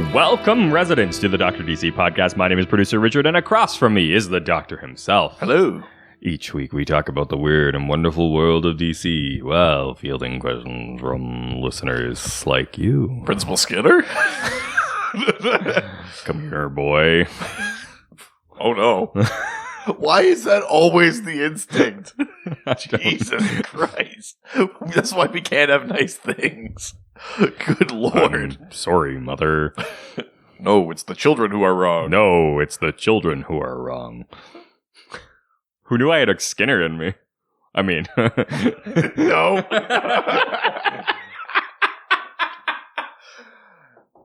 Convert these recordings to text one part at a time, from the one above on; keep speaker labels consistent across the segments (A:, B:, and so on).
A: Welcome, residents, to the Dr. DC podcast. My name is producer Richard, and across from me is the doctor himself.
B: Hello.
A: Each week we talk about the weird and wonderful world of DC while fielding questions from listeners like you.
B: Principal Skinner?
A: Come here, boy.
B: Oh, no. Why is that always the instinct? Jesus Christ. That's why we can't have nice things. Good Lord.
A: I'm sorry, mother.
B: No, it's the children who are wrong.
A: No, it's the children who are wrong. Who knew I had a Skinner in me? I mean...
B: No.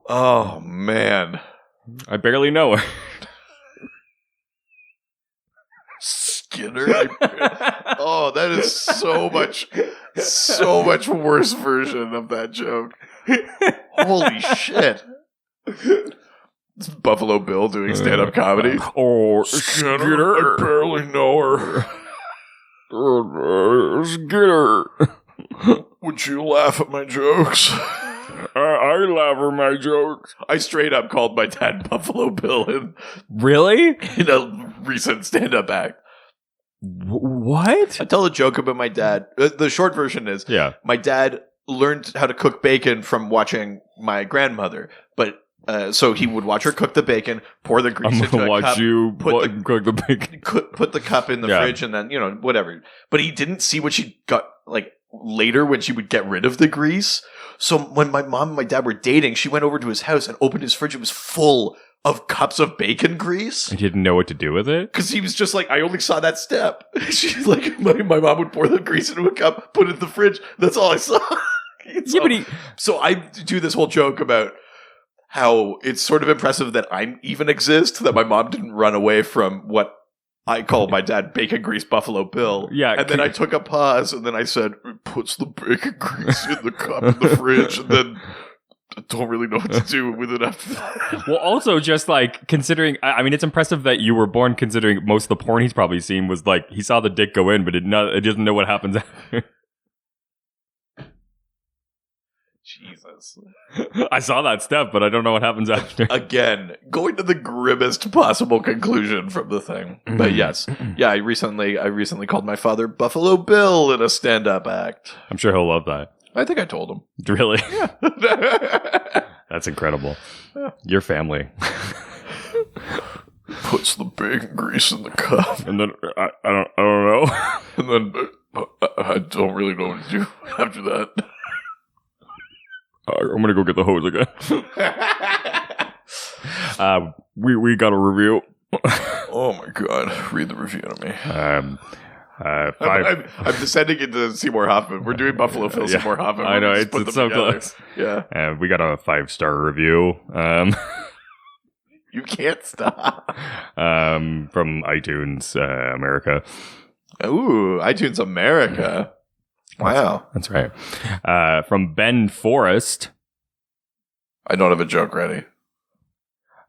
B: Oh, man.
A: I barely know her.
B: Skinner? Oh, that is so much worse version of that joke. Holy shit. It's Buffalo Bill doing stand-up comedy.
A: Oh,
B: Skinner, I barely know her.
A: Skinner.
B: Would you laugh at my jokes?
A: I laugh at my jokes.
B: I straight up called my dad Buffalo Bill
A: Really?
B: in a recent stand-up act.
A: What?
B: I tell a joke about my dad. The short version is, my dad learned how to cook bacon from watching my grandmother. But so he would watch her cook the bacon, pour the grease into a cup. I'm
A: watch you cook the bacon.
B: Put the cup in the fridge, and then whatever. But he didn't see what she got later when she would get rid of the grease. So when my mom and my dad were dating, she went over to his house and opened his fridge. It was full of cups of bacon grease.
A: He didn't know what to do with it?
B: Because he was just like, I only saw that step. She's like, my mom would pour the grease into a cup, put it in the fridge. That's all I saw. So I do this whole joke about how it's sort of impressive that I even exist, that my mom didn't run away from what I called my dad Bacon Grease Buffalo Bill. Yeah. And then I took a pause, and then I said, it puts the bacon grease in the cup in the fridge, and then I don't really know what to do with it after that.
A: Well, also just considering, I mean, it's impressive that you were born considering most of the porn he's probably seen was he saw the dick go in, but it doesn't know what happens after.
B: Jesus.
A: I saw that step, but I don't know what happens after.
B: Again, going to the grimmest possible conclusion from the thing. But yes. Yeah, I recently called my father Buffalo Bill in a stand-up act.
A: I'm sure he'll love that.
B: I think I told him.
A: Really?
B: Yeah.
A: That's incredible. Yeah. Your family.
B: Puts the bacon grease in the cup.
A: And then, I don't know.
B: And then, I don't really know what to do after that.
A: I'm gonna go get the hose again. We got a review.
B: Oh my god! Read the review to me.
A: I'm
B: descending into Seymour Hoffman. We're doing Buffalo Phil Seymour Hoffman.
A: I know it's so close.
B: Yeah,
A: we got a 5-star review.
B: You can't stop.
A: From iTunes America.
B: Ooh, iTunes America. Wow.
A: That's right. From Ben Forrest.
B: I don't have a joke ready.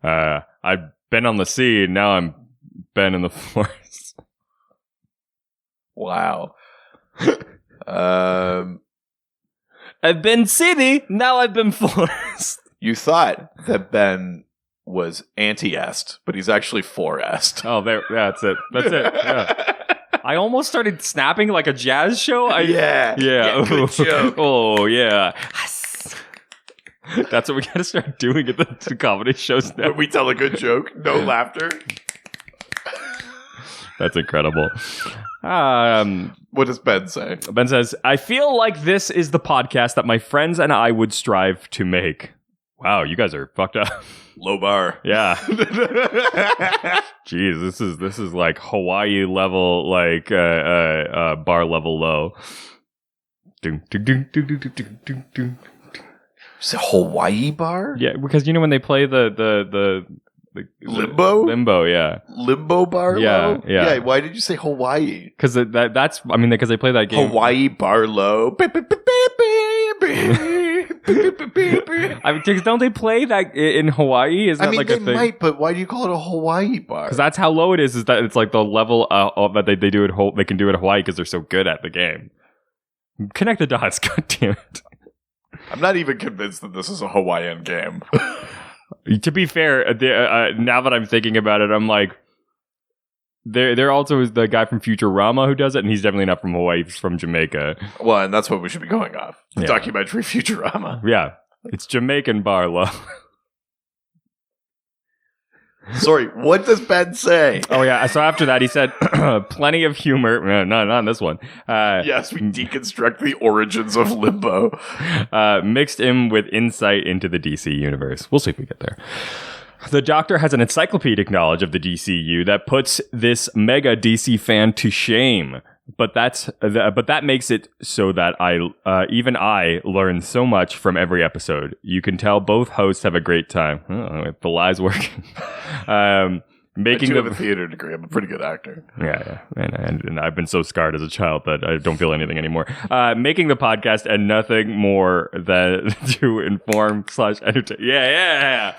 A: I've been on the sea, and now I'm Ben in the forest.
B: Wow.
A: I've been city, now I've been forest.
B: You thought that Ben was anti-est, but he's actually for-est.
A: Oh, that's it. That's it. Yeah. I almost started snapping like a jazz show.
B: Yeah. Good joke.
A: Oh, yeah. That's what we got to start doing at the comedy shows now.
B: When we tell a good joke, no laughter.
A: That's incredible.
B: What does Ben say?
A: Ben says, I feel like this is the podcast that my friends and I would strive to make. Wow, you guys are fucked up.
B: Low bar.
A: Yeah. Jeez, this is like Hawaii level, bar level low.
B: Is it Hawaii bar?
A: Yeah, because when they play the
B: Limbo,
A: yeah.
B: Limbo bar
A: yeah,
B: low?
A: Yeah.
B: Why did you say Hawaii?
A: Because because they play that game.
B: Hawaii bar low.
A: Because don't they play that in Hawaii? Isn't that like a thing?
B: They might, but why do you call it a Hawaii bar?
A: Because that's how low it is. Is that it's like the level that they do they can do at Hawaii because they're so good at the game. Connect the dots. God damn it!
B: I'm not even convinced that this is a Hawaiian game.
A: To be fair, now that I'm thinking about it, I'm like, there also is the guy from Futurama who does it, and he's definitely not from Hawaii. He's from Jamaica.
B: Well, and that's what we should be going off. The documentary Futurama.
A: Yeah. It's Jamaican Barlow.
B: Sorry, what does Ben say?
A: Oh, yeah. So after that, he said, plenty of humor. No, not in this one.
B: Yes, we deconstruct the origins of Limbo.
A: Mixed in with insight into the DC universe. We'll see if we get there. The Doctor has an encyclopedic knowledge of the DCU that puts this mega DC fan to shame. But that makes it so that even I learn so much from every episode. You can tell both hosts have a great time. Oh, the lie's working. Making
B: I do have a theater degree. I'm a pretty good actor.
A: Yeah. And I've been so scarred as a child that I don't feel anything anymore. Making the podcast and nothing more than to inform/entertain. Yeah.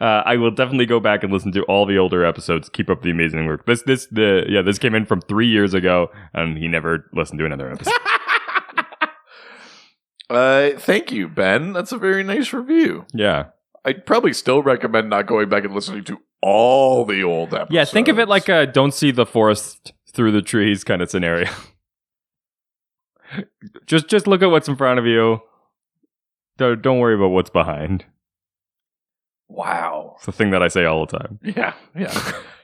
A: I will definitely go back and listen to all the older episodes. Keep up the amazing work. This came in from 3 years ago, and he never listened to another episode.
B: Thank you, Ben. That's a very nice review.
A: Yeah.
B: I'd probably still recommend not going back and listening to all the old episodes.
A: Yeah, think of it like a don't see the forest through the trees kind of scenario. just look at what's in front of you. Don't worry about what's behind.
B: Wow.
A: It's the thing that I say all the time.
B: Yeah.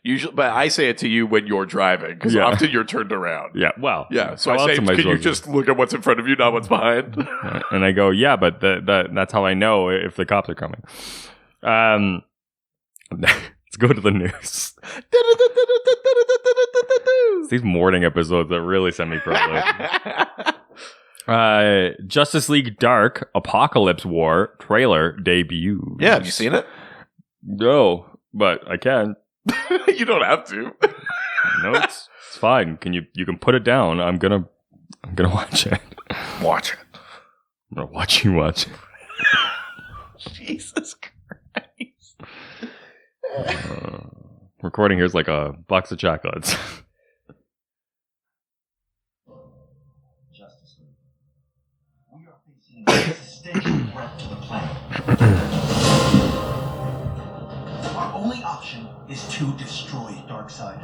B: Usually, but I say it to you when you're driving, because often you're turned around.
A: Yeah, well.
B: Yeah, so I say, can you just look at what's in front of you, not what's behind?
A: And I go, yeah, but that's how I know if the cops are coming. Let's go to the news. These morning episodes that really send me probably. Justice League Dark Apocalypse War trailer debut.
B: Yeah, have you seen it?
A: No, but I can.
B: You don't have to.
A: No, it's fine. You can put it down. I'm gonna watch it.
B: Watch it.
A: I'm gonna watch you watch it.
B: Jesus Christ.
A: Recording here's like a box of chocolates.
C: Justice League. We are facing a existential threat to the planet. Our only option is to destroy Darkseid.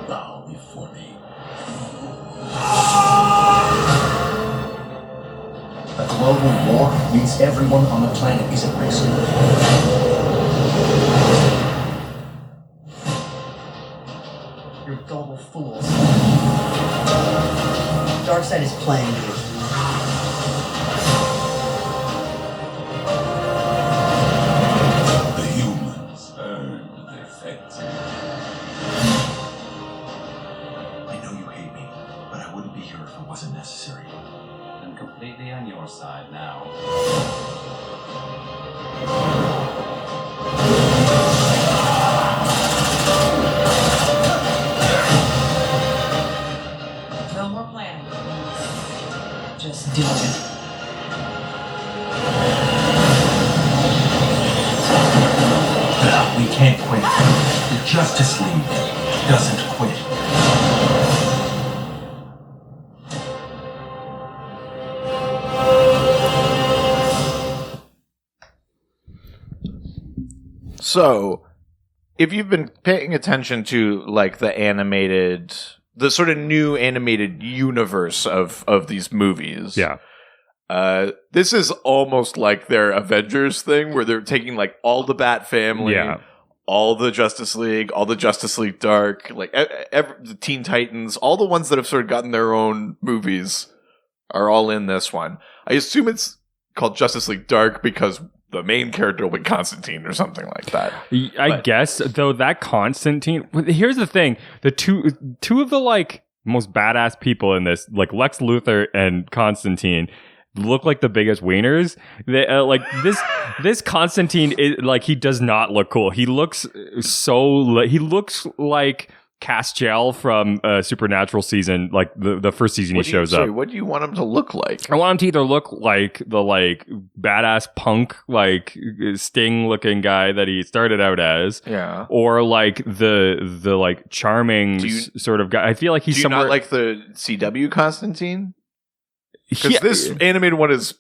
C: Bow before me. A global war means everyone on the planet is at risk. You're gullible fools. Darkseid is playing you. The humans earned their fate. I know you hate me, but I wouldn't be here if it wasn't necessary. I'm completely on your side now.
D: No more planning. Just do it.
C: We can't quit. The Justice League doesn't quit.
B: So, if you've been paying attention to like the sort of new animated universe of these movies, this is almost like their Avengers thing, where they're taking like all the Bat Family, all the Justice League, all the Justice League Dark, like the Teen Titans, all the ones that have sort of gotten their own movies are all in this one. I assume it's called Justice League Dark because the main character will be Constantine or something like that.
A: I guess, though, that Constantine... Here's the thing. The two of the, like, most badass people in this, like Lex Luthor and Constantine, look like the biggest wieners. They, this Constantine, is, like, he does not look cool. He looks he looks like Castiel from Supernatural season, like the first season he shows up.
B: What do you want him to look like?
A: I want him to either look like the like badass punk, like Sting looking guy that he started out as, or like the like charming sort of guy. I feel like he's somewhere.
B: Not like the CW Constantine? Because this animated one is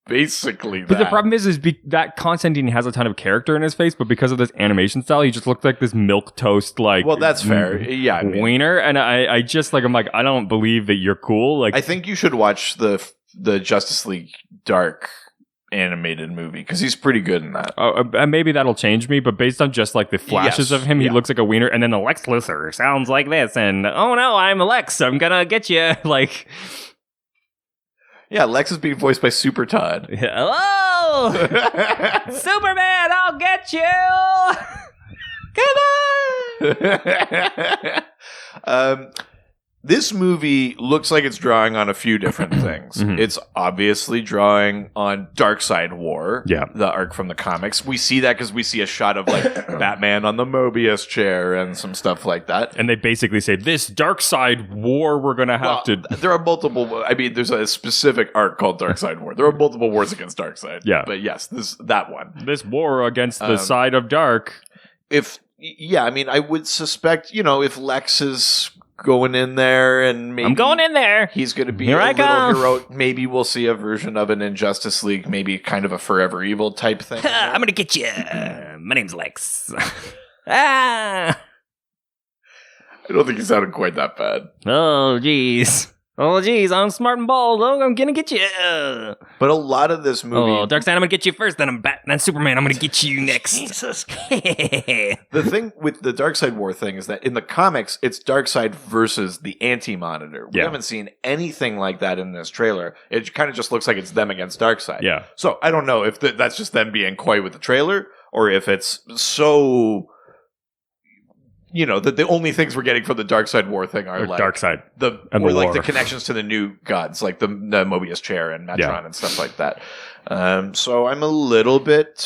B: basically that.
A: But the problem is that Constantine has a ton of character in his face, but because of this animation style, he just looks like this milquetoast, like.
B: Well, that's fair. Yeah, I mean,
A: wiener, and I just like I'm like I don't believe that you're cool. Like
B: I think you should watch the Justice League Dark animated movie because he's pretty good in that.
A: Maybe that'll change me, but based on just like the flashes of him, he looks like a wiener, and then the Lex Luthor sounds like this, and oh no, I'm Lex, I'm gonna get you, like.
B: Yeah, Lex is being voiced by Super Todd.
A: Hello, Superman, I'll get you. Come on.
B: This movie looks like it's drawing on a few different things.
A: Mhm.
B: It's obviously drawing on Darkseid War,
A: Yeah.
B: the arc from the comics. We see that because we see a shot of like Batman on the Mobius chair and some stuff like that.
A: And they basically say, this Darkseid War we're going to have to...
B: There are multiple. I mean, there's a specific arc called Darkseid War. There are multiple wars against Darkseid.
A: Yeah.
B: But yes, that one.
A: This war against the side of dark.
B: I mean, I would suspect, if Lex is going in there and maybe
A: I'm going in there.
B: he's going to be
A: Here
B: a
A: I
B: little
A: come.
B: hero. Maybe we'll see a version of an Injustice League, maybe kind of a Forever Evil type thing.
A: I'm going to get you. My name's Lex. Ah.
B: I don't think he sounded quite that bad.
A: Oh, jeez. Oh, jeez. I'm smart and bald. Oh, I'm going to get you.
B: But a lot of this movie...
A: Oh, Darkseid, I'm going to get you first. Then I'm then Superman. I'm going to get you next.
B: Jesus. The thing with the Darkseid War thing is that in the comics, it's Darkseid versus the Anti-Monitor. We
A: Yeah.
B: haven't seen anything like that in this trailer. It kind of just looks like it's them against Darkseid.
A: Yeah.
B: So I don't know if that's just them being coy with the trailer or if it's so... that the only things we're getting from the Darkseid War thing are like...
A: Darkseid.
B: Or like the connections to the new gods, like the Mobius chair and Metron and stuff like that. So I'm a little bit...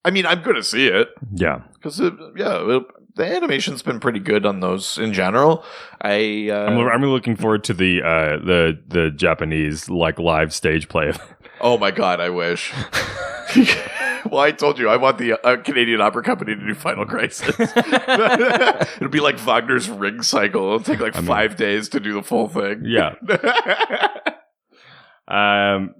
B: I mean, I'm going to see it.
A: Yeah.
B: Because, the animation's been pretty good on those in general.
A: I'm looking forward to the Japanese like live stage play.
B: Oh my god, I wish. Well, I told you, I want the Canadian Opera Company to do Final Crisis. It'll be like Wagner's Ring Cycle. It'll take 5 days to do the full thing.
A: Yeah.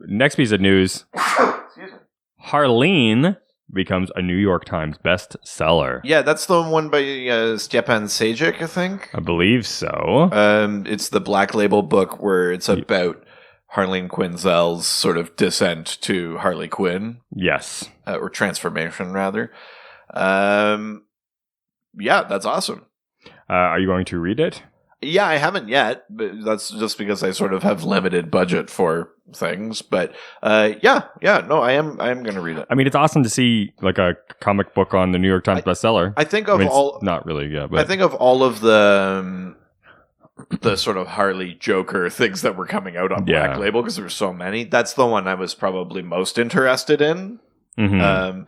A: Next piece of news.
B: Excuse me.
A: Harleen becomes a New York Times bestseller.
B: Yeah, that's the one by Stepan Sajic, I think.
A: I believe so.
B: It's the Black Label book where it's about Harleen Quinzel's sort of descent to Harley Quinn.
A: Yes.
B: Or transformation, rather. Yeah, that's awesome.
A: Are you going to read it?
B: Yeah, I haven't yet, but that's just because I sort of have limited budget for things. But I am going to read it.
A: I mean, it's awesome to see like a comic book on the New York Times bestseller.
B: I think of
A: not really, yeah. But
B: I think of all of the sort of Harley Joker things that were coming out on Black Label because there were so many. That's the one I was probably most interested in.
A: Mm-hmm.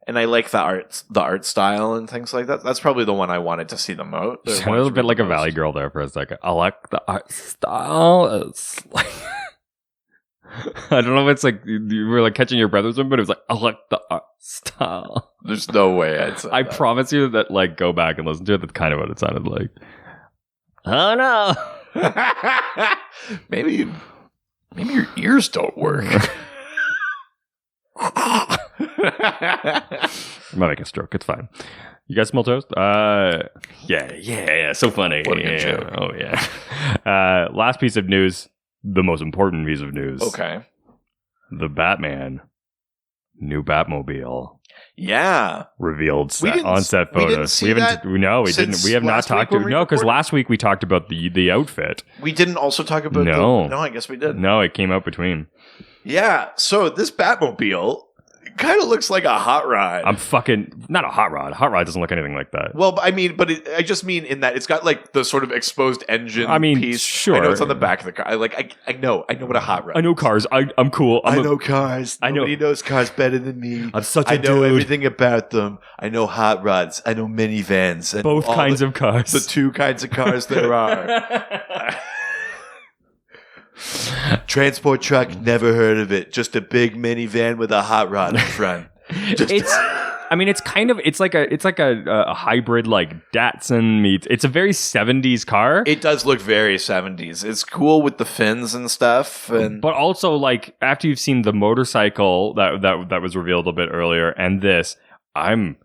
B: And I like the art style and things like that. That's probably the one I wanted to see the most.
A: A little bit like a Valley Girl there for a second. I like the art style. It's like I don't know if it's like you were like catching your breath or something, but it was like I like the art style.
B: There's no way I'd say
A: I
B: that.
A: promise you that like go back and listen to it. That's kind of what it sounded like. Oh no.
B: Maybe your ears don't work.
A: I might make a stroke. It's fine. You guys smell toast? Yeah. So funny.
B: What a good joke.
A: Oh yeah. Last piece of news. The most important piece of news.
B: Okay.
A: The Batman new Batmobile.
B: Yeah.
A: Revealed
B: We
A: on set photos. We have not talked about because last week we talked about the outfit.
B: We didn't also talk about no, I guess we did.
A: No, it came out between.
B: Yeah. So this Batmobile kind of looks like a hot rod.
A: I'm fucking not a hot rod. A hot rod doesn't look anything like that.
B: Well, I just mean in that it's got like the sort of exposed engine. Piece.
A: Sure.
B: I know it's on the back of the car. I know what a hot rod.
A: I know cars. I'm cool.
B: I know cars. Nobody knows cars better than me.
A: I'm such a dude.
B: I know everything about them. I know hot rods. I know minivans. And
A: both kinds of cars.
B: The two kinds of cars there are. Transport truck, never heard of it. Just a big minivan with a hot rod in front.
A: I mean, it's like a hybrid like Datsun meets. It's a very 70s car.
B: It does look very 70s. It's cool with the fins and stuff,
A: but also like after you've seen the motorcycle that was revealed a bit earlier, and this, I'm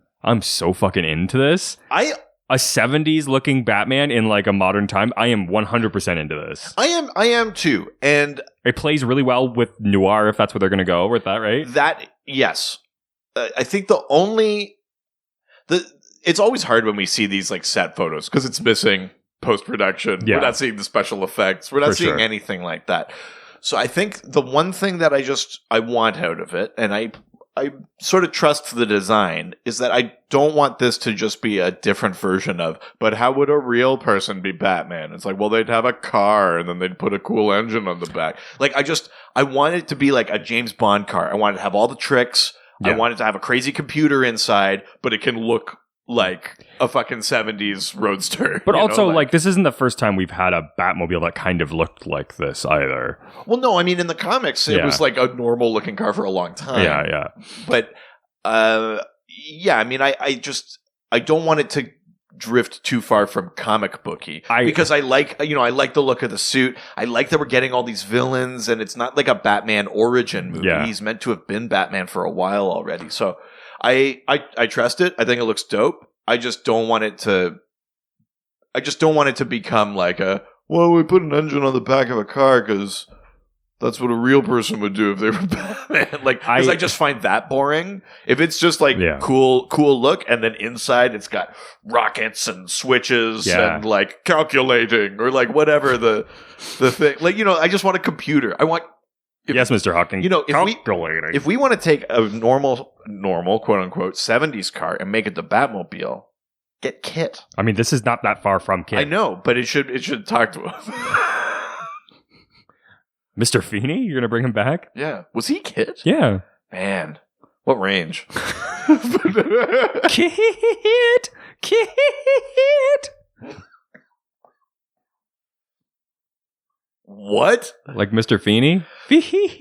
A: so fucking into this. A 70s looking Batman in like a modern time. I am 100% into this.
B: I am too, and
A: it plays really well with noir if that's what they're going to go with. That right?
B: Yes. I think it's always hard when we see these like set photos because it's missing post-production.
A: Yeah.
B: We're not seeing the special effects. We're not seeing anything like that. So I think the one thing that I want out of it, and I sort of trust the design, is that I don't want this to just be a different version of, but how would a real person be Batman? It's like, well, they'd have a car and then they'd put a cool engine on the back. Like, I want it to be like a James Bond car. I want it to have all the tricks. Yeah. I want it to have a crazy computer inside, but it can look like a fucking 70s roadster.
A: But also, like, this isn't the first time we've had a Batmobile that kind of looked like this either.
B: Well, no, I mean, in the comics, it was like a normal looking car for a long time.
A: Yeah.
B: But, I mean, I don't want it to drift too far from comic booky because I like the look of the suit. I like that we're getting all these villains, and it's not like a Batman origin movie.
A: Yeah.
B: He's meant to have been Batman for a while already. So I trust it. I think it looks dope. I just don't want it to become like we put an engine on the back of a car because that's what a real person would do if they were Batman. Like, because I just find that boring. If it's just like cool look, and then inside it's got rockets and switches and like calculating or like whatever the thing. Like, I just want a computer. I want.
A: Yes, Mr. Hawking.
B: If we want to take a normal quote unquote 70s car and make it the Batmobile, get Kit.
A: I mean, this is not that far from Kit.
B: I know, but it should talk to him.
A: Mr. Feeney? You're going to bring him back?
B: Yeah. Was he Kit?
A: Yeah.
B: Man, what range?
A: Kit!
B: What?
A: Like Mr. Feeney? Feeney?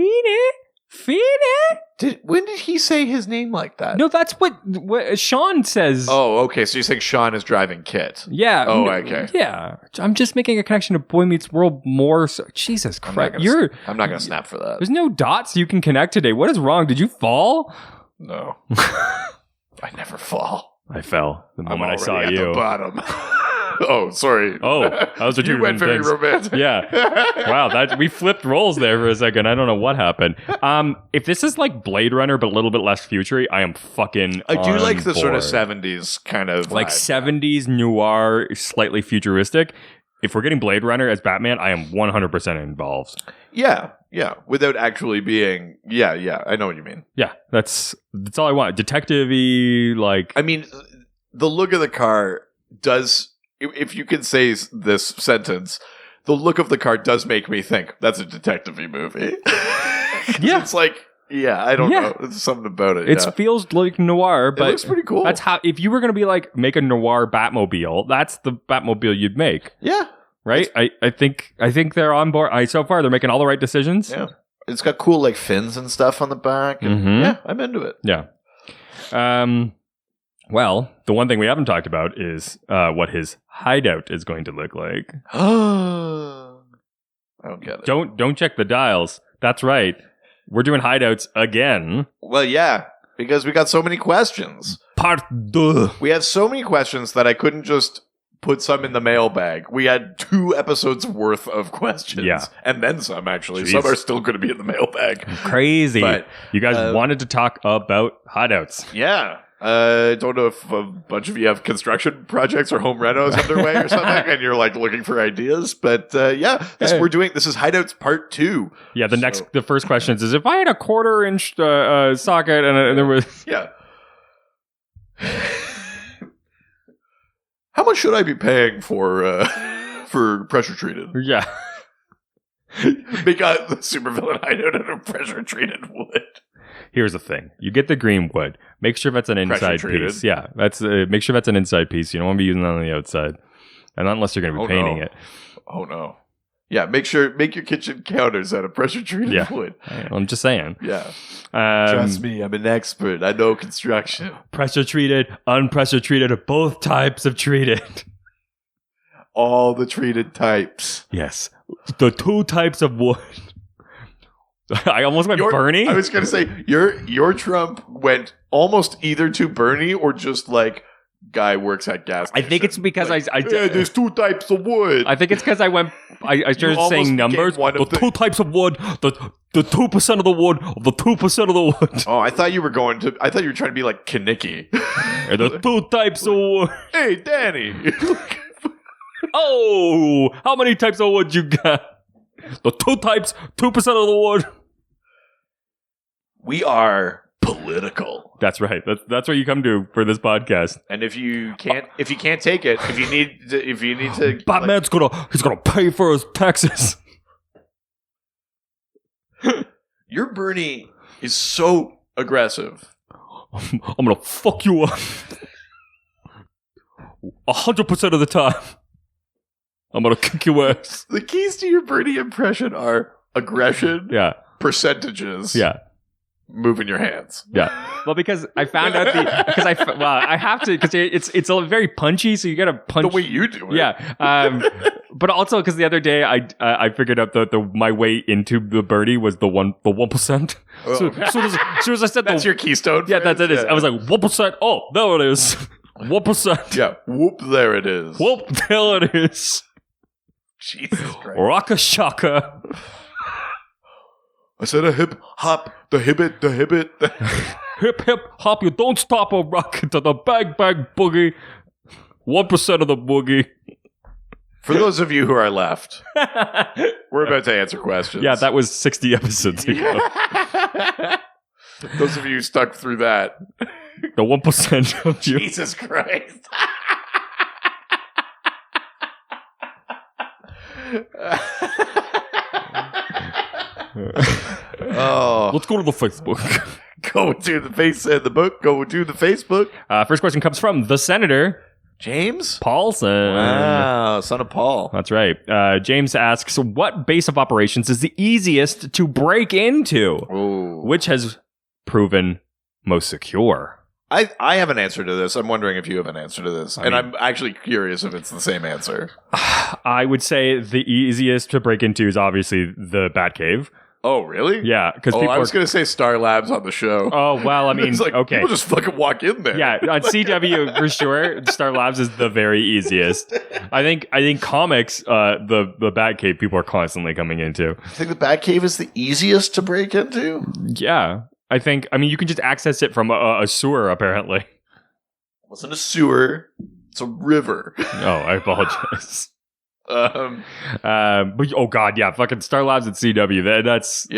B: When did he say his name like that?
A: No, that's what Sean says.
B: Oh, okay. So you think Sean is driving Kit?
A: Yeah.
B: Oh, okay.
A: Yeah. I'm just making a connection to Boy Meets World more. So, Jesus Christ.
B: I'm not going to snap for that.
A: There's no dots you can connect today. What is wrong? Did you fall?
B: No. I never fall.
A: I fell the moment I saw
B: at
A: you.
B: The bottom. Oh, sorry.
A: Oh, that was what
B: you went very romantic.
A: Yeah. Wow, we flipped roles there for a second. I don't know what happened. If this is like Blade Runner but a little bit less futury, I am fucking
B: I do like the
A: board.
B: Sort of 70s kind of
A: like
B: vibe.
A: 70s noir, slightly futuristic. If we're getting Blade Runner as Batman, I am 100% involved.
B: Yeah. Without actually being I know what you mean.
A: Yeah, that's all I want. Detective-y, like
B: I mean, the look of the car does. If you can say this sentence, the look of the car does make me think that's a detective-y movie.
A: Yeah.
B: It's like, I don't know. There's something about it.
A: It feels like noir, but
B: it looks pretty cool.
A: That's how, if you were going to be like, make a noir Batmobile, that's the Batmobile you'd make.
B: Yeah.
A: Right? I think they're on board. So far, they're making all the right decisions.
B: Yeah. It's got cool like fins and stuff on the back. And yeah, I'm into it.
A: Yeah. Well, the one thing we haven't talked about is what his hideout is going to look like.
B: I don't get it.
A: Don't check the dials. That's right. We're doing hideouts again.
B: Well, yeah, because we got so many questions.
A: Part 2.
B: We have so many questions that I couldn't just put some in the mailbag. We had 2 episodes worth of questions.
A: Yeah.
B: And then some, actually.
A: Jeez.
B: Some are still going to be in the mailbag.
A: Crazy.
B: But,
A: you guys wanted to talk about hideouts.
B: Yeah. I don't know if a bunch of you have construction projects or home renos underway or something, and you're like looking for ideas. But this is Hideouts Part 2.
A: Yeah, the first question is if I had a 1/4-inch socket and there was
B: how much should I be paying for pressure treated?
A: Yeah.
B: Make a supervillain hideout out of pressure treated wood.
A: Here's the thing. You get the green wood. Make sure that's an inside piece. Yeah, that's make sure that's an inside piece. You don't want to be using that on the outside. And not unless you're going to be painting it.
B: Oh, no. Make your kitchen counters out of pressure treated wood.
A: I'm just saying.
B: Yeah. Trust me, I'm an expert. I know construction.
A: Pressure treated, unpressure treated, both types of treated.
B: All the treated types.
A: Yes. The 2 types of wood. I almost went Bernie.
B: I was going to say, your Trump went almost either to Bernie or just like guy works at gas station.
A: I think it's because I
B: there's 2 types of wood.
A: I think it's because I started saying numbers. The 2 types of wood, the 2% of the wood, the 2% of the wood.
B: Oh, I thought you were trying to be like Kaniki.
A: The 2 types of wood.
B: Hey, Danny.
A: Oh, how many types of wood you got? The 2 types, 2% of the wood.
B: We are political.
A: That's right. That's what you come to for this podcast.
B: And if you can't take it, if you need to,
A: Batman's gonna pay for his taxes.
B: Your Bernie is so aggressive.
A: I'm gonna fuck you up 100% of the time. I'm gonna kick your ass.
B: The keys to your Bernie impression are aggression, percentages, moving your hands.
A: Yeah. Well, because I found out I have to, because it's a very punchy, so you gotta punch
B: the way you do it.
A: Yeah. But also because the other day I figured out that my way into the Bernie was the 1%.
B: Oh.
A: So as I said,
B: that's your keystone.
A: Yeah, that is. I was like 1%. Oh, there it is. 1%.
B: Yeah. Whoop! There it is.
A: Whoop! There it is.
B: Jesus Christ.
A: Rocka shaka.
B: I said a hip hop, the hibbit.
A: Hip hip hop, you don't stop a rocket to the bang bang boogie. 1% of the boogie.
B: For those of you who are left, we're about to answer questions.
A: Yeah, that was 60 episodes ago.
B: Those of you stuck through that.
A: The 1% of you.
B: Jesus Christ. Oh,
A: let's go to the Facebook.
B: Go to the Facebook.
A: First question comes from the Senator
B: James
A: Paulson.
B: Wow, son of Paul.
A: That's right. James asks, what base of operations is the easiest to break into?
B: Ooh.
A: Which has proven most secure?
B: I have an answer to this. I'm wondering if you have an answer to this. I'm actually curious if it's the same answer.
A: I would say the easiest to break into is obviously the Batcave.
B: Oh, really?
A: Yeah, because
B: I was going to say Star Labs on the show.
A: Oh, well, I mean,
B: like,
A: okay.
B: People just fucking walk in there.
A: Yeah, on CW, for sure, Star Labs is the very easiest. I think comics, the Batcave, people are constantly coming into.
B: I think the Batcave is the easiest to break into?
A: Yeah. I mean, you can just access it from a sewer, apparently.
B: It wasn't a sewer. It's a river.
A: Oh, I apologize. But oh god, yeah, fucking Star Labs at CW. That's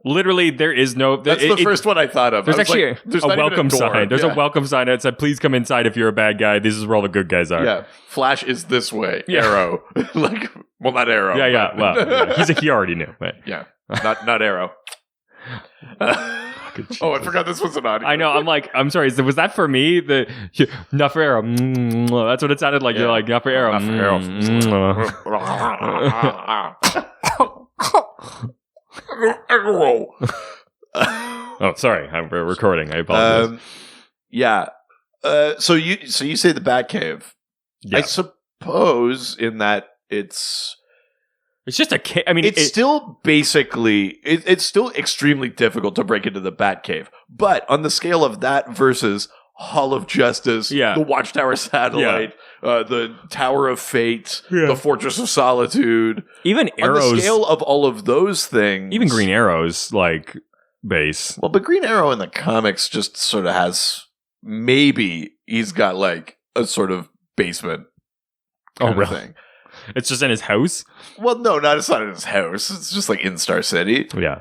A: literally there is no.
B: That's the first one I thought of.
A: There's actually
B: like,
A: a welcome sign. There's a welcome sign that said, "Please come inside if you're a bad guy. This is where all the good guys are."
B: Yeah, Flash is this way. Yeah. Arrow, not Arrow.
A: Yeah. Well, he already knew. But.
B: Yeah, not Arrow. Oh, I forgot this was an audio.
A: I know. I'm sorry. Was that for me? Not for Arrow. That's what it sounded like. Yeah. You're like, not for Arrow. Oh, sorry. We're recording. I apologize.
B: So you say the Batcave. Yeah. I suppose in that it's
A: just a cave. I mean,
B: it's still basically it's still extremely difficult to break into the Batcave. But on the scale of that versus Hall of Justice, the Watchtower Satellite, the Tower of Fate, the Fortress of Solitude,
A: even Arrows,
B: on the scale of all of those things,
A: even Green Arrow's like base.
B: Well, but Green Arrow in the comics just sort of has he's got like a sort of basement kind of thing.
A: It's just in his house?
B: Well, no, it's not in his house. It's just like in Star City.
A: Yeah.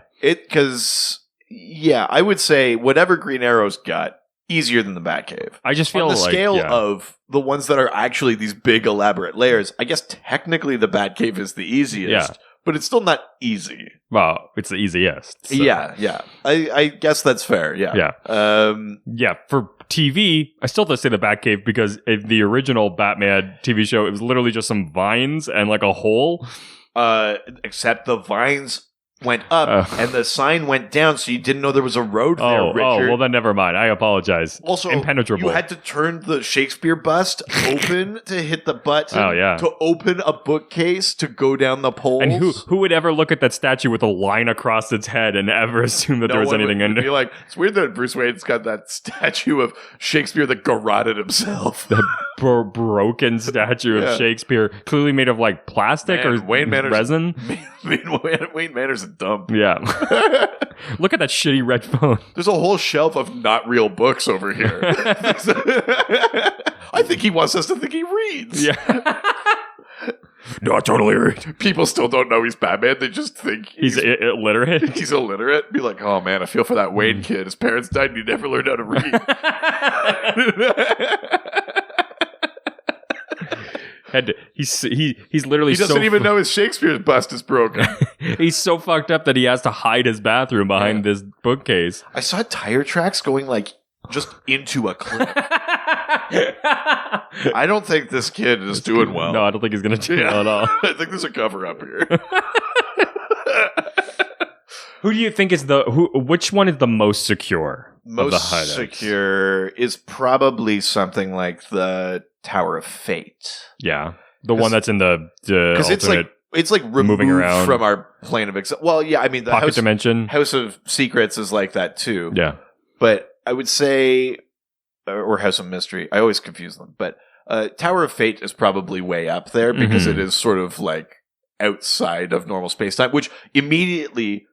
B: I would say whatever Green Arrow's got, easier than the Batcave.
A: I just feel
B: on the scale of the ones that are actually these big elaborate layers, I guess technically the Batcave is the easiest, but it's still not easy.
A: Well, it's the easiest. So.
B: Yeah. I guess that's fair. Yeah.
A: For TV, I still have to say the Batcave because in the original Batman TV show, it was literally just some vines and like a hole.
B: Except the vines went up and the sign went down, so you didn't know there was a road there, Richard.
A: Oh, well then never mind. I apologize.
B: Also,
A: impenetrable.
B: You had to turn the Shakespeare bust open to hit the button
A: to
B: open a bookcase to go down the poles.
A: And who would ever look at that statue with a line across its head and ever assume that there was anything under?
B: Be like, it's weird that Bruce Wayne's got that statue of Shakespeare that garroted himself.
A: The broken statue of Shakespeare, clearly made of like plastic or
B: Wayne Manor's,
A: resin.
B: Wayne Manor's a dump.
A: Yeah. Look at that shitty red phone.
B: There's a whole shelf of not real books over here. I think he wants us to think he reads.
A: Yeah.
B: No, totally. People still don't know he's Batman. They just think
A: he's illiterate.
B: He's illiterate. Be like, oh man, I feel for that Wayne kid. His parents died and he never learned how to read.
A: He's literally
B: he doesn't even know his Shakespeare's bust is broken.
A: He's so fucked up that he has to hide his bathroom behind this bookcase.
B: I saw tire tracks going like just into a cliff. I don't think this kid is doing well.
A: No, I don't think he's going to do well at all.
B: I think there's a cover up here.
A: Who do you think is which one is the most secure?
B: Most secure is probably something like the Tower of Fate.
A: Yeah. The one that's in the
B: because it's like removed
A: moving around
B: from our plane of existence. Well, yeah, I mean the
A: pocket dimension.
B: House of Secrets is like that too.
A: Yeah.
B: But I would say or House of Mystery. I always confuse them. But Tower of Fate is probably way up there because it is sort of like outside of normal space-time, which immediately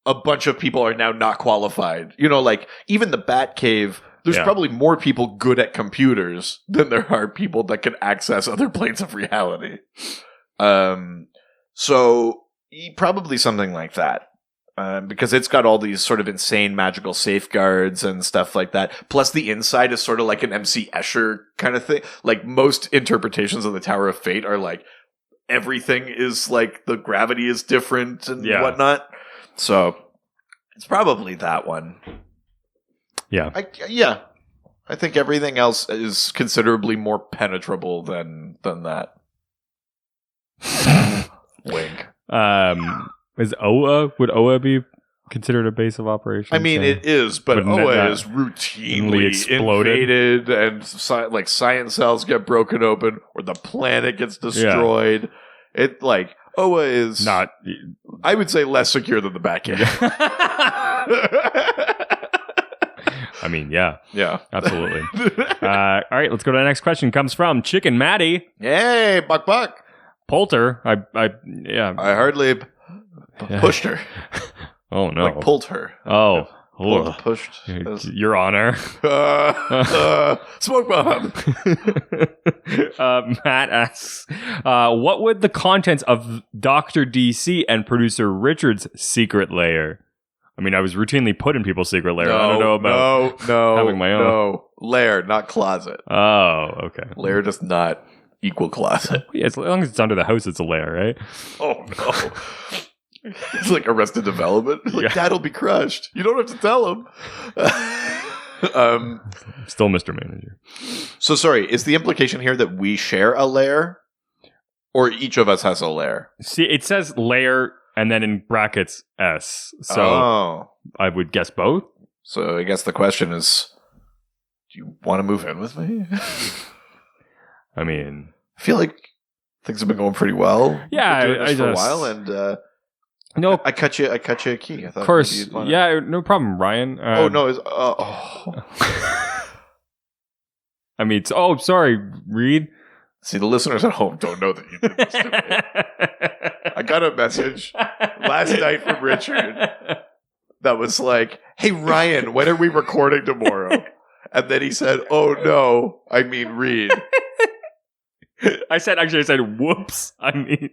B: a bunch of people are now not qualified. You know, like even the Batcave, there's probably more people good at computers than there are people that can access other planes of reality. So probably something like that. Because it's got all these sort of insane magical safeguards and stuff like that. Plus the inside is sort of like an MC Escher kind of thing. Like most interpretations of the Tower of Fate are like everything is like the gravity is different and whatnot. So it's probably that one.
A: Yeah.
B: I think everything else is considerably more penetrable than that. Wink.
A: Would OA be considered a base of operations?
B: I mean, it is, but OA is routinely invaded and like science cells get broken open or the planet gets destroyed. Yeah. It like OA is
A: not.
B: I would say less secure than the Batcave.
A: I mean, yeah, absolutely. All right, let's go to the next question. Comes from Chicken Maddie.
B: Hey, Buck.
A: Poulter. I
B: hardly pushed her.
A: Oh no!
B: Like pulled her.
A: Oh.
B: Pushed.
A: Your Honor.
B: Smoke bomb.
A: Matt asks, what would the contents of Dr. DC and producer Richard's secret lair? I mean, I was routinely put in people's secret lair. I don't know about having my own.
B: No, lair, not closet.
A: Oh, okay.
B: Lair does not equal closet.
A: Yeah, as long as it's under the house, it's a lair, right?
B: Oh, no. It's like Arrested Development. Like, Dad'll be crushed. You don't have to tell him.
A: Still Mr. Manager.
B: So, sorry, is the implication here that we share a lair? Or each of us has a lair?
A: See, it says lair and then in brackets S. So I would guess both.
B: So I guess the question is, do you want to move in with me?
A: I mean,
B: I feel like things have been going pretty well.
A: Yeah,
B: for a while, and
A: no,
B: I cut you a key. I thought
A: of course, yeah, no problem, Ryan. I mean, sorry, Reed.
B: See, the listeners at home don't know that you did this to me. I got a message last night from Richard that was like, "Hey Ryan, when are we recording tomorrow?" And then he said, "Oh no, I mean Reed."
A: I said, whoops, I mean.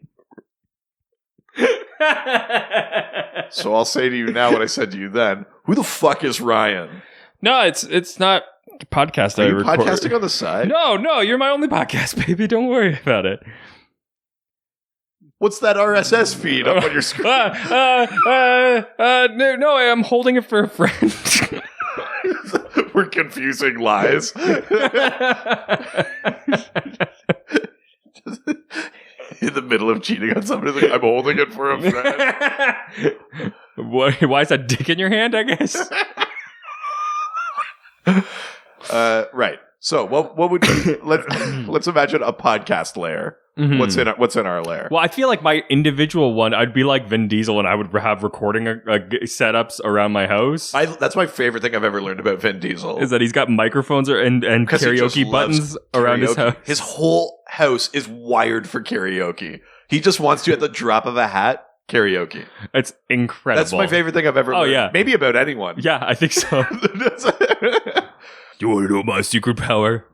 B: So I'll say to you now what I said to you then. Who the fuck is Ryan?
A: No, it's not a podcast
B: Are
A: I
B: you
A: record.
B: podcasting on the side?
A: No, you're my only podcast, baby. Don't worry about it.
B: What's that RSS feed up on your screen?
A: No, I'm holding it for a friend.
B: We're confusing lies. in the middle of cheating on somebody. Like, I'm holding it for a friend.
A: Why is that dick in your hand, I guess?
B: Right. So what would be, let's imagine a podcast lair.
A: Mm-hmm.
B: What's in our lair?
A: Well, I feel like my individual one, I'd be like Vin Diesel, and I would have recording setups around my house.
B: That's my favorite thing I've ever learned about Vin Diesel.
A: Is that he's got microphones and karaoke buttons around his house.
B: His whole house is wired for karaoke. He just wants to, at the drop of a hat, karaoke.
A: It's incredible.
B: That's my favorite thing I've ever learned.
A: Yeah.
B: Maybe about anyone.
A: Yeah, I think so. You want to know my secret power?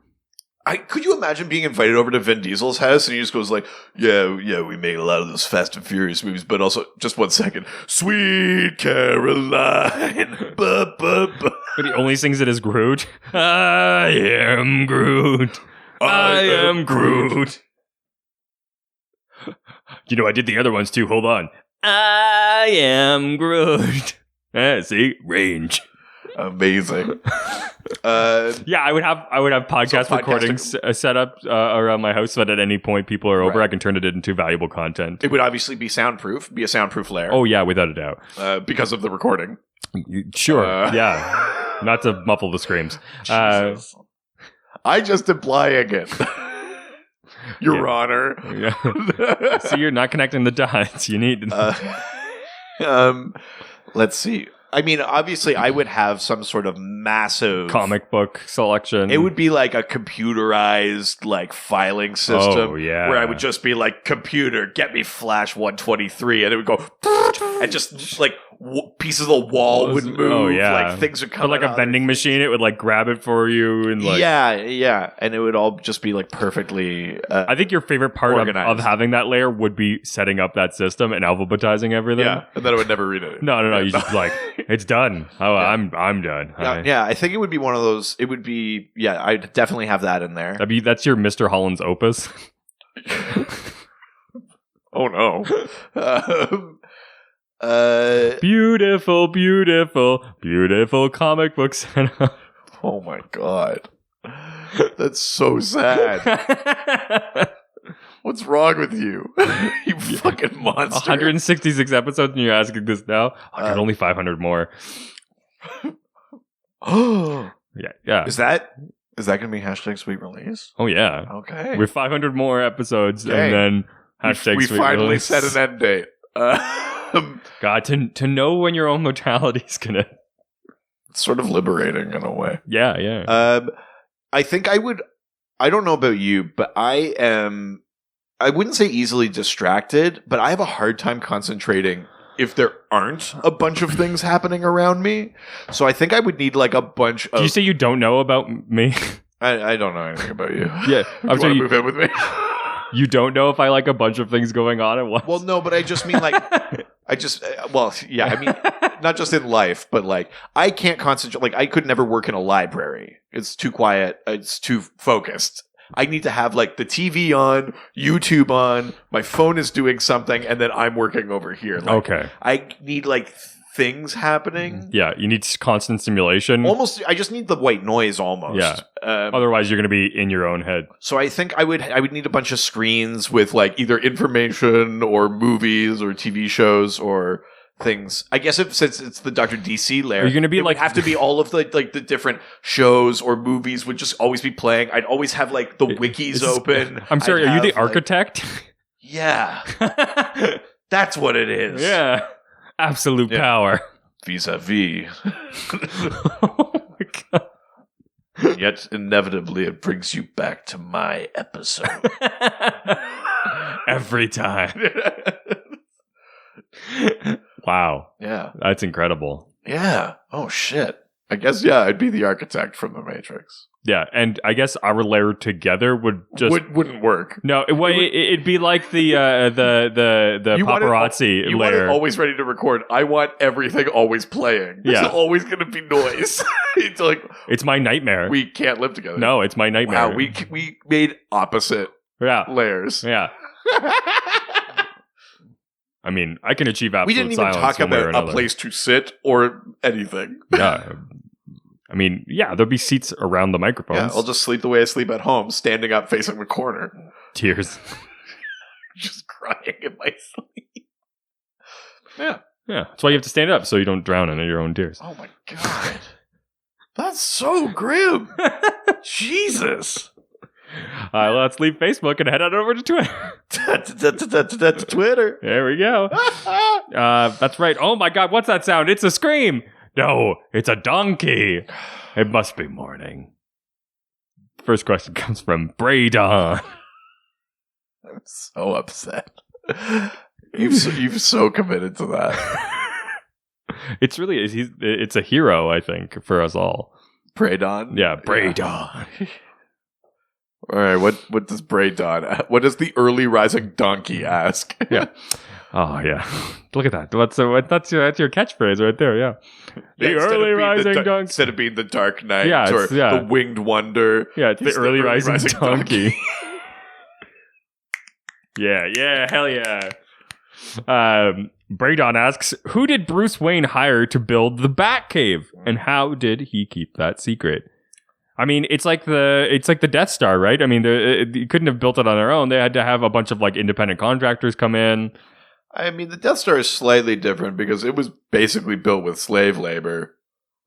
B: Could you imagine being invited over to Vin Diesel's house and he just goes like, yeah, we make a lot of those Fast and Furious movies, but also, just 1 second, Sweet Caroline. But
A: he only sings it as Groot. I am Groot. I am Groot. You know, I did the other ones too. Hold on. I am Groot. See? Range.
B: Amazing.
A: Yeah, I would have podcast recordings set up around my house so that at any point people are over, I can turn it into valuable content.
B: It would obviously be soundproof, be a soundproof lair.
A: Oh yeah, without a doubt.
B: Because of the recording.
A: Sure, yeah. Not to muffle the screams.
B: I just implying it. Your Honor.
A: Yeah. See, you're not connecting the dots. You need...
B: Let's see. I mean, obviously, I would have some sort of massive
A: comic book selection.
B: It would be like a computerized, like, filing system.
A: Oh, yeah.
B: Where I would just be like, computer, get me Flash 123. And it would go, and just, like, pieces of the wall would move. Oh, yeah. Like, things would come
A: like a vending machine, it would, like, grab it for you. And like,
B: yeah. And it would all just be, like, perfectly
A: I think your favorite part of having that layer would be setting up that system and alphabetizing everything.
B: Yeah, and then I would never read it.
A: No. You just, like... It's done. Oh, yeah. I'm done.
B: Yeah, I think it would be one of those. It would be. Yeah, I'd definitely have that in there.
A: That's your Mr. Holland's opus.
B: Oh no.
A: Beautiful comic book setup.
B: Oh my god, that's so sad. What's wrong with you? You fucking monster.
A: 166 episodes and you're asking this now? I got only 500 more.
B: Oh.
A: Yeah.
B: Is that going to be hashtag sweet release?
A: Oh, yeah.
B: Okay.
A: With 500 more episodes and then hashtag
B: we
A: sweet
B: finally
A: release.
B: set an end date.
A: God, to know when your own mortality is going to...
B: It's sort of liberating in a way.
A: Yeah.
B: I think I would... I don't know about you, but I wouldn't say easily distracted, but I have a hard time concentrating if there aren't a bunch of things happening around me. So I think I would need like a bunch of...
A: Do you say you don't know about me?
B: I don't know anything about you.
A: Yeah.
B: I'm saying you move in with me.
A: You don't know if I like a bunch of things going on at once?
B: Well, no, but I just mean like... I mean, not just in life, but like, I can't concentrate. Like, I could never work in a library. It's too quiet. It's too focused. I need to have like the TV on, YouTube on, my phone is doing something, and then I'm working over here. Like,
A: okay.
B: I need like things happening.
A: Yeah, you need constant stimulation.
B: Almost, I just need the white noise almost.
A: Yeah. Otherwise, you're going to be in your own head.
B: So I think I would need a bunch of screens with like either information or movies or TV shows or things. I guess since it's the Dr. DC lair,
A: are you going to be
B: would have to be all of the different shows or movies would just always be playing. I'd always have like the wikis open.
A: I'm sorry, are you the architect?
B: Yeah. That's what it is.
A: Yeah. Absolute power.
B: Vis-a-vis.
A: Oh my god.
B: Yet inevitably it brings you back to my episode.
A: Every time. Wow.
B: Yeah.
A: That's incredible.
B: Yeah. Oh shit. I guess I'd be the architect from the Matrix.
A: Yeah, and I guess our lair together would just
B: wouldn't work.
A: No, it'd be like the paparazzi
B: you
A: lair.
B: Want it always ready to record. I want everything always playing.
A: Yeah.
B: There's always going to be noise. It's like
A: it's my nightmare.
B: We can't live together.
A: No, it's my nightmare.
B: Wow, we made opposite layers.
A: Yeah. I mean, I can achieve absolute
B: silence. We didn't even talk about a place to sit or anything.
A: Yeah. I mean, there'll be seats around the microphones.
B: Yeah, I'll just sleep the way I sleep at home, standing up facing the corner.
A: Tears.
B: just crying in my sleep. Yeah.
A: Yeah. That's why you have to stand up so you don't drown in your own tears.
B: Oh my God. That's so grim. Jesus.
A: Let's leave Facebook and head on over to Twitter.
B: Twitter.
A: There we go. That's right. Oh my God, what's that sound? It's a scream. No, it's a donkey. It must be morning. First question comes from Braydon.
B: I'm so upset. You've so committed to that.
A: It's a hero, I think, for us all.
B: Braydon?
A: Yeah, Braydon.
B: Yeah. All right, what does Braydon? What does the early rising donkey ask?
A: Yeah. Oh yeah. Look at that. That's your catchphrase right there. Yeah. The early rising donkey
B: instead of being the Dark Knight
A: or
B: the Winged Wonder.
A: Yeah, it's the early rising donkey. Yeah, hell yeah. Braydon asks, who did Bruce Wayne hire to build the Batcave, and how did he keep that secret? I mean, it's like the Death Star, right? I mean, you couldn't have built it on their own. They had to have a bunch of like independent contractors come in.
B: I mean, the Death Star is slightly different because it was basically built with slave labor.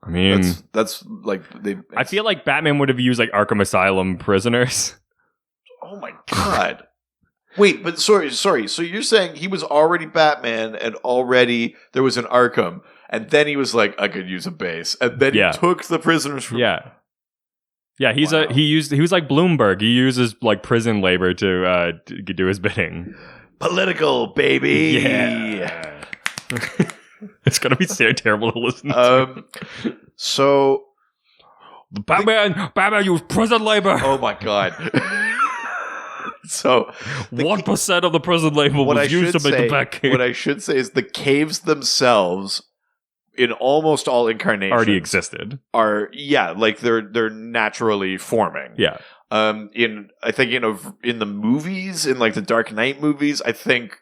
A: I mean,
B: that's like
A: I feel like Batman would have used like Arkham Asylum prisoners.
B: Oh my God. Wait, but sorry. So you're saying he was already Batman and already there was an Arkham, and then he was like, I could use a base, and then he took the prisoners from.
A: Yeah, he was like Bloomberg. He uses like prison labor to do his bidding.
B: Political, baby.
A: Yeah. It's gonna be so terrible to listen to.
B: So
A: Batman used prison labor.
B: Oh my God. So
A: 1% of the prison labor was used to make the Batcave.
B: What I should say is the caves themselves, in almost all incarnations,
A: already existed.
B: They're naturally forming.
A: Yeah.
B: In the movies, in like the Dark Knight movies, I think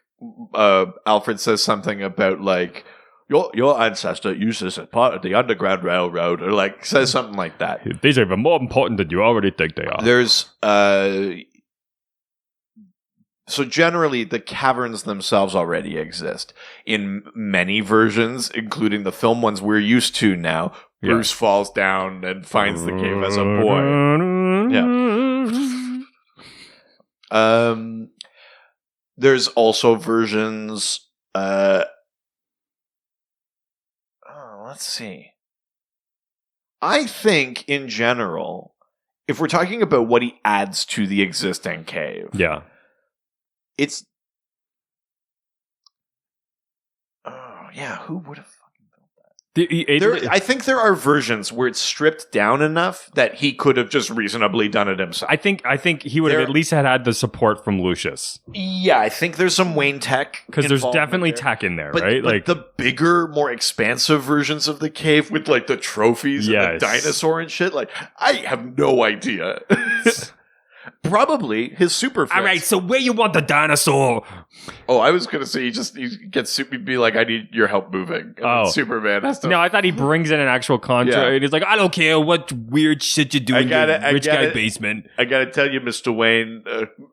B: Alfred says something about like your ancestor used this as part of the Underground Railroad, or like says something like that.
A: These are even more important than you already think they are.
B: There's so generally, the caverns themselves already exist. In many versions, including the film ones we're used to now, Bruce falls down and finds the cave as a boy. Yeah. There's also versions... let's see. I think, in general, if we're talking about what he adds to the existing cave...
A: Yeah.
B: It's... who would have fucking built that? I think there are versions where it's stripped down enough that he could have just reasonably done it himself.
A: I think he would have at least had the support from Lucius.
B: Yeah, I think there's some Wayne tech.
A: Because there's definitely tech in there, right?
B: Like the bigger, more expansive versions of the cave with like the trophies and the dinosaur and shit, like, I have no idea. Probably his super fix.
A: All right, so where you want the dinosaur?
B: Oh, I was going to say he gets be like, I need your help moving. And Superman has to...
A: No, I thought he brings in an actual contract. And he's like, I don't care what weird shit you do in your rich guy basement.
B: I got to tell you, Mr. Wayne,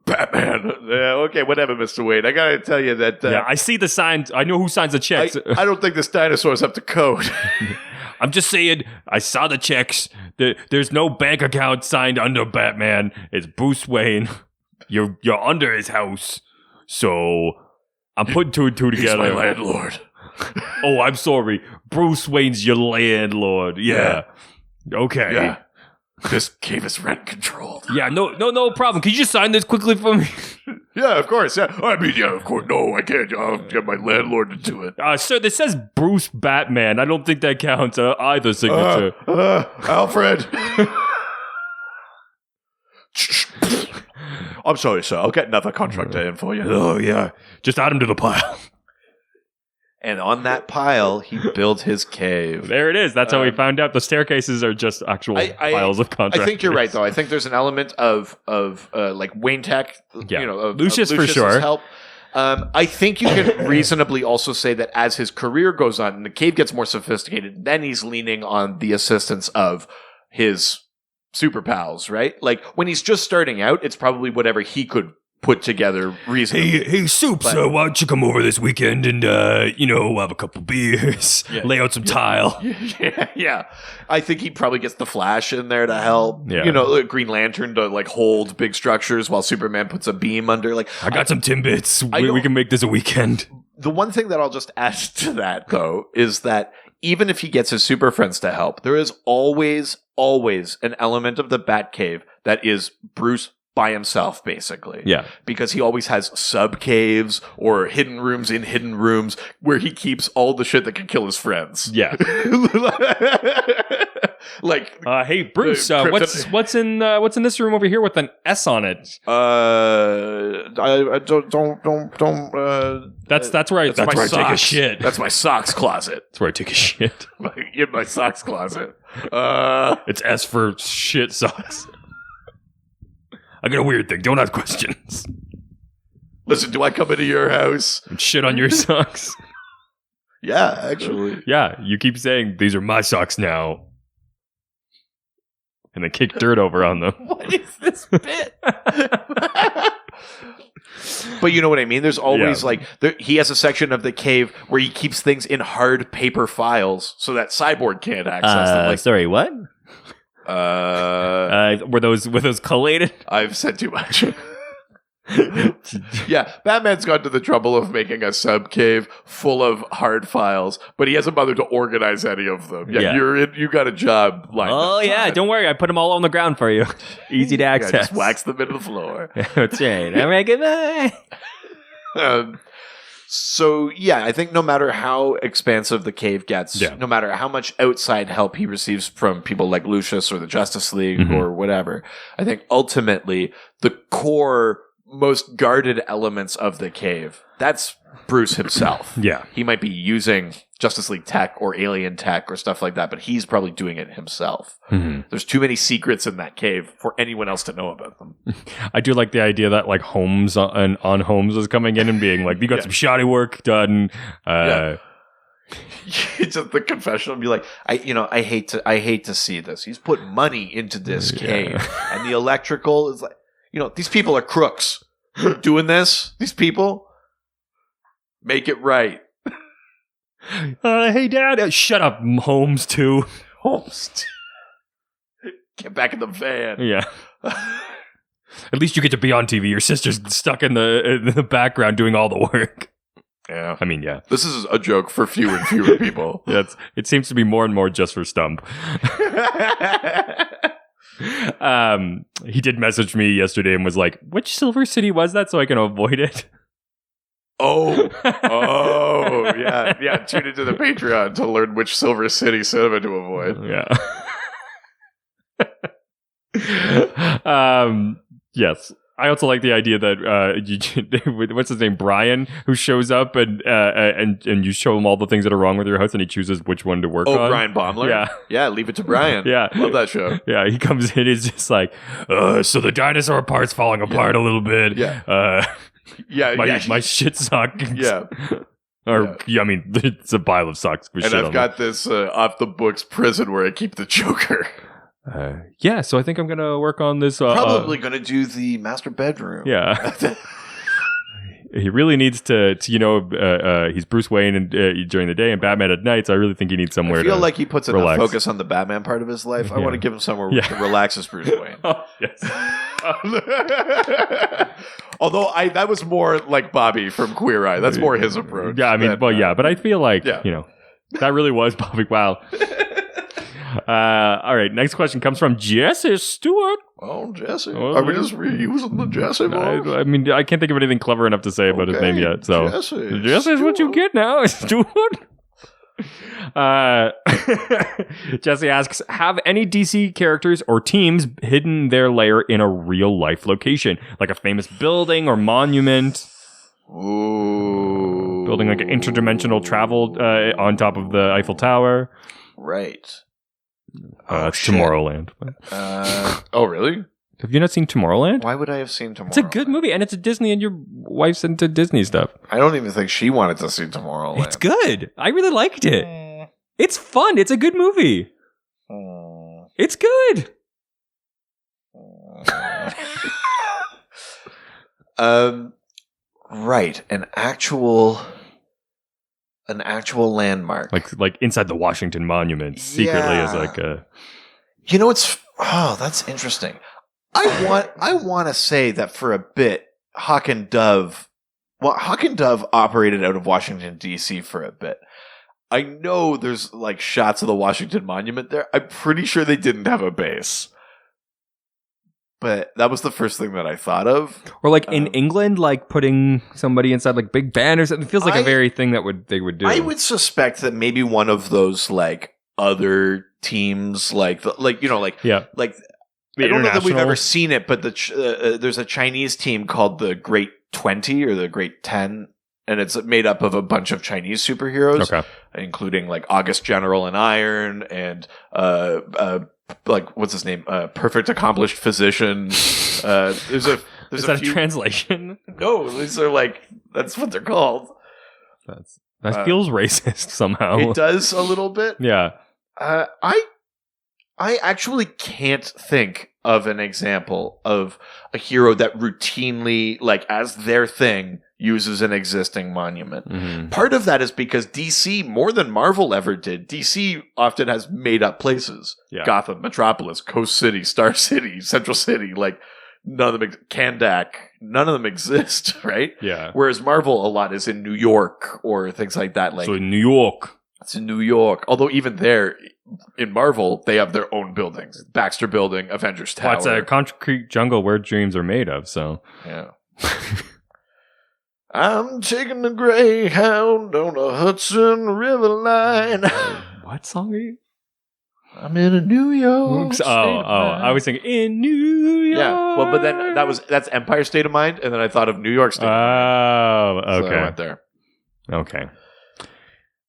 B: Batman. Okay, whatever, Mr. Wayne. I got to tell you that...
A: I see the signs. I know who signs the checks.
B: I don't think this dinosaur's up to code.
A: I'm just saying, I saw the checks. There's no bank account signed under Batman. It's Bruce Wayne. You're under his house. So I'm putting two and two together.
B: He's my landlord.
A: Oh, I'm sorry. Bruce Wayne's your landlord. Yeah. Okay.
B: Yeah. This cave is rent controlled.
A: Yeah, no problem. Can you just sign this quickly for me?
B: Yeah, of course. Yeah, I mean, yeah, of course. No, I can't. I'll get my landlord to do it.
A: Sir, this says Bruce Batman. I don't think that counts. Either signature.
B: Alfred. I'm sorry, sir. I'll get another contractor in for you.
A: Oh yeah, just add him to the pile.
B: And on that pile, he built his cave.
A: There it is. That's how we found out the staircases are just actual piles of contractors.
B: I think you're right, though. I think there's an element of like Wayne Tech,
A: Lucius for sure.
B: Help. I think you can reasonably also say that as his career goes on and the cave gets more sophisticated, then he's leaning on the assistance of his super pals, right? Like when he's just starting out, it's probably whatever he could put together reasonably.
A: Hey, Soups, why don't you come over this weekend and, have a couple beers, lay out some tile.
B: Yeah. I think he probably gets the Flash in there to help.
A: Yeah.
B: Green Lantern to like hold big structures while Superman puts a beam under. Like,
A: I got some Timbits. We can make this a weekend.
B: The one thing that I'll just add to that, though, is that even if he gets his super friends to help, there is always an element of the Batcave that is Bruce by himself, basically.
A: Yeah. Because
B: he always has sub-caves or hidden rooms in hidden rooms where he keeps all the shit that can kill his friends.
A: Yeah.
B: Like,
A: hey, Bruce, what's in this room over here with an S on it?
B: I don't.
A: That's where I take a shit.
B: That's my socks closet.
A: That's where I take a shit.
B: In my socks closet.
A: It's S for shit socks. I got a weird thing. Don't ask questions.
B: Listen, do I come into your house
A: and shit on your socks?
B: Yeah, actually.
A: Yeah, you keep saying these are my socks now. And then kick dirt over on them.
B: What is this bit? But you know what I mean? There's always he has a section of the cave where he keeps things in hard paper files so that Cyborg can't access them.
A: Sorry, what? Were those collated?
B: I've said too much. Yeah, Batman's gone to the trouble of making a sub-cave full of hard files, but he hasn't bothered to organize any of them. Yeah. You got a job lined up.
A: Oh, yeah, don't worry. I put them all on the ground for you. Easy to access.
B: Just wax them into the floor.
A: That's right. All right, goodbye.
B: So, yeah, I think no matter how expansive the cave gets, no matter how much outside help he receives from people like Lucius or the Justice League or whatever, I think ultimately the core, most guarded elements of the cave, that's Bruce himself.
A: Yeah.
B: He might be using Justice League tech or alien tech or stuff like that, but he's probably doing it himself. Mm-hmm. There's too many secrets in that cave for anyone else to know about them.
A: I do like the idea that like Holmes on Holmes is coming in and being like, you got some shoddy work done.
B: Just the confessional be like, I hate to see this. He's put money into this cave. And the electrical is like, these people are crooks doing this. These people make it right.
A: Hey, Dad. Shut up, Holmes, too.
B: Holmes. Get back in the van.
A: Yeah. At least you get to be on TV. Your sister's stuck in the background doing all the work.
B: Yeah.
A: I mean, yeah.
B: This is a joke for fewer and fewer people.
A: It seems to be more and more just for Stump. He did message me yesterday and was like, which Silver City was that so I can avoid it?
B: Oh, yeah. Tune into the Patreon to learn which Silver City cinema to avoid.
A: Yeah. Yes. I also like the idea that what's his name, Brian, who shows up and you show him all the things that are wrong with your house, and he chooses which one to work on.
B: Oh, Brian Baumler? Yeah, leave it to Brian.
A: Yeah,
B: love that show.
A: Yeah, he comes in, he's just like, so the dinosaur part's falling apart a little bit. My shit sock.
B: Yeah.
A: I mean, it's a pile of socks.
B: And I've got this off the books prison where I keep the Joker.
A: So I think I'm gonna work on this.
B: Probably gonna do the master bedroom.
A: Yeah. He really needs to he's Bruce Wayne and during the day and Batman at night, so I really think he needs somewhere to
B: I feel like he puts
A: relax.
B: enough focus on the Batman part of his life. I want to give him somewhere to relax as Bruce Wayne.
A: Oh, yes.
B: Although that was more like Bobby from Queer Eye. That's more his approach.
A: Yeah, I mean, but I feel like, that really was Bobby. Wow. All right, next question comes from Jesse Stewart.
B: Oh, Jesse. Are we just reusing the Jesse voice?
A: I mean, I can't think of anything clever enough to say about his name yet. So Jesse is what you get now, Stewart. Jesse asks, have any DC characters or teams hidden their lair in a real life location, like a famous building or monument?
B: Ooh.
A: Building like an interdimensional travel on top of the Eiffel Tower.
B: Right.
A: It's Tomorrowland.
B: Oh, really?
A: Have you not seen Tomorrowland?
B: Why would I have seen Tomorrowland?
A: It's a good movie, and it's a Disney, and your wife's into Disney stuff.
B: I don't even think she wanted to see Tomorrowland.
A: It's good. I really liked it. It's fun. It's a good movie. It's good.
B: Right. An actual landmark.
A: Like inside the Washington Monument, secretly is like a...
B: You know, that's interesting. I want to say that for a bit, Hawk and Dove operated out of Washington, D.C. for a bit. I know there's like shots of the Washington Monument there. I'm pretty sure they didn't have a base. But that was the first thing that I thought of.
A: Or like in England, like putting somebody inside like Big Ben or something. It feels like a very thing that they would do.
B: I would suspect that maybe one of those like other teams, I don't know that we've ever seen it, but there's a Chinese team called the Great 20 or the Great 10, and it's made up of a bunch of Chinese superheroes, including like August General and Iron and like what's his name? Perfect Accomplished Physician. Is that a
A: translation?
B: No, these are like that's what they're called.
A: That feels racist somehow.
B: It does a little bit.
A: Yeah.
B: I actually can't think of an example of a hero that routinely, like as their thing, uses an existing monument. Mm-hmm. Part of that is because DC, more than Marvel ever did, DC often has made up places. Yeah. Gotham, Metropolis, Coast City, Star City, Central City, like none of them, Kandak, none of them exist, right?
A: Yeah.
B: Whereas Marvel, a lot is in New York or things like that. Like,
A: so in New York.
B: It's in New York. Although even there, in Marvel, they have their own buildings. Baxter Building, Avengers Tower.
A: Well, it's a concrete jungle where dreams are made of, so.
B: Yeah. I'm taking the Greyhound on a Hudson River line.
A: What song are you?
B: I'm in a New York.
A: I was thinking in New York.
B: Yeah, well, but then that's Empire State of Mind, and then I thought of New York State.
A: Oh, okay.
B: So I went there.
A: Okay.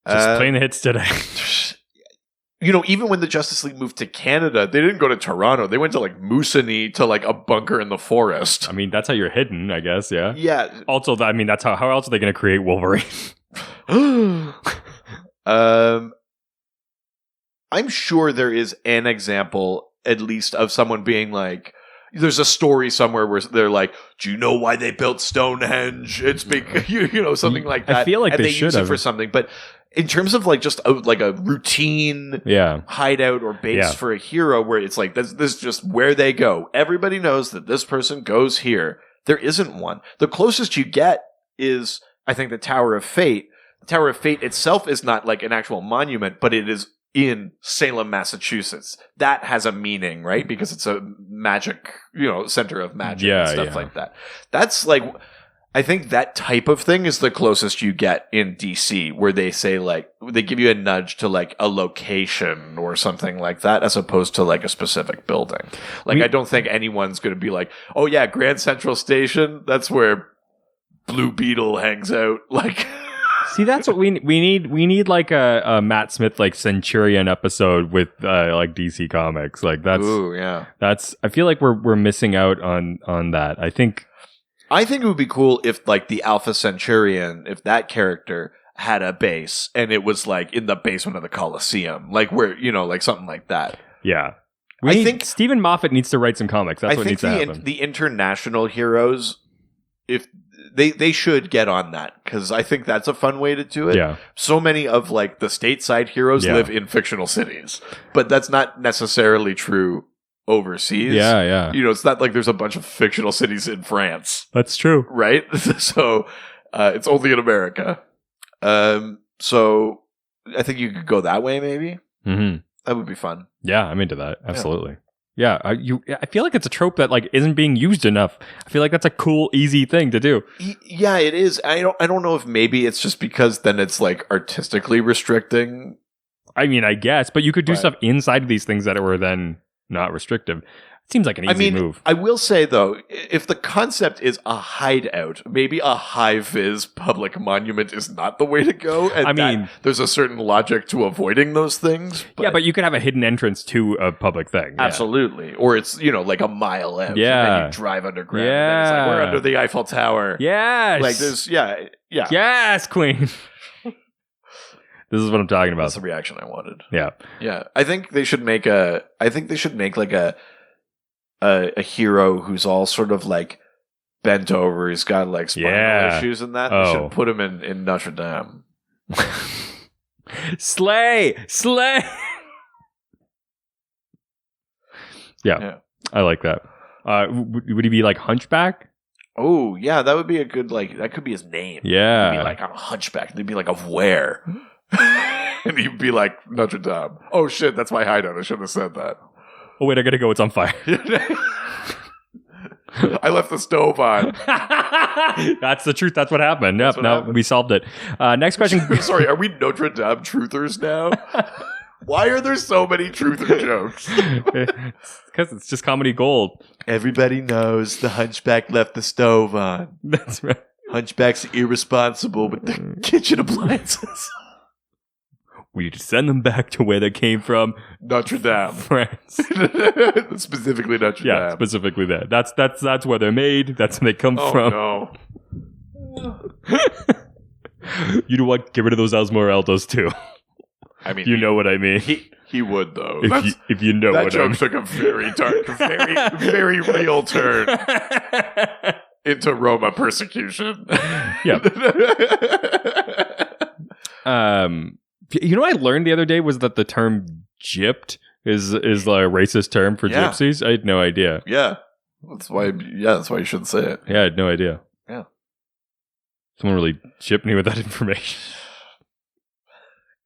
A: Just playing the hits today.
B: You know, even when the Justice League moved to Canada, they didn't go to Toronto. They went to like Moosonee to like a bunker in the forest.
A: I mean, that's how you're hidden, I guess. Yeah.
B: Yeah.
A: Also, I mean, that's how else are they going to create Wolverine?
B: I'm sure there is an example, at least, of someone being like, there's a story somewhere where they're like, do you know why they built Stonehenge? It's because, you know, something like that.
A: I feel like
B: and
A: they should
B: use
A: have
B: it for something. But in terms of like just a routine hideout or base for a hero where it's like, this is just where they go. Everybody knows that this person goes here. There isn't one. The closest you get is, I think, the Tower of Fate. The Tower of Fate itself is not like an actual monument, but it is in Salem, Massachusetts. That has a meaning, right? Because it's a magic, center of magic and stuff like that. That's like, I think that type of thing is the closest you get in DC, where they say like, they give you a nudge to like a location or something like that, as opposed to like a specific building. Like, I don't think anyone's going to be like, oh yeah, Grand Central Station, that's where Blue Beetle hangs out. Like,
A: see, that's what we need. We need like a Matt Smith like Centurion episode with like DC Comics. Like that's I feel like we're missing out on that. I think
B: it would be cool if like the Alpha Centurion, if that character had a base and it was like in the basement of the Coliseum, like where like something like that.
A: Yeah. I think Stephen Moffat needs to write some comics. That's what needs to happen.
B: The international heroes, if they should get on that, because I think that's a fun way to do it.
A: Yeah.
B: So many of like the stateside heroes live in fictional cities, but that's not necessarily true overseas.
A: Yeah.
B: It's not like there's a bunch of fictional cities in France.
A: That's true.
B: Right? So it's only in America. So I think you could go that way, maybe.
A: Mm-hmm.
B: That would be fun.
A: Yeah, I'm into that. Absolutely. Yeah, I feel like it's a trope that like isn't being used enough. I feel like that's a cool, easy thing to do.
B: Yeah, it is. I don't know if maybe it's just because then it's like artistically restricting.
A: I mean, I guess, but you could do stuff inside of these things that were then not restrictive. It seems like an easy move.
B: I will say though, if the concept is a hideout, maybe a high-vis public monument is not the way to go. And there's a certain logic to avoiding those things.
A: But you could have a hidden entrance to a public thing.
B: Absolutely. Or it's, like a mile out.
A: Yeah.
B: And then you drive underground. Yeah. And it's like, we're under the Eiffel Tower.
A: Yes.
B: Like there's, yeah.
A: Yes, Queen. This is what I'm talking about.
B: That's the reaction I wanted.
A: Yeah.
B: Yeah. I think they should make like a hero who's all sort of like bent over. He's got like spinal issues and that.
A: Oh.
B: They should put him in Notre Dame.
A: Slay! Yeah, I like that. Would he be like Hunchback?
B: Oh, yeah, that would be a good, like, that could be his name.
A: Yeah.
B: He'd be like, I'm a hunchback. They'd be like, of where? And he'd be like, Notre Dame. Oh, shit, that's my hideout. I shouldn't have said that.
A: Oh, wait, I gotta go. It's on fire.
B: I left the stove on.
A: That's the truth. That's what happened. Yep, now we solved it. Next question.
B: Sorry, are we Notre Dame truthers now? Why are there so many truther jokes?
A: Because it's just comedy gold.
B: Everybody knows the hunchback left the stove on.
A: That's right.
B: Hunchback's irresponsible with the kitchen appliances.
A: We need to send them back to where they came from.
B: Notre Dame.
A: France.
B: Specifically Notre Dame.
A: Yeah, specifically that. That's where they're made. That's where they come from.
B: Oh, no.
A: You know what? Get rid of those Esmeraldas, too.
B: I mean,
A: you know what I mean.
B: He would, though.
A: If you know what I mean.
B: That joke took a very dark, very real turn into Roma persecution.
A: Yeah. You know what I learned the other day was that the term gypped is a racist term for gypsies. I had no idea.
B: Yeah. That's why you shouldn't say it.
A: Yeah, I had no idea.
B: Yeah.
A: Someone really gypped me with that information.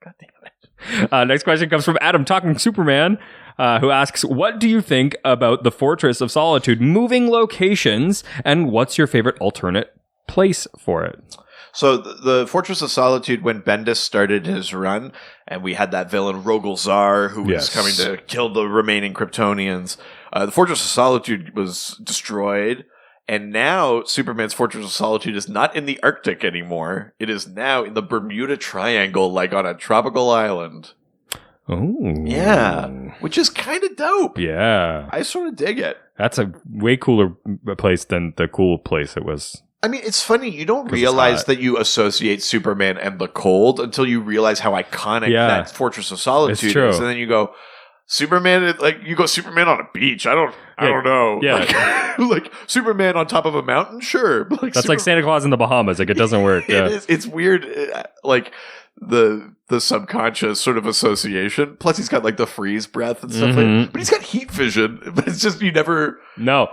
B: God damn it.
A: Next question comes from Adam Talking Superman, who asks, what do you think about the Fortress of Solitude moving locations, and what's your favorite alternate place for it?
B: So the Fortress of Solitude, when Bendis started his run, and we had that villain Rogol Zar, who was coming to kill the remaining Kryptonians, the Fortress of Solitude was destroyed. And now Superman's Fortress of Solitude is not in the Arctic anymore. It is now in the Bermuda Triangle, like on a tropical island.
A: Oh.
B: Yeah. Which is kind of dope.
A: Yeah.
B: I sort of dig it.
A: That's a way cooler place than the cool place it was.
B: I mean, it's funny. You don't realize that you associate Superman and the cold until you realize how iconic that Fortress of Solitude is. And then you go, Superman, you go Superman on a beach. I don't know.
A: Yeah.
B: Like Superman on top of a mountain? Sure. But
A: that's like Santa Claus in the Bahamas. Like, it doesn't work.
B: It's weird. Like the subconscious sort of association. Plus he's got like the freeze breath and stuff like, but he's got heat vision. But it's just, you never,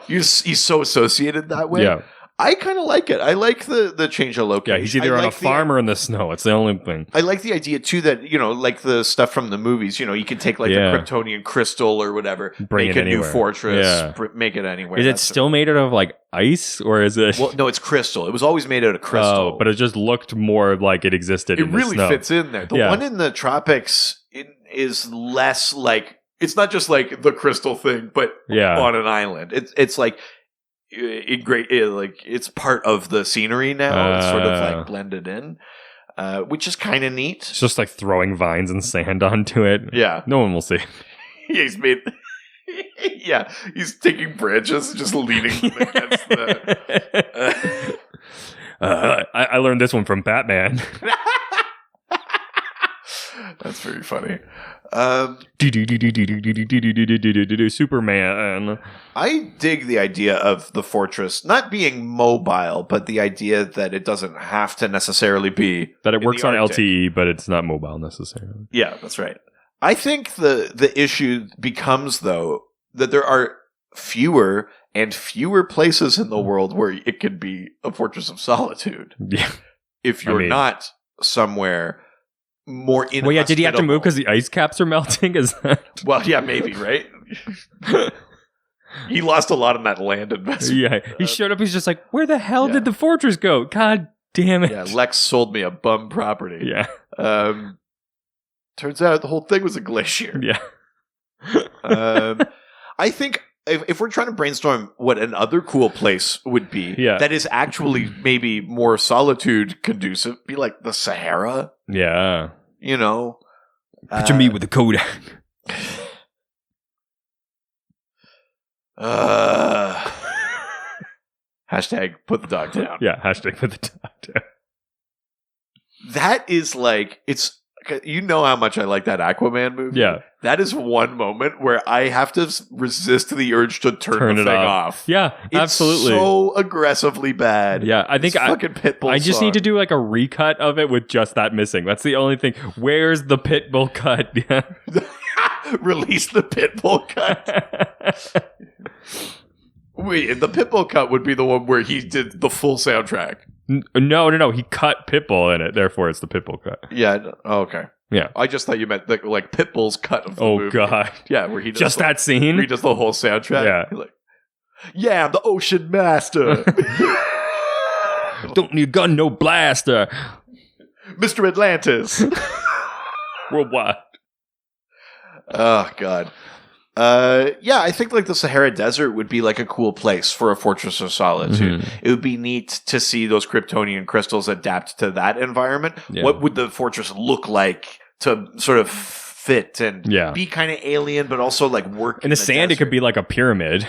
B: he's so associated that way.
A: Yeah.
B: I kind of like it. I like the change of location.
A: Yeah, he's either on a farm or in the snow. It's the only thing.
B: I like the idea, too, that, like the stuff from the movies, you can take like a Kryptonian crystal or whatever, make a new fortress, make it anywhere.
A: Is it still made out of like ice, or is it?
B: Well, no, it's crystal. It was always made out of crystal.
A: Oh, but it just looked more like it existed in the snow. It really
B: fits in there. The one in the tropics is less like, it's not just like the crystal thing, but on an island. It's like, it's part of the scenery now. It's sort of like blended in, which is kind of neat.
A: It's just like throwing vines and sand onto it.
B: Yeah,
A: no one will see.
B: He's made. He's taking branches, just leaning against the.
A: I learned this one from Batman.
B: That's very funny.
A: Superman.
B: I dig the idea of the fortress not being mobile, but the idea that it doesn't have to necessarily be
A: that it works on LTE, but it's not mobile necessarily.
B: Yeah, that's right. I think the issue becomes, though, that there are fewer and fewer places in the world where it could be a Fortress of Solitude.
A: Yeah,
B: if you're not somewhere more inhospitable.
A: Well, yeah, did he have to move because the ice caps are melting? Is that?
B: Well, yeah, maybe, right? He lost a lot in that land investment.
A: Yeah, he showed up, he's just like, where the hell did the fortress go? God damn it.
B: Yeah, Lex sold me a bum property.
A: Yeah.
B: Turns out the whole thing was a glacier.
A: Yeah.
B: I think if we're trying to brainstorm what another cool place would be that is actually maybe more solitude conducive, be like the Sahara.
A: Yeah.
B: Picture
A: me with the Kodak.
B: Hashtag put the dog down.
A: Yeah, hashtag put the dog down.
B: That is like, it's you know how much I like that Aquaman movie.
A: Yeah.
B: That is one moment where I have to resist the urge to turn the thing off.
A: Yeah,
B: it's
A: absolutely.
B: so aggressively bad.
A: Yeah, I think
B: fucking Pitbull
A: I just
B: song.
A: need to do like a recut of it with just that missing. That's the only thing. Where's the Pitbull cut? Yeah.
B: Release the Pitbull cut. Wait, the Pitbull cut would be the one where he did the full soundtrack.
A: No. He cut Pitbull in it. Therefore, it's the Pitbull cut.
B: Yeah. Oh, okay.
A: Yeah.
B: I just thought you meant like Pitbull's cut of the movie.
A: God.
B: Yeah, where he does
A: just that scene.
B: Where he does the whole soundtrack.
A: Yeah.
B: He's like, yeah, I'm the Ocean Master.
A: Don't need gun, no blaster.
B: Mr. Atlantis.
A: Worldwide.
B: Oh, God. Yeah, I think like the Sahara Desert would be like a cool place for a Fortress of Solitude.
A: Mm-hmm.
B: It would be neat to see those Kryptonian crystals adapt to that environment.
A: Yeah.
B: What would the fortress look like to sort of fit and be kind of alien, but also like work
A: in the sand? It could be like a pyramid.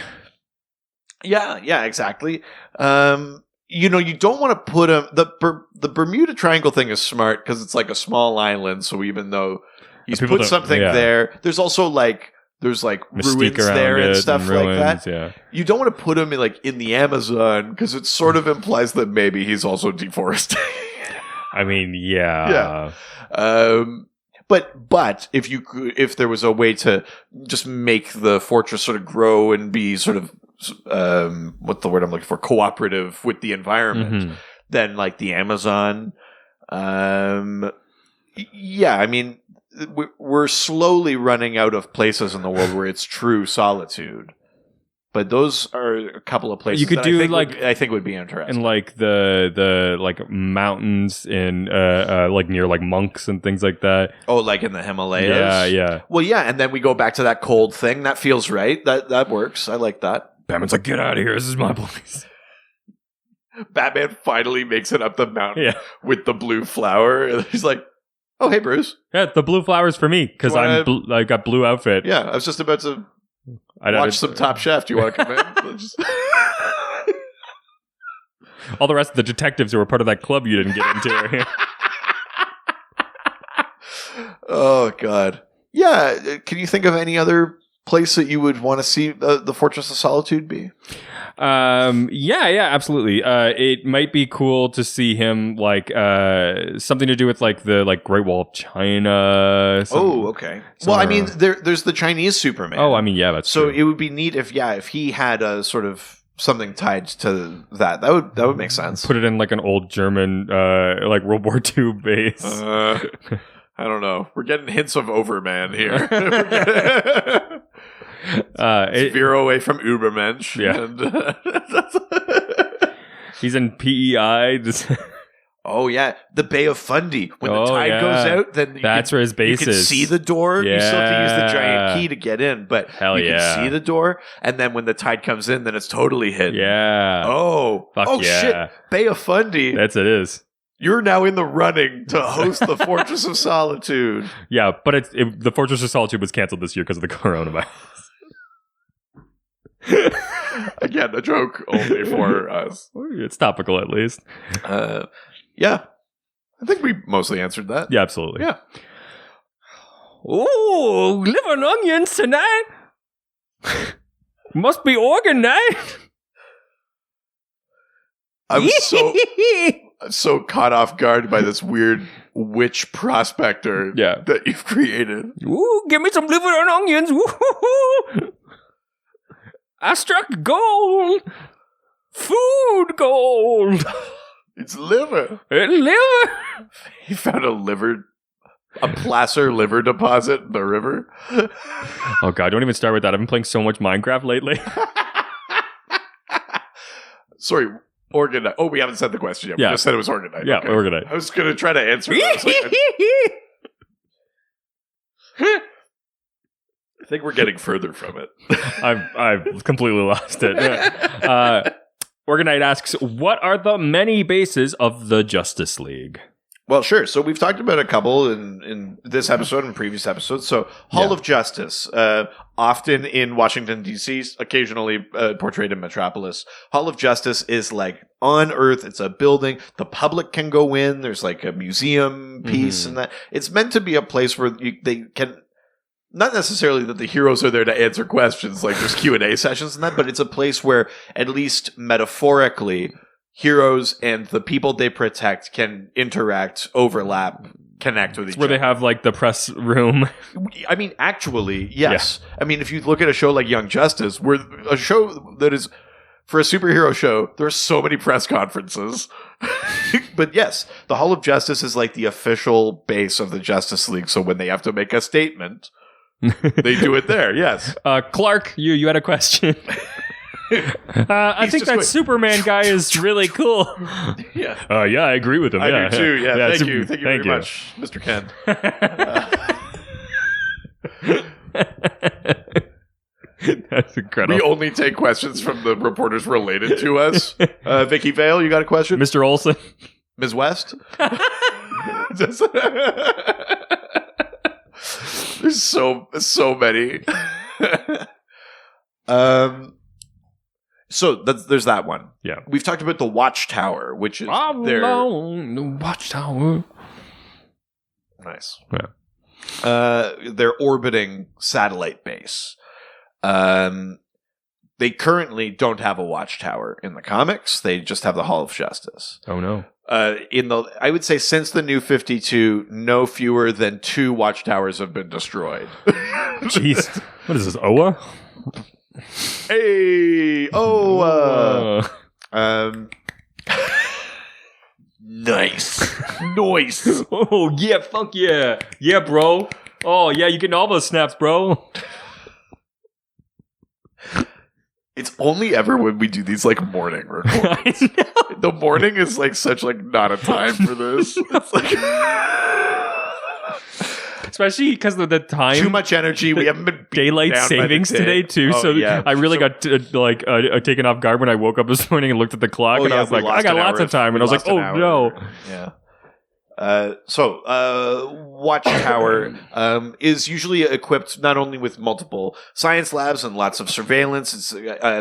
B: Yeah, exactly. You don't want to put him. The Bermuda Triangle thing is smart because it's like a small island. So even though he's put something there, there's also like. There's like
A: Mystique
B: ruins there and stuff like that.
A: Yeah.
B: You don't want to put him in the Amazon because it sort of implies that maybe he's also deforesting.
A: I mean, yeah.
B: But if there was a way to just make the fortress sort of grow and be sort of what's the word I'm looking for, cooperative with the environment, then like the Amazon. Yeah, I mean. We're slowly running out of places in the world where it's true solitude, but those are a couple of places
A: you could do
B: I think would be interesting.
A: And like the like mountains in like near like monks and things like that.
B: Oh, like in the Himalayas.
A: Yeah.
B: Well, yeah, and then we go back to that cold thing. That feels right. That works. I like that.
A: Batman's like, get out of here. This is my place.
B: Batman finally makes it up the mountain with the blue flower. And he's like, oh, hey, Bruce.
A: Yeah, the blue flower's for me because I got blue outfit.
B: Yeah, I was just about to watch some Top Chef. Do you want to come in?
A: All the rest of the detectives who were part of that club you didn't get into.
B: Oh, God. Yeah, can you think of any other place that you would want to see the Fortress of Solitude be?
A: Yeah, absolutely. It might be cool to see him like something to do with like the Great Wall of China.
B: Oh, okay. Well, I mean, there's the Chinese Superman.
A: Oh, I mean, yeah, that's
B: so
A: true.
B: It would be neat if he had a sort of something tied to that. That would make sense.
A: Put it in like an old German like World War II base.
B: I don't know. We're getting hints of Overman here. It's veer away from Ubermensch.
A: Yeah. He's in PEI.
B: Oh, yeah. The Bay of Fundy. When the tide goes out, then
A: that's where his base is.
B: You can see the door.
A: Yeah.
B: You still have to use the giant key to get in, but you can see the door. And then when the tide comes in, then it's totally hidden.
A: Yeah.
B: Oh. Shit. Bay of Fundy.
A: It is.
B: You're now in the running to host the Fortress of Solitude.
A: Yeah, but the Fortress of Solitude was canceled this year because of the coronavirus.
B: Again, a joke only for us.
A: It's topical, at least.
B: Yeah. I think we mostly answered that.
A: Yeah, absolutely.
B: Yeah.
A: Oh, liver and onions tonight. Must be organized.
B: I'm so caught off guard by this weird witch prospector that you've created.
A: Ooh, give me some liver and onions. Woo-hoo-hoo. I struck gold. Food gold.
B: It's liver.
A: Liver.
B: He found a placer liver deposit in the river.
A: Oh, God, don't even start with that. I've been playing so much Minecraft lately.
B: Sorry. Organite. Oh, we haven't said the question yet. We just said it was organite.
A: Yeah,
B: okay.
A: organite.
B: I was going to try to answer it. I think we're getting further from it.
A: I've completely lost it. Organite asks, what are the many bases of the Justice League?
B: Well, sure. So we've talked about a couple in this episode and previous episodes. So Hall of Justice, often in Washington, D.C., occasionally portrayed in Metropolis. Hall of Justice is like on Earth. It's a building. The public can go in. There's like a museum piece and that. It's meant to be a place where they can... Not necessarily that the heroes are there to answer questions, like there's Q&A sessions and that, but it's a place where, at least metaphorically, heroes and the people they protect can interact, overlap, connect with each other.
A: Where they have, like, the press room.
B: I mean, actually, yes. Yeah. I mean, if you look at a show like Young Justice, where a show that is, for a superhero show, there are so many press conferences. But yes, the Hall of Justice is like the official base of the Justice League, so when they have to make a statement... they do it there, yes.
A: Clark, you had a question. I think that Superman guy is really cool.
B: Yeah.
A: Yeah, I agree with him.
B: I do too. Yeah, thank you very much, Mr. Ken.
A: That's incredible.
B: We only take questions from the reporters related to us. Vicky Vale, you got a question?
A: Mr. Olson.
B: Ms. West? There's so many. So there's that one.
A: Yeah.
B: We've talked about the Watchtower, which is
A: the Watchtower.
B: Nice.
A: Yeah.
B: Their orbiting satellite base. They currently don't have a Watchtower in the comics. They just have the Hall of Justice.
A: Oh no.
B: I would say since the New 52, no fewer than 2 Watchtowers have been destroyed.
A: Jeez. What is this, Oa?
B: Hey, Oa. Nice. Nice.
A: Oh, yeah, fuck yeah. Yeah, bro. Oh, yeah, you getting all those snaps, bro.
B: It's only ever when we do these like morning recordings. The morning is like such like not a time for this. It's like
A: especially because of the time.
B: Too much energy. We haven't been
A: daylight savings today too.
B: Oh,
A: so
B: yeah.
A: I really got taken off guard when I woke up this morning and looked at the clock and I was like, I got lots of time, and I was like, oh no.
B: Yeah. Watchtower is usually equipped not only with multiple science labs and lots of surveillance. It's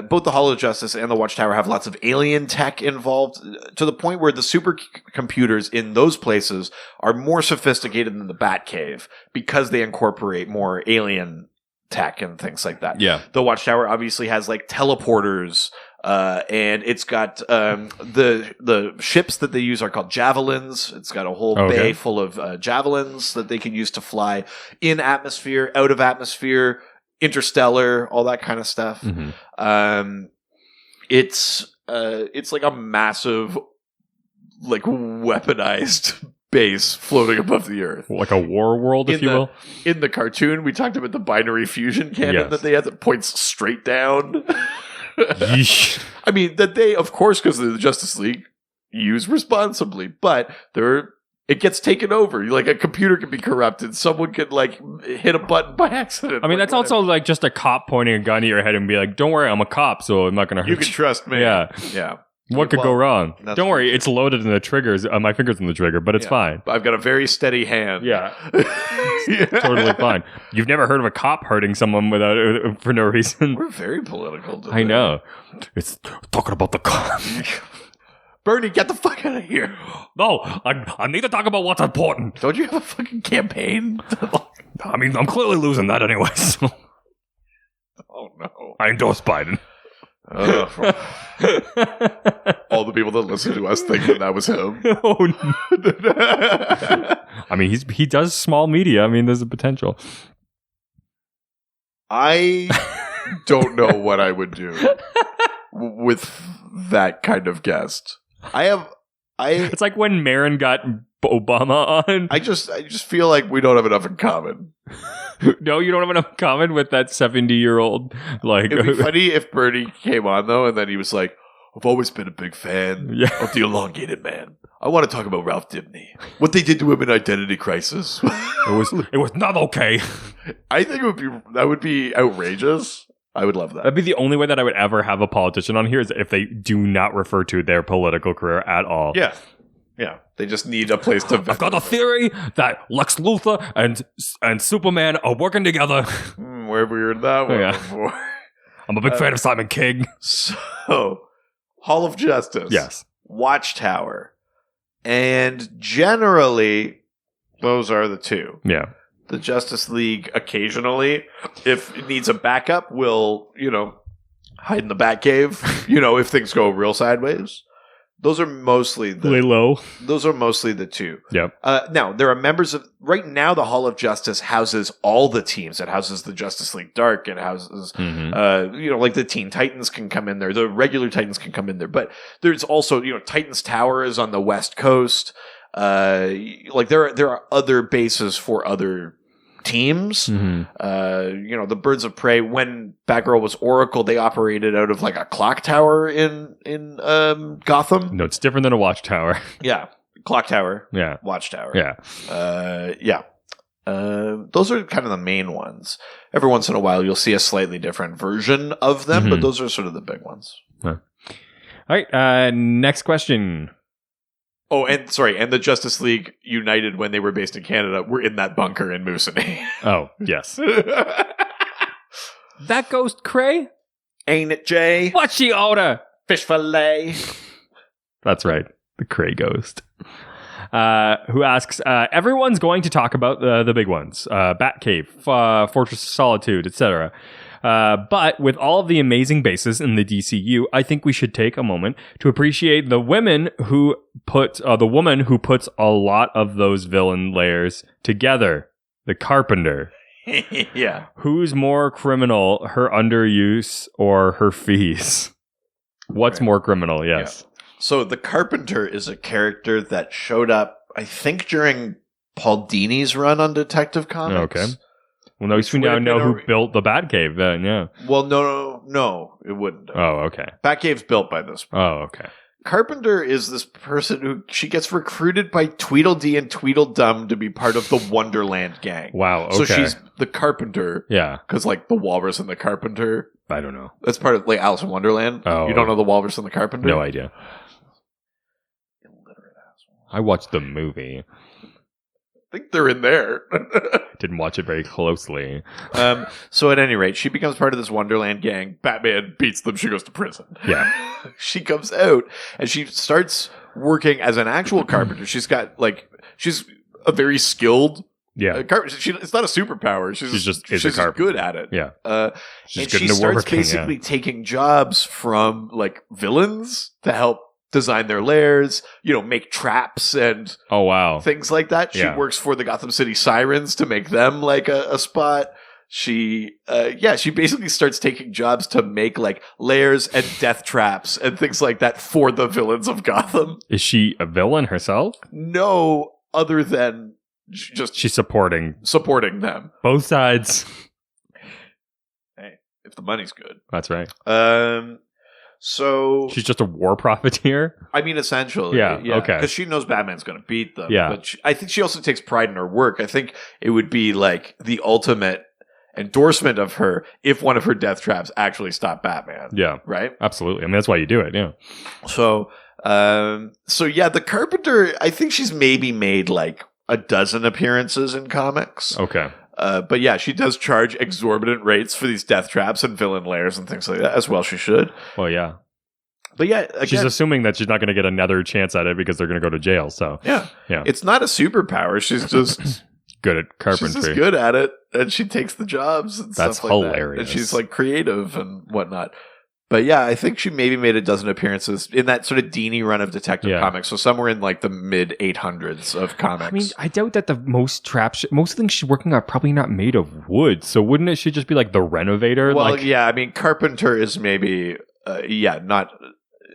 B: both the Hall of Justice and the Watchtower have lots of alien tech involved, to the point where the supercomputers in those places are more sophisticated than the Batcave because they incorporate more alien tech and things like that.
A: Yeah.
B: The Watchtower obviously has like teleporters. And it's got the ships that they use are called javelins. It's got a whole bay full of javelins that they can use to fly in atmosphere, out of atmosphere, interstellar, all that kind of stuff.
A: Mm-hmm.
B: It's like a massive, like weaponized base floating above the Earth,
A: like a war world, if you will.
B: In the cartoon, we talked about the binary fusion cannon that they had that points straight down. I mean, that they, of course, because of the Justice League, use responsibly, but it gets taken over. Like, a computer can be corrupted. Someone could, like, hit a button by accident.
A: I mean, that's also, like, just a cop pointing a gun at your head and be like, don't worry, I'm a cop, so I'm not going to hurt you.
B: You can trust me.
A: Yeah.
B: Yeah.
A: What could go wrong? Don't worry, it's loaded in the triggers. My finger's in the trigger, but it's fine.
B: I've got a very steady hand.
A: Yeah. Totally fine. You've never heard of a cop hurting someone for no reason.
B: We're very political today.
A: I know. It's talking about the cop.
B: Bernie, get the fuck out of here.
A: No, I need to talk about what's important.
B: Don't you have a fucking campaign?
A: I mean, I'm clearly losing that anyway, so.
B: Oh, no.
A: I endorse Biden.
B: All the people that listen to us think that was him.
A: Oh, no. I mean, he does small media. I mean, there's a potential.
B: I don't know what I would do with that kind of guest. It's
A: like when Marin got Obama on.
B: I just feel like we don't have enough in common.
A: No, you don't have enough in common with that 70-year-old. Like,
B: it'd be funny if Bernie came on though, and then he was like, "I've always been a big fan of the elongated man. I want to talk about Ralph Dibny, what they did to him in Identity Crisis.
A: It was not okay."
B: I think that would be outrageous. I would love that.
A: That'd be the only way that I would ever have a politician on here is if they do not refer to their political career at all.
B: Yeah. Yeah, they just need a place to vent.
A: I've got a theory that Lex Luthor and Superman are working together.
B: Where have we heard that one before?
A: I'm a big fan of Simon King.
B: So, Hall of Justice.
A: Yes.
B: Watchtower. And generally, those are the two.
A: Yeah.
B: The Justice League occasionally, if it needs a backup, will, hide in the Batcave, if things go real sideways. Those are mostly
A: Lay low.
B: Those are mostly the two.
A: Yep.
B: Now, there are members of... Right now, the Hall of Justice houses all the teams. It houses the Justice League Dark. It houses, like the Teen Titans can come in there. The regular Titans can come in there. But there's also, Titans Tower is on the West Coast. There are other bases for other teams. The Birds of Prey, when Batgirl was Oracle, they operated out of like a clock tower in Gotham.
A: No, it's different than a watchtower.
B: Yeah. Clock tower.
A: Yeah.
B: Watchtower.
A: Yeah.
B: Those are kind of the main ones. Every once in a while, you'll see a slightly different version of them, but those are sort of the big ones.
A: Huh. All right. Next question.
B: Oh, and the Justice League United, when they were based in Canada, were in that bunker in Moosonee.
A: Oh, yes. That ghost Cray?
B: Ain't it, Jay?
A: What's she order?
B: Fish fillet.
A: That's right. The Cray ghost. Who asks, everyone's going to talk about the big ones. Batcave, Fortress of Solitude, etc. But with all of the amazing bases in the DCU, I think we should take a moment to appreciate the woman who puts a lot of those villain layers together. The Carpenter.
B: Yeah.
A: Who's more criminal, her underuse or her fees? What's more criminal? Yes.
B: Yeah. So the Carpenter is a character that showed up, I think, during Paul Dini's run on Detective Comics.
A: Okay. Well, no, we now know who built the Batcave then, yeah.
B: Well, no, it wouldn't.
A: Oh, okay.
B: Batcave's built by this point.
A: Oh, okay.
B: Carpenter is this person who she gets recruited by Tweedledee and Tweedledum to be part of the Wonderland gang.
A: Wow, okay.
B: So she's the Carpenter.
A: Yeah.
B: Because, the Walrus and the Carpenter.
A: I don't know.
B: That's part of, Alice in Wonderland.
A: Oh.
B: You don't know the Walrus and the Carpenter?
A: No idea.
B: Illiterate asshole.
A: I watched the movie.
B: I think they're in there.
A: Didn't watch it very closely.
B: So at any rate, she becomes part of this Wonderland gang. Batman beats them. She goes to prison.
A: Yeah.
B: She comes out and she starts working as an actual carpenter. She's got she's a very skilled.
A: Yeah.
B: It's not a superpower. She's just good at it.
A: Yeah.
B: She starts basically taking jobs from villains to help design their lairs, make traps and things like that. She works for the Gotham City Sirens to make them a spot. She basically starts taking jobs to make lairs and death traps and things like that for the villains of Gotham.
A: Is she a villain herself?
B: No, other than
A: she's supporting
B: them.
A: Both sides.
B: Hey, if the money's good.
A: That's right.
B: So
A: she's just a war profiteer?
B: I mean, essentially.
A: Yeah. Okay.
B: Because she knows Batman's going to beat them.
A: Yeah.
B: But I think she also takes pride in her work. I think it would be the ultimate endorsement of her if one of her death traps actually stopped Batman.
A: Yeah.
B: Right?
A: Absolutely. I mean, that's why you do it. Yeah.
B: So the Carpenter, I think she's maybe made a dozen appearances in comics.
A: Okay.
B: But yeah, she does charge exorbitant rates for these death traps and villain lairs and things like that, as well she should.
A: Well, yeah.
B: But yeah, again,
A: she's assuming that she's not going to get another chance at it because they're going to go to jail. So
B: yeah. It's not a superpower. She's just
A: good at carpentry.
B: She's just good at it, and she takes the jobs and
A: That's
B: stuff like
A: hilarious.
B: that. And she's creative and whatnot. But yeah, I think she maybe made a dozen appearances in that sort of Dini run of Detective Comics. So somewhere in the mid 800s of comics.
A: I mean, I doubt that most things she's working on are probably not made of wood. So wouldn't it should just be the renovator?
B: Well, yeah. I mean, Carpenter is maybe, not.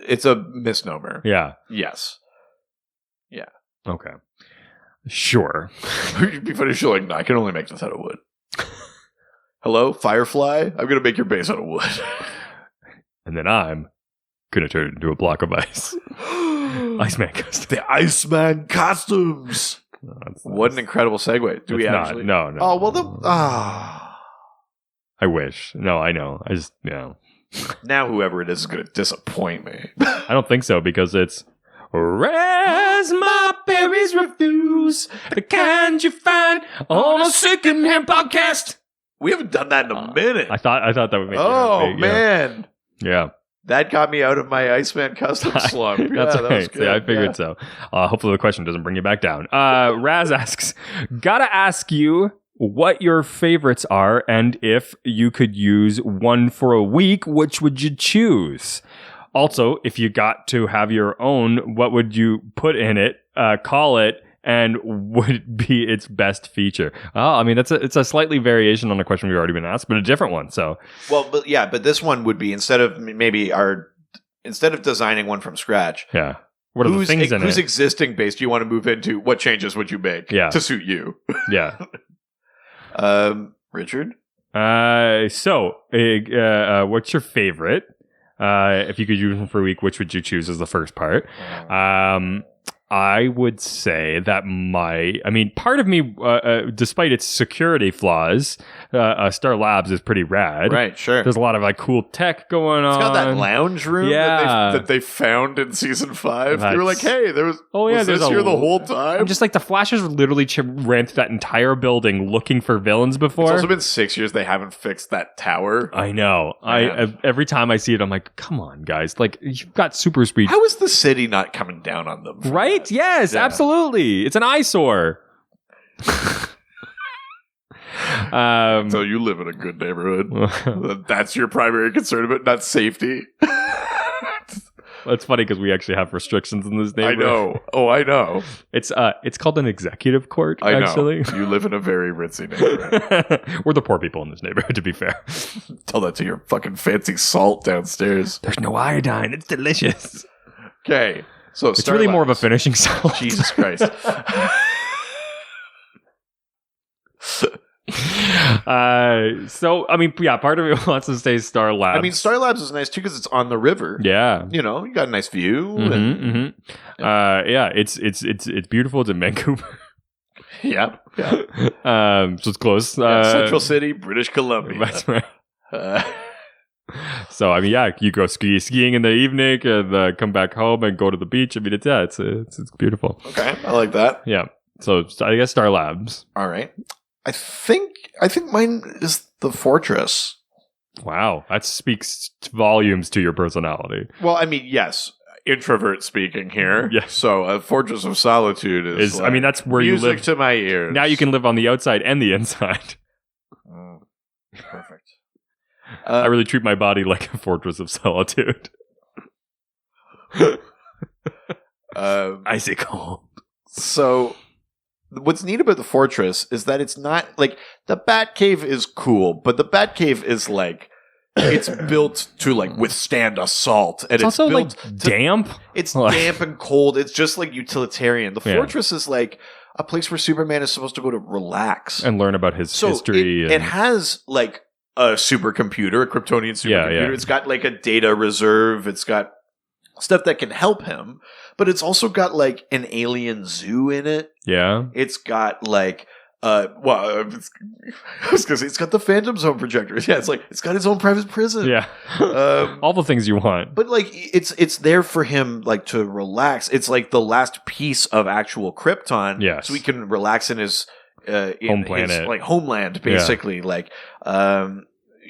B: It's a misnomer.
A: Yeah.
B: Yes. Yeah.
A: Okay. Sure.
B: It'd be funny. She's no, I can only make this out of wood. Hello, Firefly? I'm going to make your base out of wood.
A: And then I'm going to turn it into a block of ice. Iceman costumes.
B: The Iceman costumes.
A: No,
B: what an incredible segue. Do we actually?
A: No.
B: Oh, well,
A: I wish. No, I know. I just,
B: Now whoever it is going to disappoint me.
A: I don't think so because it's, Raspberries refuse. The kind you find on a secondhand podcast.
B: We haven't done that in a minute.
A: I thought that would make
B: Oh, man.
A: Yeah.
B: That got me out of my Iceman custom slump.
A: That's
B: that
A: right.
B: was good.
A: Yeah, I figured so. Hopefully the question doesn't bring you back down. Raz asks, gotta ask you what your favorites are, and if you could use one for a week, which would you choose? Also, if you got to have your own, what would you put in it, call it, and would be its best feature? Oh, I mean, it's a slightly variation on a question we've already been asked, but a different one. So,
B: well, but this one would be instead of designing one from scratch.
A: Yeah. What are the things in it?
B: Whose existing base do you want to move into? What changes would you make to suit you?
A: Yeah.
B: Richard?
A: So, what's your favorite? If you could use one for a week, which would you choose as the first part? I would say that part of me, despite its security flaws, Star Labs is pretty rad.
B: Right, sure.
A: There's a lot of cool tech going on.
B: It's got that lounge room that they found in season 5. They were like, hey, was this here the whole time?
A: I'm just like, the Flashers literally ran through that entire building looking for villains before.
B: It's also been 6 years they haven't fixed that tower.
A: I know. Every time I see it, I'm like, come on, guys. Like, you've got super speed.
B: How is the city not coming down on them?
A: Right? Yes, absolutely. It's an eyesore.
B: So you live in a good neighborhood. That's your primary concern about, not safety.
A: That's funny because we actually have restrictions in this neighborhood.
B: I know. Oh, I know.
A: It's called an executive court,
B: I know.
A: Actually.
B: You live in a very ritzy neighborhood.
A: We're the poor people in this neighborhood, to be fair.
B: Tell that to your fucking fancy salt downstairs.
A: There's no iodine. It's delicious.
B: Okay. So
A: it's really more of a finishing salt.
B: Jesus Christ.
A: Part of me wants to say Star Labs.
B: I mean, Star Labs is nice too because it's on the river.
A: Yeah,
B: you got a nice view.
A: It's beautiful. It's in Vancouver.
B: Yeah.
A: So it's close.
B: Central City, British Columbia.
A: That's right. So you go skiing in the evening and come back home and go to the beach. I mean, it's beautiful.
B: Okay, I like that.
A: Yeah. So I guess Star Labs.
B: All right. I think mine is the Fortress.
A: Wow, that speaks volumes to your personality.
B: Well, I mean, yes, introvert speaking here.
A: Yeah.
B: So a Fortress of Solitude is like,
A: that's where you live.
B: Music to my ears.
A: Now you can live on the outside and the inside.
B: Perfect.
A: I really treat my body like a Fortress of Solitude. Icy cold.
B: So, what's neat about the Fortress is that it's not like the Batcave is cool, but the Batcave is like it's built to like withstand assault, and it's
A: also
B: built
A: like damp.
B: It's damp and cold. It's just like utilitarian. The Fortress is like a place where Superman is supposed to go to relax
A: and learn about his history.
B: It has like a supercomputer, a Kryptonian supercomputer.
A: Yeah.
B: It's got like a data reserve. It's got stuff that can help him, but it's also got like an alien zoo in it.
A: Yeah.
B: It's got like I was gonna say it's got the Phantom Zone projectors. Yeah, it's got its own private prison.
A: Yeah. All the things you want.
B: But like it's there for him like to relax. It's like the last piece of actual Krypton.
A: Yes.
B: So he can relax in his
A: home planet.
B: His, like homeland, basically.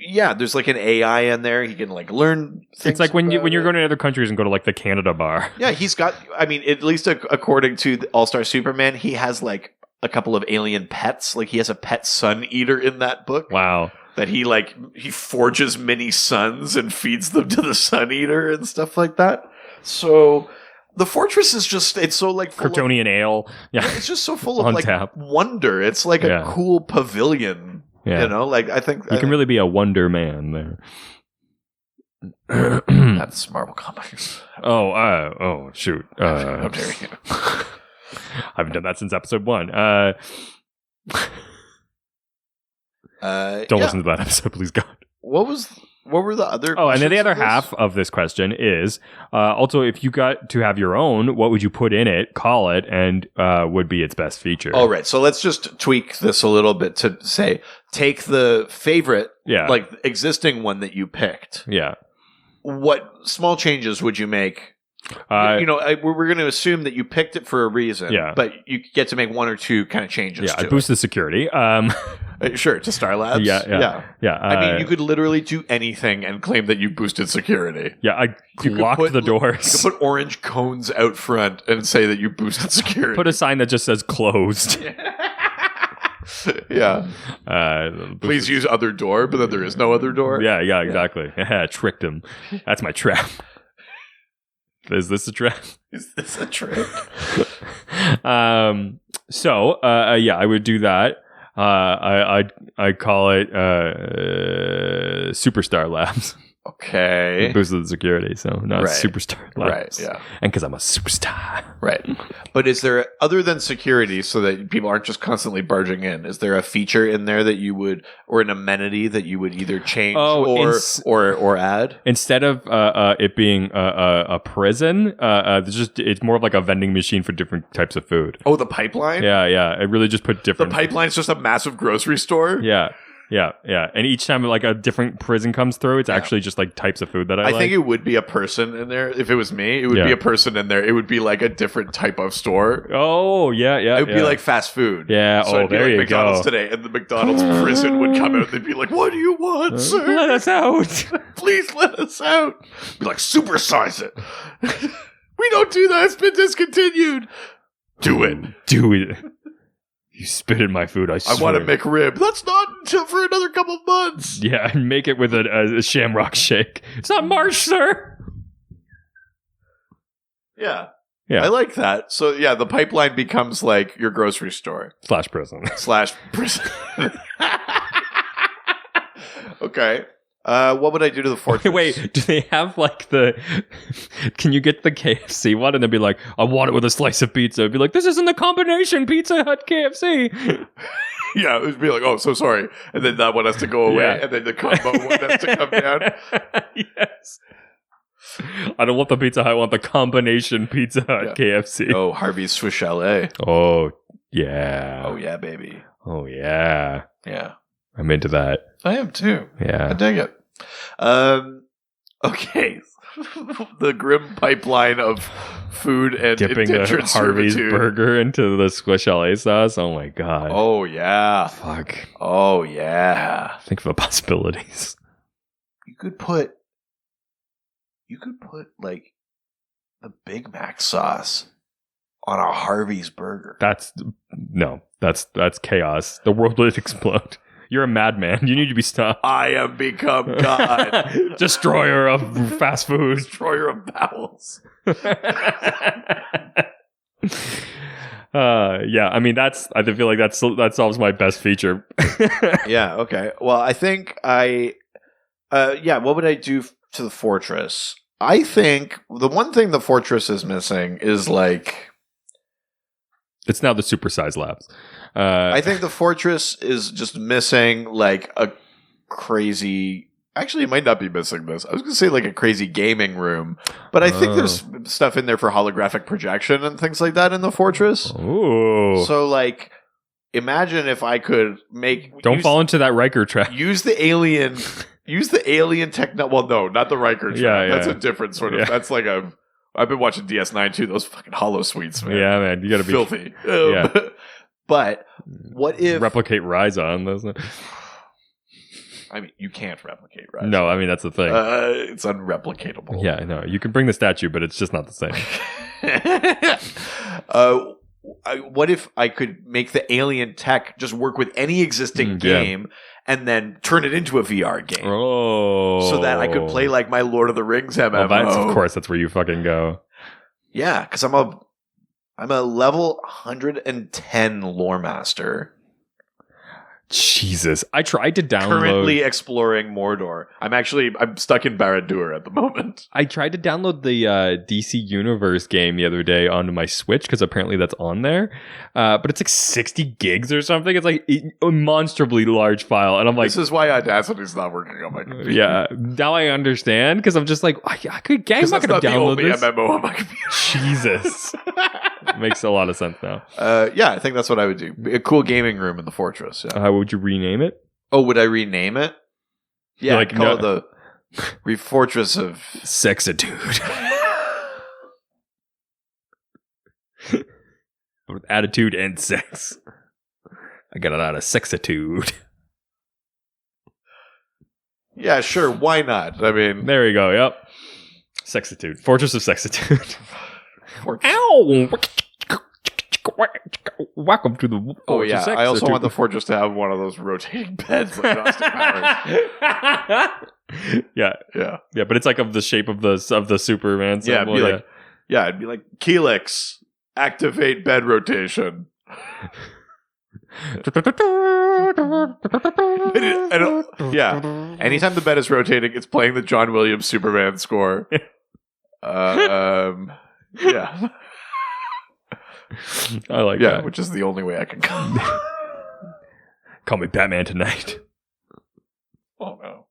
B: Yeah. There's like an AI in there. He can like learn things.
A: It's like when you're going to other countries and go to like the Canada bar.
B: Yeah, he's got. I mean, at least according to All-Star Superman, he has like a couple of alien pets. Like he has a pet sun eater in that book.
A: Wow.
B: That he forges mini suns and feeds them to the sun eater and stuff like that. So the Fortress is just, it's so like
A: Kryptonian ale. Yeah.
B: It's just so full of like wonder. It's like a cool pavilion.
A: Yeah.
B: You know, like I think
A: you can really be a Wonder Man there.
B: That's Marvel Comics.
A: Oh, shoot.
B: How dare you?
A: I haven't done that since episode 1. Don't listen to that episode, please, God.
B: What were the other?
A: Oh, and then the other half of this question is also, if you got to have your own, what would you put in it, call it, and would be its best feature?
B: All right, so let's just tweak this a little bit to say, take the favorite, existing one that you picked.
A: Yeah.
B: What small changes would you make we're going to assume that you picked it for a reason.
A: Yeah.
B: But you get to make one or two kind of changes.
A: Yeah,
B: to
A: I boosted security.
B: Sure, to Star Labs.
A: Yeah.
B: I mean, you could literally do anything and claim that you boosted security.
A: Yeah, I locked the doors.
B: You could put orange cones out front and say that you boosted security.
A: Put a sign that just says closed.
B: Yeah. Please use other door, but then there is no other door.
A: Yeah, exactly. Tricked him. That's my trap. Is this a trap?
B: Is this a trick?
A: So I would do that. I'd call it Superstar Labs.
B: Okay.
A: Boosted the security, so not Superstar
B: Right,
A: Labs.
B: yeah.
A: And because I'm a superstar.
B: Right. But is there, other than security, so that people aren't just constantly barging in, is there a feature in there that you would, or an amenity that you would either change or add?
A: Instead of it being a prison, it's more of like a vending machine for different types of food.
B: Oh, the pipeline?
A: Yeah. It really just put different...
B: The pipeline's just a massive grocery store?
A: Yeah. And each time like a different prison comes through, it's actually just like types of food that I like.
B: I think it would be a person in there. If it was me, it would be a person in there. It would be like a different type of store.
A: Oh, yeah.
B: It would be like fast food.
A: Yeah,
B: so it'd be
A: there
B: like
A: you
B: McDonald's
A: go.
B: today, and the McDonald's prison would come out. They'd be like, "What do you want, sir?
A: Let us out.
B: Please let us out." Be like, "Supersize it." We don't do that. It's been discontinued. Do it. You spit in my food, I swear. I want a McRib. That's not until for another couple months.
A: Yeah, and make it with a Shamrock Shake. It's not Marsh, sir.
B: Yeah. I like that. So, yeah, the pipeline becomes like your grocery store.
A: / prison.
B: Okay. What would I do to the fortress?
A: Wait, do they have like can you get the KFC one and then be like, I want it with a slice of pizza? It'd be like, this isn't the combination Pizza Hut KFC.
B: Yeah, it would be like, oh, so sorry. And then that one has to go away. And then the combo one has to come down.
A: Yes. I don't want the Pizza Hut, I want the combination Pizza Hut KFC.
B: Oh, Harvey's Swiss Chalet.
A: Oh, yeah.
B: Oh, yeah, baby.
A: Oh, yeah.
B: Yeah.
A: I'm into that.
B: I am too.
A: Yeah.
B: I dig it. Okay. The grim pipeline of food and
A: dipping a Harvey's burger into the Swiss Chalet sauce. Oh my god.
B: Oh yeah.
A: Fuck.
B: Oh yeah.
A: Think of the possibilities.
B: You could put like the Big Mac sauce on a Harvey's burger.
A: That's chaos. The world would explode. You're a madman. You need to be stopped.
B: I have become God.
A: Destroyer of fast food.
B: Destroyer of bowels.
A: Yeah, I mean, I feel like that solves my best feature.
B: Yeah, okay. Well, I think what would I do to the fortress? I think the one thing the fortress is missing is like...
A: It's now the supersized labs.
B: I think the fortress is just missing like a crazy... Actually, it might not be missing this. I was going to say like a crazy gaming room, but I think there's stuff in there for holographic projection and things like that in the fortress.
A: Ooh.
B: So like, imagine if I could make...
A: Don't fall into that Riker trap.
B: Use the alien techno... Well, no, not the Riker trap.
A: Yeah.
B: That's a different sort of... Yeah. That's like a... I've been watching DS9 too. Those fucking hollow suites, man.
A: Yeah, man. You got to be...
B: filthy.
A: Yeah.
B: But what if...
A: Replicate Rhizon, doesn't it?
B: I mean, you can't replicate Rhizon.
A: No, I mean, that's the thing.
B: It's unreplicatable.
A: Yeah, I know. You can bring the statue, but it's just not the same.
B: What if I could make the alien tech just work with any existing game and then turn it into a VR game?
A: Oh.
B: So that I could play like my Lord of the Rings MMO.
A: Well, of course, that's where you fucking go.
B: Yeah, because I'm a level 110 lore master.
A: Jesus. I tried to download...
B: Currently exploring Mordor. I'm stuck in Barad-dûr at the moment. I tried
A: to download the DC Universe game the other day onto my Switch, because apparently that's on there. But it's like 60 gigs or something. It's like a monstrously large file. And I'm like...
B: This is why Audacity's not working on my computer.
A: Yeah. Now I understand, because I'm just like, I'm not going to download this.
B: the only MMO on my computer.
A: Jesus. Makes a lot of sense now.
B: Yeah, I think that's what I would do. A cool gaming room in the fortress. Yeah.
A: Would you rename it?
B: Oh, would I rename it? Yeah,
A: like,
B: call it the Fortress of
A: Sexitude. With attitude and sex. I got a lot of sexitude.
B: Yeah, sure. Why not? I mean,
A: There you go. Yep. Sexitude. Fortress of Sexitude. Ow! Welcome to the
B: oh
A: Fortress
B: yeah.
A: of
B: I also
A: Sexitude.
B: want the fortress to have one of those rotating beds like Austin Powers.
A: Yeah,
B: Yeah.
A: yeah, but it's like of the shape of the Superman
B: Yeah,
A: symbol.
B: it'd be like Helix, activate bed rotation. Yeah. Anytime the bed is rotating, it's playing the John Williams Superman score. Yeah.
A: I like
B: Yeah,
A: that.
B: which is the only way I can come.
A: Call me Batman tonight.
B: Oh no.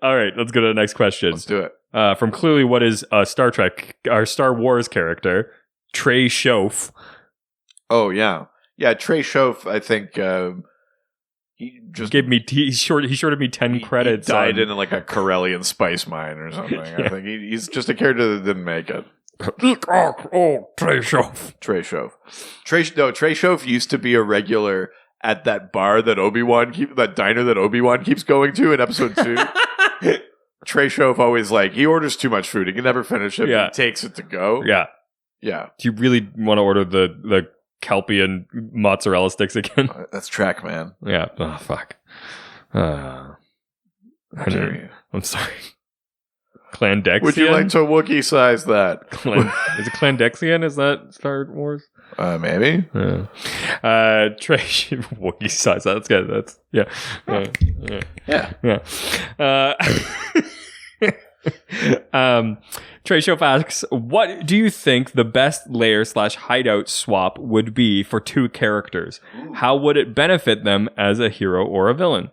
A: All right, let's go to the next question.
B: Let's do it.
A: From clearly what is Star Trek, our Star Wars character, Trey Shoaf.
B: Oh yeah. Yeah, Trey Shoaf, I think he just
A: Gave me he shorted me 10 credits.
B: He died
A: on-
B: in like a Corellian spice mine or something.
A: Yeah.
B: I think he's just a character that didn't make it.
A: Trey Shoaf.
B: Trey Shoaf. Trey Shoaf used to be a regular at that bar that that diner that Obi-Wan keeps going to in episode 2. Trey Shoaf always he orders too much food. He can never finish it.
A: Yeah.
B: But he takes it to go.
A: Yeah.
B: Yeah.
A: Do you really want to order the Kelpian mozzarella sticks again?
B: That's track, man.
A: Yeah. Oh, fuck.
B: How dare you?
A: I'm sorry. Clandexian?
B: Would you like to Wookiee size that?
A: Is it Clandexian? Is that Star Wars?
B: Maybe.
A: Yeah. Trey Wookiee size. That's good. That's yeah.
B: Yeah.
A: Trey Shoaf asks, what do you think the best lair/hideout swap would be for two characters? How would it benefit them as a hero or a villain?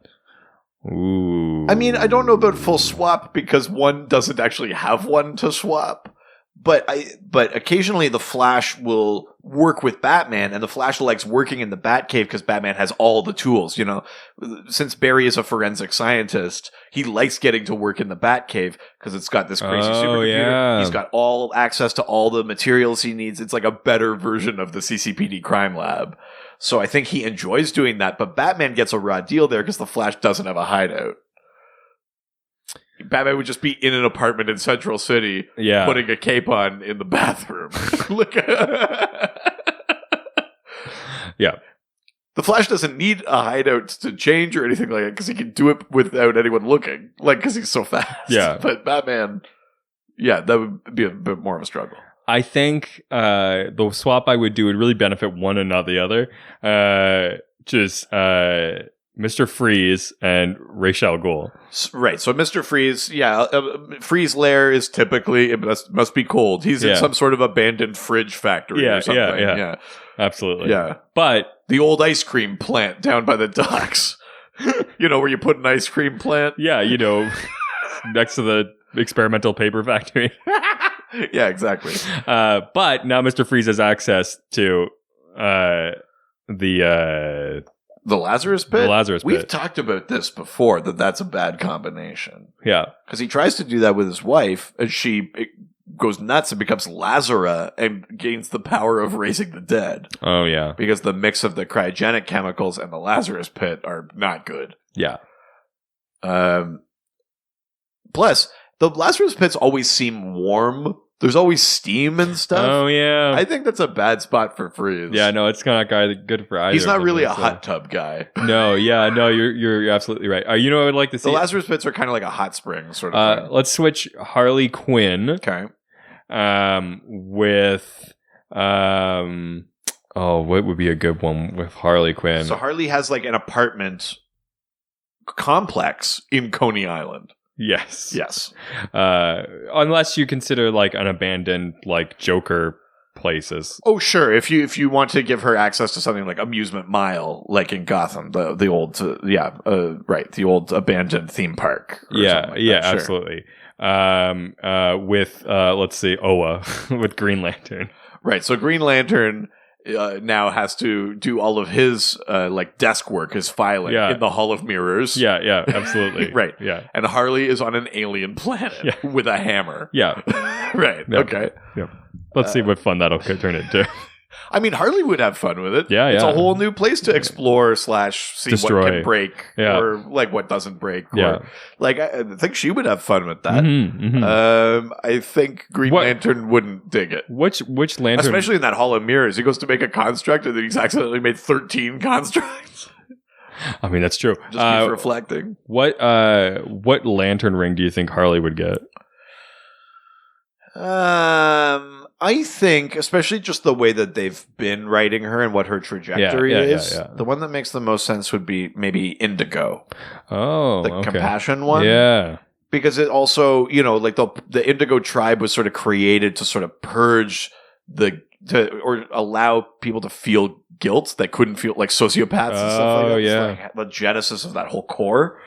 A: Ooh.
B: I mean, I don't know about full swap because one doesn't actually have one to swap. But occasionally the Flash will work with Batman, and the Flash likes working in the Batcave because Batman has all the tools. You know, since Barry is a forensic scientist, he likes getting to work in the Batcave because it's got this crazy supercomputer.
A: Yeah.
B: He's got all access to all the materials he needs. It's like a better version of the CCPD crime lab. So I think he enjoys doing that. But Batman gets a raw deal there because the Flash doesn't have a hideout. Batman would just be in an apartment in Central City, putting a cape on in the bathroom.
A: Yeah.
B: The Flash doesn't need a hideout to change or anything like that because he can do it without anyone looking, because he's so fast.
A: Yeah.
B: But Batman, that would be a bit more of a struggle.
A: I think the swap I would do would really benefit one and not the other. Just Mr. Freeze and Ra's al Ghul.
B: Right. So Mr. Freeze, Freeze lair is typically, it must be cold. He's in some sort of abandoned fridge factory or something. Yeah.
A: Absolutely.
B: Yeah.
A: But
B: the old ice cream plant down by the docks. Where you put an ice cream plant.
A: Yeah, next to the experimental paper factory.
B: Yeah, exactly.
A: But now Mr. Freeze has access to
B: the Lazarus Pit?
A: The Lazarus Pit.
B: We've talked about this before, that's a bad combination.
A: Yeah.
B: Because he tries to do that with his wife, and she goes nuts and becomes Lazara and gains the power of raising the dead.
A: Oh, yeah.
B: Because the mix of the cryogenic chemicals and the Lazarus Pit are not good.
A: Yeah.
B: Plus, the Lazarus Pits always seem warm. There's always steam and stuff.
A: Oh, yeah.
B: I think that's a bad spot for Freeze.
A: Yeah, no, it's not good for either.
B: He's not
A: of
B: really
A: them,
B: a hot tub guy.
A: No, you're absolutely right. You know what I would like to see?
B: The Lazarus Pits are kind of like a hot spring sort of thing.
A: Let's switch Harley Quinn.
B: Okay.
A: With what would be a good one with Harley Quinn?
B: So Harley has like an apartment complex in Coney Island.
A: Yes.
B: Yes.
A: Unless you consider like an abandoned Joker places.
B: Oh, sure. If you want to give her access to something like Amusement Mile, like in Gotham, the old the old abandoned theme park.
A: Yeah,
B: like that, sure.
A: Absolutely. With let's see, Oa with Green Lantern.
B: Right. So Green Lantern now has to do all of his like desk work, his filing in the Hall of Mirrors.
A: Yeah, absolutely.
B: Right.
A: Yeah.
B: And Harley is on an alien planet with a hammer.
A: Yeah.
B: Right.
A: Yep.
B: Okay.
A: Yep. Let's see what fun that'll turn into.
B: I mean, Harley would have fun with it.
A: Yeah,
B: It's
A: yeah.
B: a whole new place to explore / see
A: Destroy.
B: what can break
A: Yeah.
B: or like what doesn't break.
A: Yeah.
B: Or, like, I think she would have fun with that.
A: Mhm.
B: I think Green Lantern wouldn't dig it.
A: Which lantern?
B: Especially in that Hall of Mirrors. He goes to make a construct and then he's accidentally made 13 constructs.
A: I mean, that's true.
B: Just keeps reflecting.
A: What lantern ring do you think Harley would get?
B: I think, especially just the way that they've been writing her and what her trajectory is, the one that makes the most sense would be maybe Indigo.
A: Oh,
B: the compassion one.
A: Yeah.
B: Because it also, like the Indigo tribe was sort of created to sort of purge or allow people to feel guilt that couldn't feel, like sociopaths and stuff like that.
A: Yeah.
B: Like the genesis of that whole core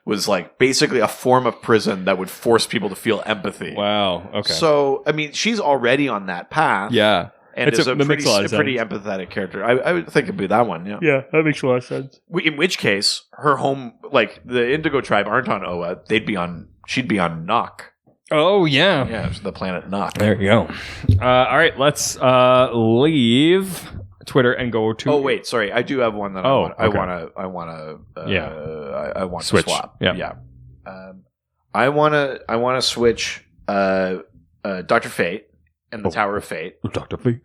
B: was like basically a form of prison that would force people to feel empathy.
A: Wow. Okay.
B: So, I mean, she's already on that path.
A: Yeah.
B: And is a pretty empathetic character. I would think it'd be that one, yeah.
A: Yeah, that makes a lot of sense.
B: In which case, her home, like the Indigo tribe aren't on Oa. She'd be on Nock.
A: Oh, yeah.
B: Yeah, it's the planet Nock.
A: There you go. All right, let's leave Twitter and go to...
B: Oh, wait, sorry. I do have one that I want to
A: switch.
B: Swap.
A: Yeah.
B: I want to switch Dr. Fate and the Tower of Fate.
A: Dr. Fate.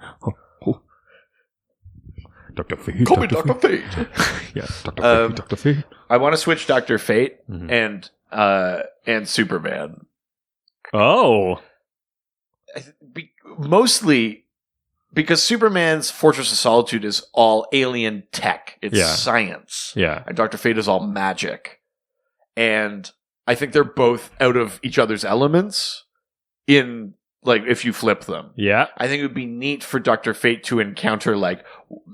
A: Dr. Fate.
B: Call me Dr. Fate.
A: Yeah, Dr. Fate. Dr. Fate.
B: I want to switch Dr. Fate and Superman.
A: Oh.
B: Mostly because Superman's Fortress of Solitude is all alien tech. It's science.
A: Yeah.
B: And Dr. Fate is all magic. And I think they're both out of each other's elements in, like, if you flip them.
A: Yeah.
B: I think it would be neat for Dr. Fate to encounter, like,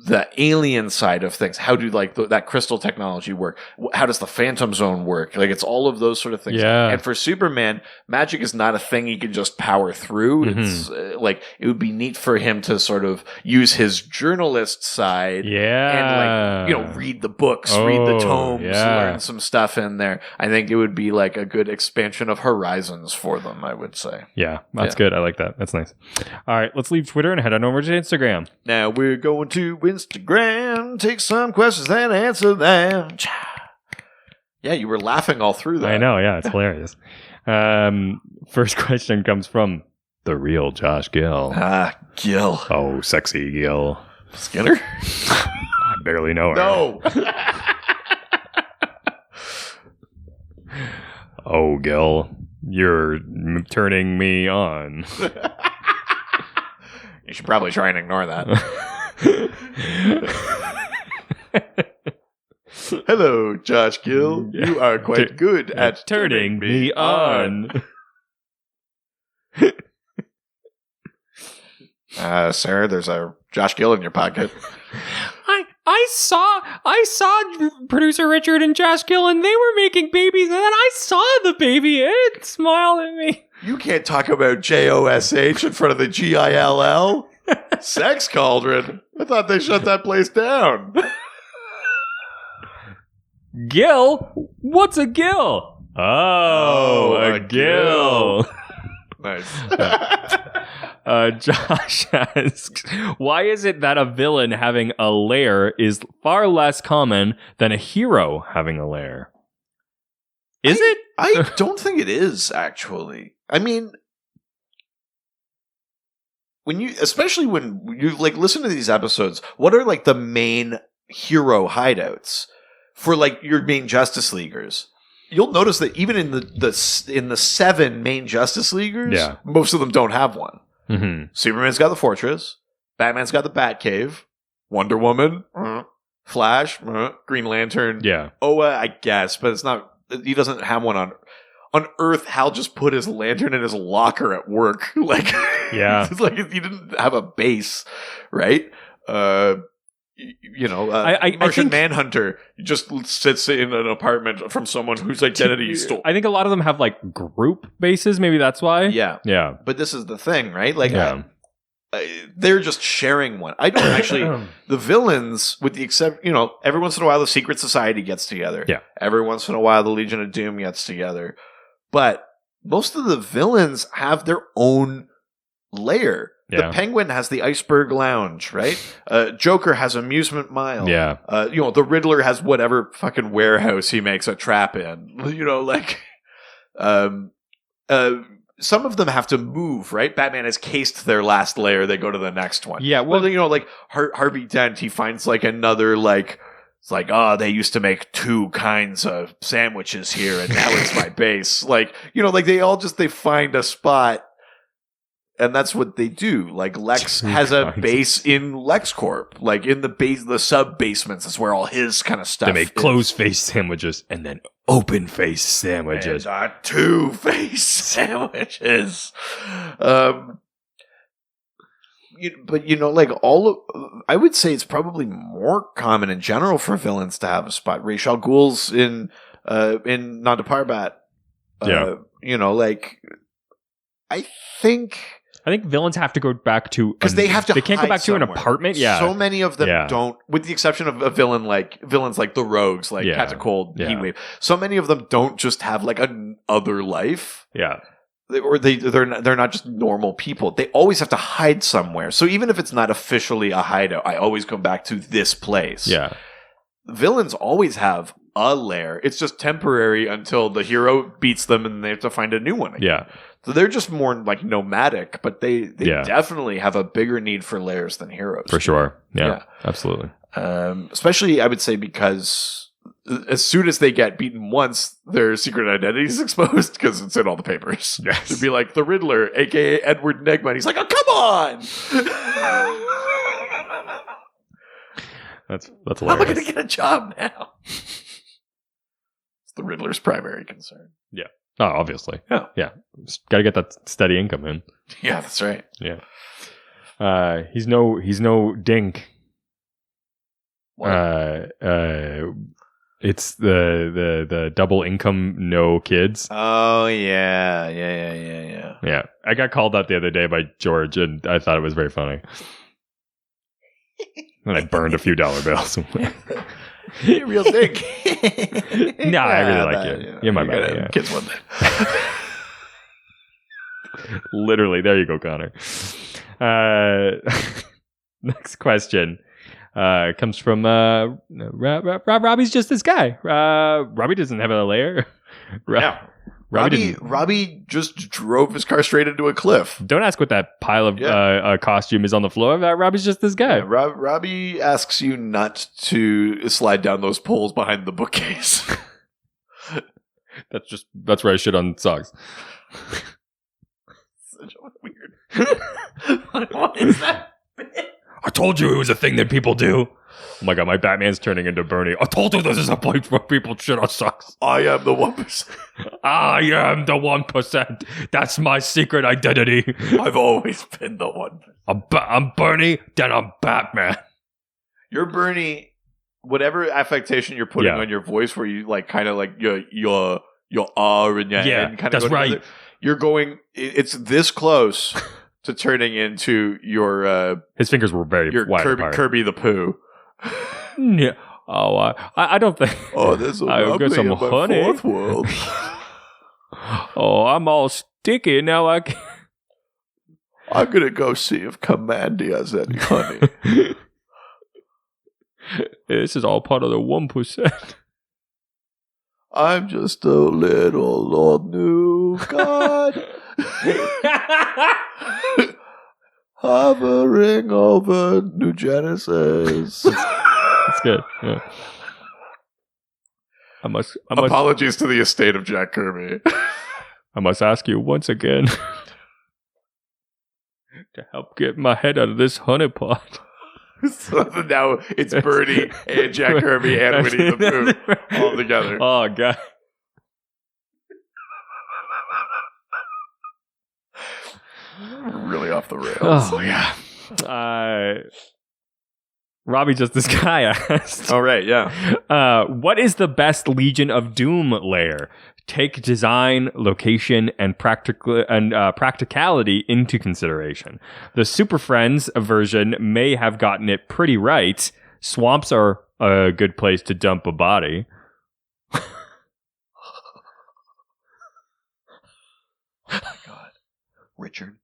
B: the alien side of things. How do, like, that crystal technology work? How does the Phantom Zone work? Like, it's all of those sort of things.
A: Yeah.
B: And for Superman, magic is not a thing he can just power through. It's, like, it would be neat for him to sort of use his journalist side.
A: Yeah.
B: And, like, read the books, read the tomes, learn some stuff in there. I think it would be, like, a good expansion of horizons for them, I would say.
A: Yeah, that's good. I like that. That's nice. All right, let's leave Twitter and head on over to Instagram.
B: Now we're going to Instagram, take some questions and answer them. Yeah, you were laughing all through that.
A: I know, yeah, it's hilarious. First question comes from the real Josh Gill.
B: Gill.
A: Oh, sexy Gill.
B: Skinner?
A: I barely know her.
B: No.
A: Oh, Gill, you're turning me on.
B: You should probably try and ignore that. Hello, Josh Gill. You are quite good at turning me on. Sarah, there's a Josh Gill in your pocket.
A: I saw producer Richard and Josh Gill, and they were making babies, and then I saw the baby, and it smiled at me.
B: You can't talk about JOSH in front of the GILL. Sex cauldron. I thought they shut that place down.
A: Gill? What's a gill? Oh, a gill.
B: Nice.
A: Josh asks, why is it that a villain having a lair is far less common than a hero having a lair? Is it?
B: I don't think it is, actually. I mean, especially when you like listen to these episodes, what are like the main hero hideouts for like your main Justice Leaguers? You'll notice that even in the 7 main Justice Leaguers, most of them don't have one.
A: Mm-hmm.
B: Superman's got the Fortress, Batman's got the Batcave, Wonder Woman, Flash, Green Lantern, Oa, I guess, but it's not. He doesn't have one on Earth. Hal just put his lantern in his locker at work. Like, it's like he didn't have a base, right? Martian Manhunter just sits in an apartment from someone whose identity he stole.
A: I think a lot of them have like group bases. Maybe that's why.
B: Yeah.
A: Yeah.
B: But this is the thing, right? Like, they're just sharing one. I don't actually. The villains, with the exception, every once in a while the Secret Society gets together.
A: Yeah.
B: Every once in a while the Legion of Doom gets together. But most of the villains have their own lair.
A: Yeah.
B: The Penguin has the Iceberg Lounge, right? Joker has Amusement Mile.
A: Yeah.
B: The Riddler has whatever fucking warehouse he makes a trap in. Some of them have to move, right? Batman has cased their last lair. They go to the next one.
A: Yeah. Well,
B: like Harvey Dent, he finds like another it's like, they used to make 2 kinds of sandwiches here, and now it's my base. They find a spot, and that's what they do. Like Lex has a base in LexCorp, like in the sub basements. That's where all his kind of stuff.
A: They make closed face sandwiches and then open face sandwiches.
B: And 2 face sandwiches. I would say it's probably more common in general for villains to have a spot. Ra's al Ghul's in Nanda Parbat.
A: I think villains have to go back to
B: because they have to.
A: They can't go back to an apartment. Yeah,
B: so many of them don't, with the exception of villains like the Rogues, like Catacomb, Heatwave. So many of them don't just have like another life.
A: Yeah,
B: they're not just normal people. They always have to hide somewhere. So even if it's not officially a hideout, I always come back to this place.
A: Yeah,
B: villains always have a lair. It's just temporary until the hero beats them and they have to find a new one again.
A: Yeah.
B: So they're just more like nomadic, but they definitely have a bigger need for lairs than heroes.
A: For sure. Yeah. Absolutely.
B: Especially, I would say, because as soon as they get beaten once, their secret identity is exposed because it's in all the papers.
A: Yes.
B: It'd be like the Riddler, a.k.a. Edward Nygma. And he's like, oh, come on!
A: That's hilarious.
B: How am I going to get a job now? It's the Riddler's primary concern.
A: Yeah. Oh, obviously.
B: Yeah.
A: Yeah. Got to get that steady income in.
B: Yeah, that's right.
A: Yeah. He's no dink.
B: What?
A: It's the double income, no kids.
B: Oh, yeah.
A: Yeah. I got called out the other day by George, and I thought it was very funny. And I burned a few dollar bills.
B: Real dick.
A: No, I really like you. You're my buddy. Yeah.
B: Kids one day.
A: Literally. There you go, Connor. Next question comes from Robbie's just this guy. Robbie doesn't have a lair.
B: Robbie just drove his car straight into a cliff.
A: Don't ask what that pile of costume is on the floor. Robbie's just this guy.
B: Yeah, Robbie asks you not to slide down those poles behind the bookcase.
A: That's where I shit on socks.
B: Such a weird. What is that?
A: I told you it was a thing that people do. Oh my god, my Batman's turning into Bernie. I told you this is a place where people shit on socks.
B: I am the 1%.
A: I am the 1%. That's my secret identity.
B: I've always been the 1%.
A: I'm Bernie, then I'm Batman.
B: You're Bernie, whatever affectation you're putting on your voice, where you like kind of like your R and your N kind of
A: that's right.
B: Together, you're going. It's this close to turning into your.
A: His fingers were very wide
B: Kirby the Pooh.
A: Yeah. Oh, I don't think.
B: Oh, there's a lovely
A: some
B: in my
A: honey.
B: fourth world.
A: Oh, I'm all sticky now.
B: I'm gonna go see if Commandy has any honey.
A: This is all part of the 1%.
B: I'm just a little old new god. Hovering over New Genesis.
A: That's good. Yeah. I must
B: Apologies to the estate of Jack Kirby.
A: I must ask you once again to help get my head out of this honeypot.
B: So now it's Bernie and Jack Kirby and Winnie the Pooh all together.
A: Oh god.
B: Really off the rails.
A: Oh yeah. Robbie, just this guy asked.
B: All right, yeah.
A: What is the best Legion of Doom lair? take design, location, and practicality into consideration. The Super Friends version may have gotten it pretty right. Swamps are a good place to dump a body.
B: Oh my god, Richard,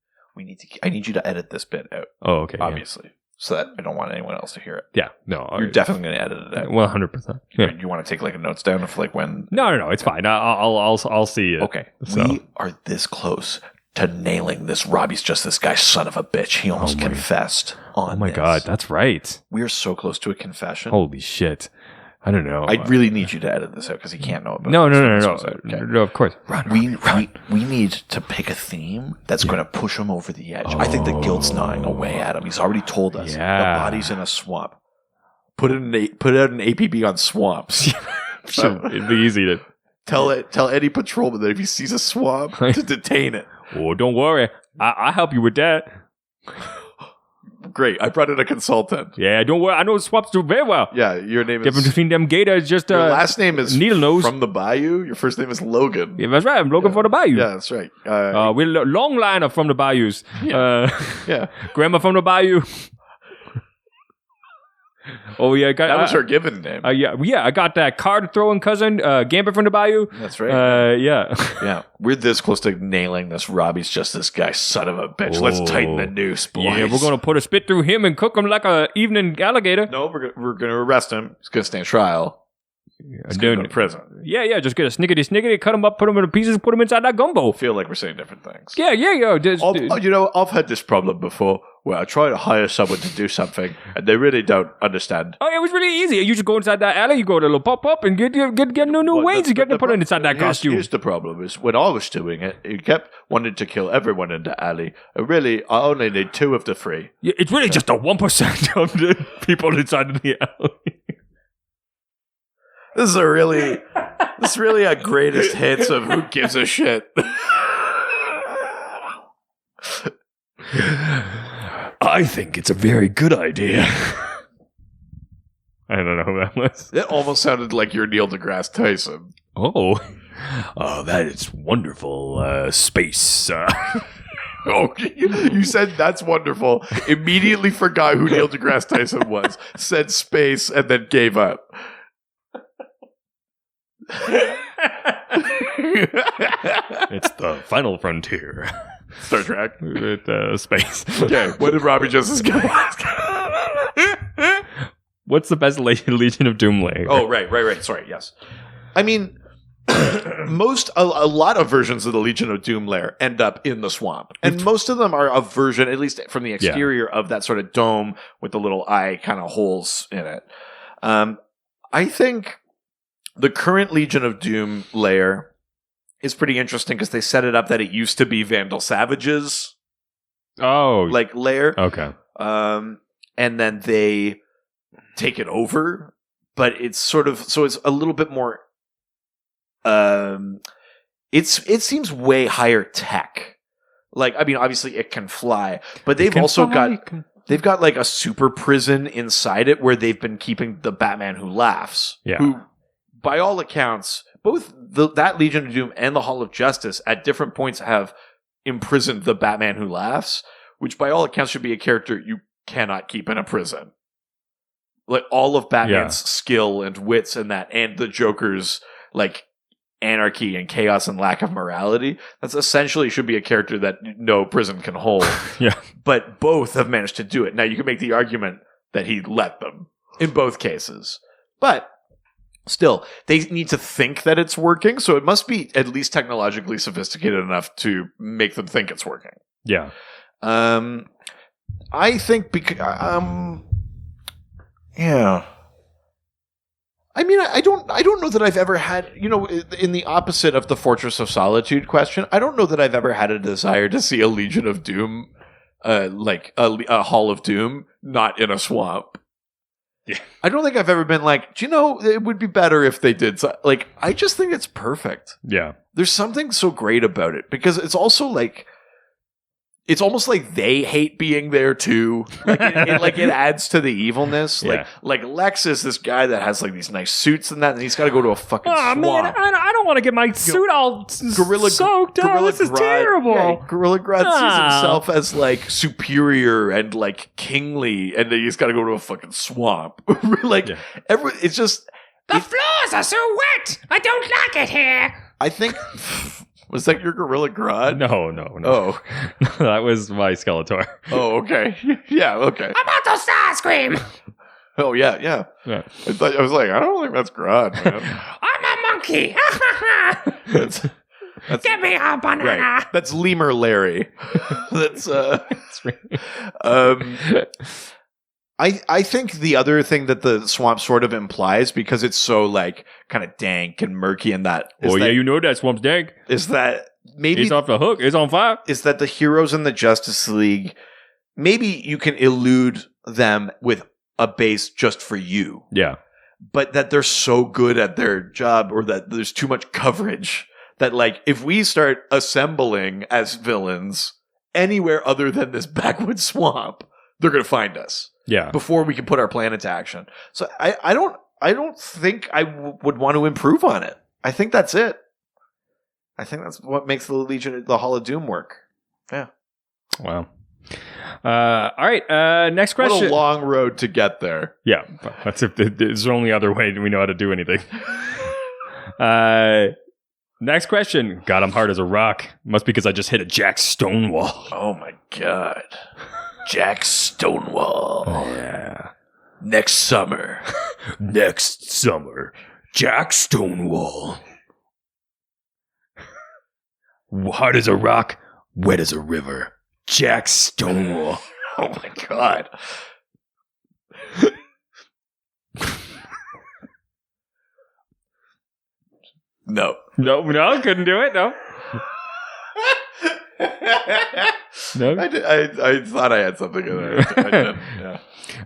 B: I need you to edit this bit out.
A: Oh, okay.
B: Obviously, so that I don't want anyone else to hear it.
A: Yeah, no,
B: you're definitely going to edit it out.
A: Well, 100%. Yeah.
B: You want to take like a notes down of like when?
A: No, it's fine. I'll see it.
B: Okay,
A: so.
B: We are this close to nailing this. Robbie's just this guy, son of a bitch. He almost confessed on.
A: Oh my god, that's right.
B: We are so close to a confession.
A: Holy shit. I don't know.
B: I really need you to edit this out because he can't know about
A: No,
B: this.
A: No, of course.
B: We need to pick a theme that's going to push him over the edge. I think the guilt's gnawing away at him. He's already told us the body's in a swamp. Put out an APB on swamps.
A: So it'd be easy to
B: tell any patrolman that if he sees a swamp to detain it.
A: Oh, don't worry. I'll help you with that.
B: Great. I brought in a consultant.
A: Yeah, don't worry. I know swamps do very well.
B: Yeah, your name is...
A: Difference between them gators just...
B: Your last name is
A: needle nose.
B: From the Bayou. Your first name is Logan.
A: Yeah, that's right. I'm Logan from the Bayou.
B: Yeah, that's right.
A: We're a long line of from the Bayous.
B: Yeah.
A: Grandma from the Bayou. Oh, yeah.
B: That was her given name.
A: Yeah, I got that card-throwing cousin, Gambit from the Bayou.
B: That's right.
A: Yeah.
B: Yeah. We're this close to nailing this. Robbie's just this guy, son of a bitch.
A: Oh.
B: Let's tighten the noose, boys.
A: Yeah, we're going to put a spit through him and cook him like a evening alligator.
B: No, we're going to arrest him. He's going to stand trial. He's going to go to prison.
A: Yeah, just get a snickety, cut him up, put him into pieces, put him inside that gumbo.
B: I feel like we're saying different things.
A: Yeah.
B: I've had this problem before where I try to hire someone to do something and they really don't understand.
A: Oh, it was really easy. You just go inside that alley, you go to a little pop-up and get new ways to get them put inside that costume.
B: Here's the problem is when I was doing it, he kept wanting to kill everyone in the alley. I only need 2 of the 3.
A: Yeah, it's really just a 1% of the people inside of the alley.
B: This is really a greatest hits of who gives a shit.
A: I think it's a very good idea. I don't know who that was.
B: It almost sounded like you're Neil deGrasse Tyson.
A: Oh, that is wonderful space.
B: Oh, you said that's wonderful. Immediately forgot who Neil deGrasse Tyson was. Said space and then gave up.
A: It's the final frontier.
B: Star Trek
A: with space.
B: Okay, what did Robbie Justice get?
A: What's the best Legion of Doom lair?
B: Oh, right. Sorry, yes. I mean, a lot of versions of the Legion of Doom lair end up in the swamp, and most of them are a version, at least from the exterior, of that sort of dome with the little eye kind of holes in it. I think the current Legion of Doom lair is pretty interesting because they set it up that it used to be Vandal Savage's lair. Okay. And then they take it over, but it's sort of so it's a little bit more it seems way higher tech. Like, I mean, obviously it can fly, but they've also they've got like a super prison inside it where they've been keeping the Batman Who Laughs. Yeah. Who, by all accounts, both that Legion of Doom and the Hall of Justice at different points have imprisoned the Batman Who Laughs, which by all accounts should be a character you cannot keep in a prison. Like all of Batman's skill and wits and that, and the Joker's like anarchy and chaos and lack of morality, that's essentially should be a character that no prison can hold. Yeah. But both have managed to do it. Now you can make the argument that he let them in both cases. But still, they need to think that it's working, so it must be at least technologically sophisticated enough to make them think it's working. Yeah. I think yeah. I mean, I don't know that I've ever had, in the opposite of the Fortress of Solitude question, I don't know that I've ever had a desire to see a Legion of Doom, like a Hall of Doom, not in a swamp. Yeah. I don't think I've ever been like, it would be better if they did. Like, I just think it's perfect. Yeah. There's something so great about it because it's also like, it's almost like they hate being there too. Like it adds to the evilness. Yeah. Like Lex is this guy that has like these nice suits and that, and he's got to go to a fucking swamp.
A: Man, I don't want to get my suit all soaked up.
B: Gorilla
A: This is
B: Grodd,
A: terrible.
B: yeah, Gorilla Grodd sees himself as like superior and like kingly, and then he's got to go to a fucking swamp. It's just
A: The floors are so wet. I don't like it here.
B: I think. Was that your Gorilla Grodd?
A: No.
B: Oh.
A: That was my Skeletor.
B: Oh, okay. Yeah, okay.
A: I'm about to start scream.
B: Oh, yeah. I was like, I don't think that's Grodd, man.
A: I'm a monkey.
B: that's,
A: Give me a banana.
B: Right. That's Lemur Larry. That's I think the other thing that the swamp sort of implies, because it's so like kind of dank and murky and that.
A: You know that swamp's dank.
B: Is that maybe
A: it's off the hook? It's on fire.
B: Is that the heroes in the Justice League? Maybe you can elude them with a base just for you.
A: Yeah,
B: but that they're so good at their job, or that there's too much coverage that like if we start assembling as villains anywhere other than this backwoods swamp, they're going to find us.
A: Yeah.
B: Before we can put our plan into action. So I don't think I would want to improve on it. I think that's it. I think that's what makes the Legion, the Hall of Doom work. Yeah.
A: Wow. All right. Next question.
B: What a long road to get there.
A: Yeah. That's if there's the only other way we know how to do anything. Next question. God, I'm hard as a rock. Must be because I just hit a Jack Stonewall.
B: Oh my God. Jack Stonewall.
A: Oh, yeah.
B: Next summer.
A: Jack Stonewall. Hard as a rock, wet as a river. Jack Stonewall.
B: Oh my God. No,
A: couldn't do it. No. No,
B: I thought I had something in there. I didn't.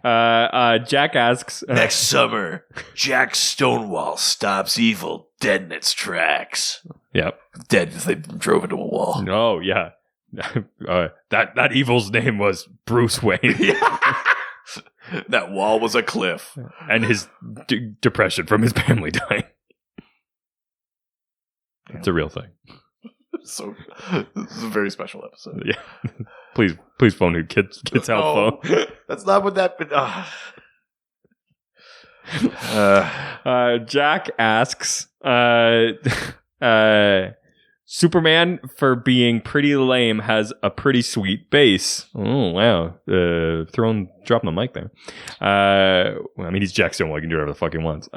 B: Yeah.
A: Jack asks,
B: next summer, Jack Stonewall stops evil dead in its tracks.
A: Yep,
B: dead as they drove into a wall.
A: Oh yeah, that evil's name was Bruce Wayne.
B: That wall was a cliff,
A: and his depression from his family dying. It's a real thing.
B: So this is a very special episode.
A: Yeah, please phone kids help phone.
B: That's not what that.
A: Jack asks, Superman, for being pretty lame, has a pretty sweet bass. Oh wow, dropping the mic there. I mean, he's Jack Stonewall. He can do whatever the fuck he wants.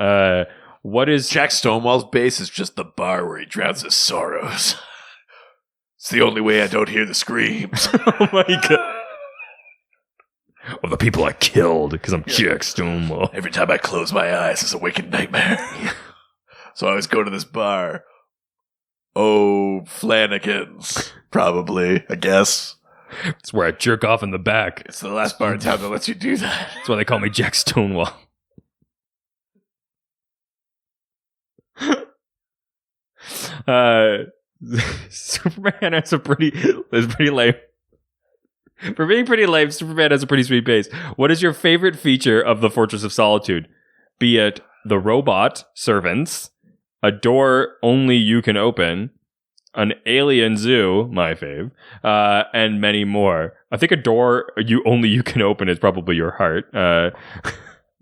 A: What is
B: Jack Stonewall's bass? Is just the bar where he drowns his sorrows. It's the only way I don't hear the screams.
A: Oh my God. Of the people I killed, because I'm Jack Stonewall.
B: Every time I close my eyes, it's a wicked nightmare. So I always go to this bar. Oh, Flanagan's. Probably, I guess.
A: It's where I jerk off in the back.
B: It's the last bar in town that lets you do that.
A: That's why they call me Jack Stonewall. Superman has is pretty lame. For being pretty lame, Superman has a pretty sweet bass. What is your favorite feature of the Fortress of Solitude? Be it the robot servants, a door only you can open, an alien zoo, my fave, and many more. I think a door you can open is probably your heart.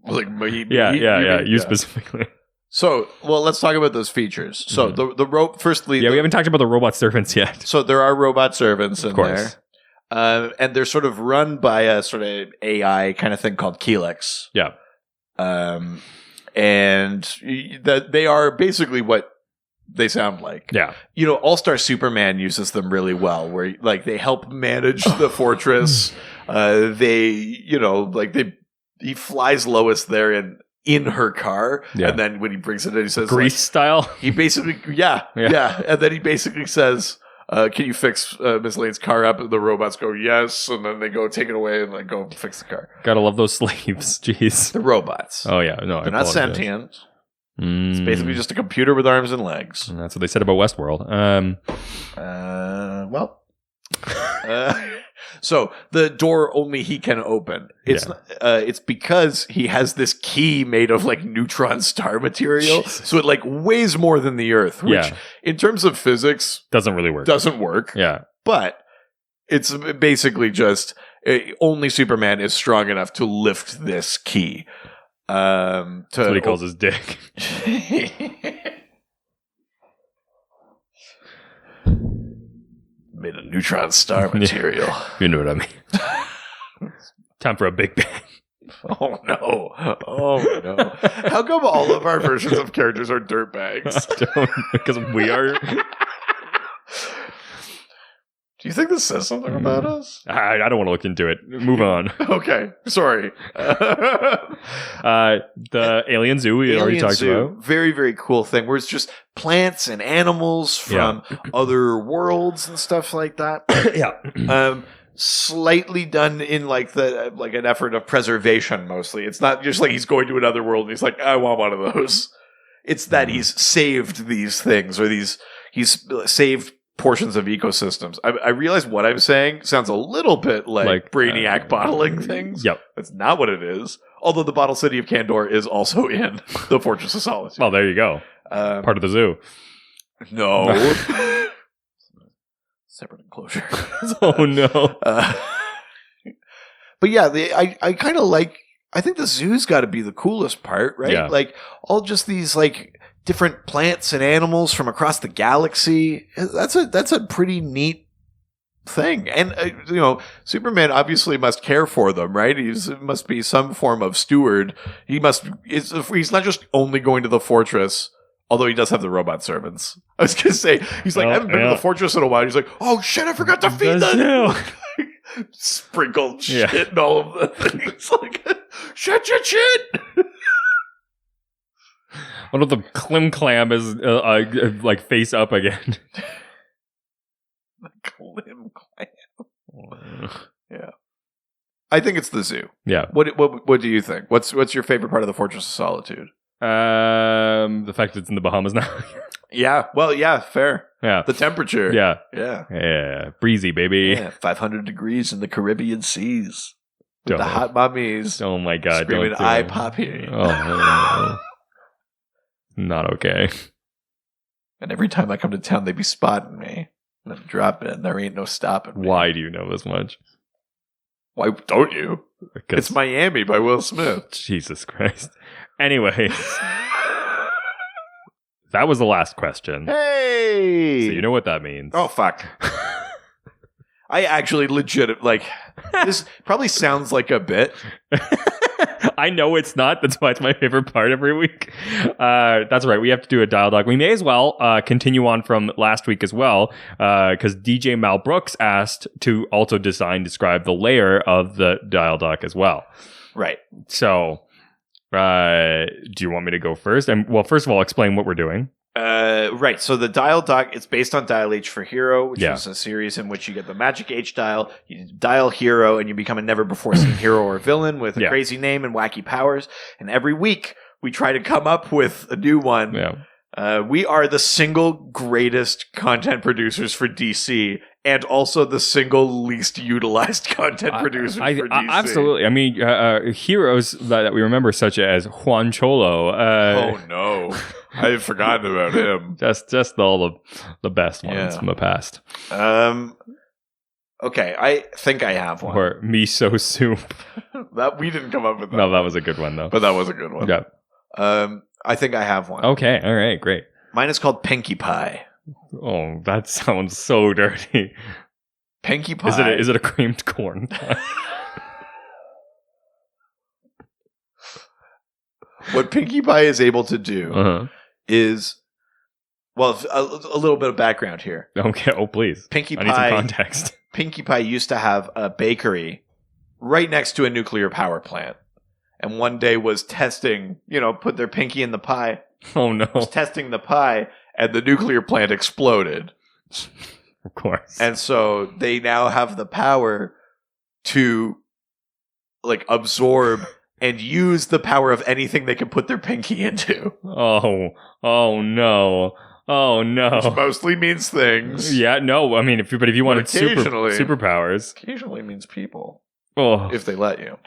B: Like
A: you specifically.
B: So, well, let's talk about those features. So, firstly...
A: Yeah, we haven't talked about the robot servants yet.
B: So, there are robot servants in there. And they're sort of run by a sort of AI kind of thing called Helix.
A: Yeah.
B: And they are basically what they sound like.
A: Yeah.
B: You know, All-Star Superman uses them really well, where like they help manage the fortress. He flies Lois there in her car, and then when he brings it in, he says,
A: Grease style.
B: He basically, yeah, and then he basically says, "Can you fix Miss Lane's car up?" And the robots go, "Yes," and then they go take it away and like go fix the car.
A: Gotta love those slaves. Jeez,
B: the robots.
A: Oh yeah, no,
B: they're not sentient. It's basically just a computer with arms and legs.
A: And that's what they said about Westworld.
B: So the door only he can open. It's because he has this key made of like neutron star material.
A: Jesus.
B: So it like weighs more than the Earth, which in terms of physics
A: Doesn't really work.
B: doesn't work.
A: Yeah.
B: But it's basically just only Superman is strong enough to lift this key.
A: That's what he calls his dick.
B: Made of neutron star material.
A: You know what I mean. Time for a big bang.
B: Oh no. Oh no. How come all of our versions of characters are dirtbags?
A: Because we are.
B: Do you think this says something about us?
A: I don't want to look into it. Move on.
B: Okay. Sorry.
A: The alien zoo we already talked about.
B: Very, very cool thing where it's just plants and animals from other worlds and stuff like that.
A: Yeah.
B: Slightly done in like an effort of preservation mostly. It's not just like he's going to another world and he's like, I want one of those. It's that he's saved these things or he's saved portions of ecosystems. I realize what I'm saying sounds a little bit like Brainiac bottling things.
A: Yep.
B: That's not what it is. Although the bottle city of Kandor is also in the Fortress of Solitude.
A: Well, there you go. Part of the zoo.
B: No. Separate enclosure.
A: Oh, no.
B: But yeah, I kind of like... I think the zoo's got to be the coolest part, right?
A: Yeah.
B: Like, all just these, like, different plants and animals from across the galaxy. That's a pretty neat thing. And, Superman obviously must care for them, right? He must be some form of steward. He's not just only going to the fortress, although he does have the robot servants. I was going to say, he's like, I haven't been to the fortress in a while. He's like, oh shit, I forgot to feed them. Sprinkled shit and all of the things. Like, shit.
A: What if the Klim Clam is like face up again?
B: The Klim Clam. Yeah. I think it's the zoo.
A: Yeah.
B: What do you think? What's your favorite part of the Fortress of Solitude?
A: The fact that it's in the Bahamas now.
B: Yeah. Well, yeah, fair.
A: Yeah.
B: The temperature.
A: Yeah.
B: Yeah.
A: Yeah. Breezy, baby.
B: Yeah. 500 degrees in the Caribbean seas. With
A: Don't.
B: the hot mummies.
A: Oh my god.
B: Screaming,
A: don't do
B: I
A: it.
B: pop here.
A: Oh. Not okay.
B: And every time I come to town, they be spotting me. And I'm dropping it. There ain't no stopping me.
A: Why do you know this much?
B: Why don't you?
A: Because
B: It's Miami by Will Smith.
A: Jesus Christ. Anyway. That was the last question.
B: Hey!
A: So you know what that means.
B: Oh, fuck. I actually this probably sounds like a bit.
A: I know it's not. That's why it's my favorite part every week. That's right. We have to do a dial dog. We may as well continue on from last week as well, because DJ Mal Brooks asked to also describe the layer of the dial dog as well.
B: Right.
A: So, do you want me to go first? And well, first of all, explain what we're doing.
B: Right. So the dial dock, it's based on Dial H for Hero, which
A: Yeah.
B: is a series in which you get the Magic H dial, you dial hero, and you become a never-before-seen hero or villain with a
A: Yeah.
B: crazy name and wacky powers. And every week, we try to come up with a new one.
A: Yeah.
B: We are the single greatest content producers for DC, and also the single least utilized content producers for DC.
A: Absolutely. I mean, heroes that we remember, such as Juan Cholo.
B: Oh no, I had forgotten about him.
A: Just all the best ones from the past.
B: Okay, I think I have one.
A: Or miso soup.
B: That we didn't come up with that.
A: No, that was a good one though.
B: But that was a good one.
A: Yeah.
B: I think I have one.
A: Okay. All right. Great.
B: Mine is called Pinkie Pie.
A: Oh, that sounds so dirty.
B: Pinkie Pie.
A: Is it a creamed corn pie?
B: What Pinkie Pie is able to do is, well, a little bit of background here.
A: Okay. Oh, please.
B: Pinkie
A: I need some
B: Pie.
A: context.
B: Pinkie Pie used to have a bakery right next to a nuclear power plant, and one day was testing. Put their pinky in the pie.
A: Oh no.
B: Was testing the pie, and the nuclear plant exploded.
A: Of course.
B: And so they now have the power to absorb and use the power of anything they can put their pinky into.
A: Oh no. Oh no.
B: Which mostly means things.
A: Yeah, no. I mean, if you wanted
B: occasionally-
A: superpowers,
B: Occasionally means people.
A: oh,
B: If they let you.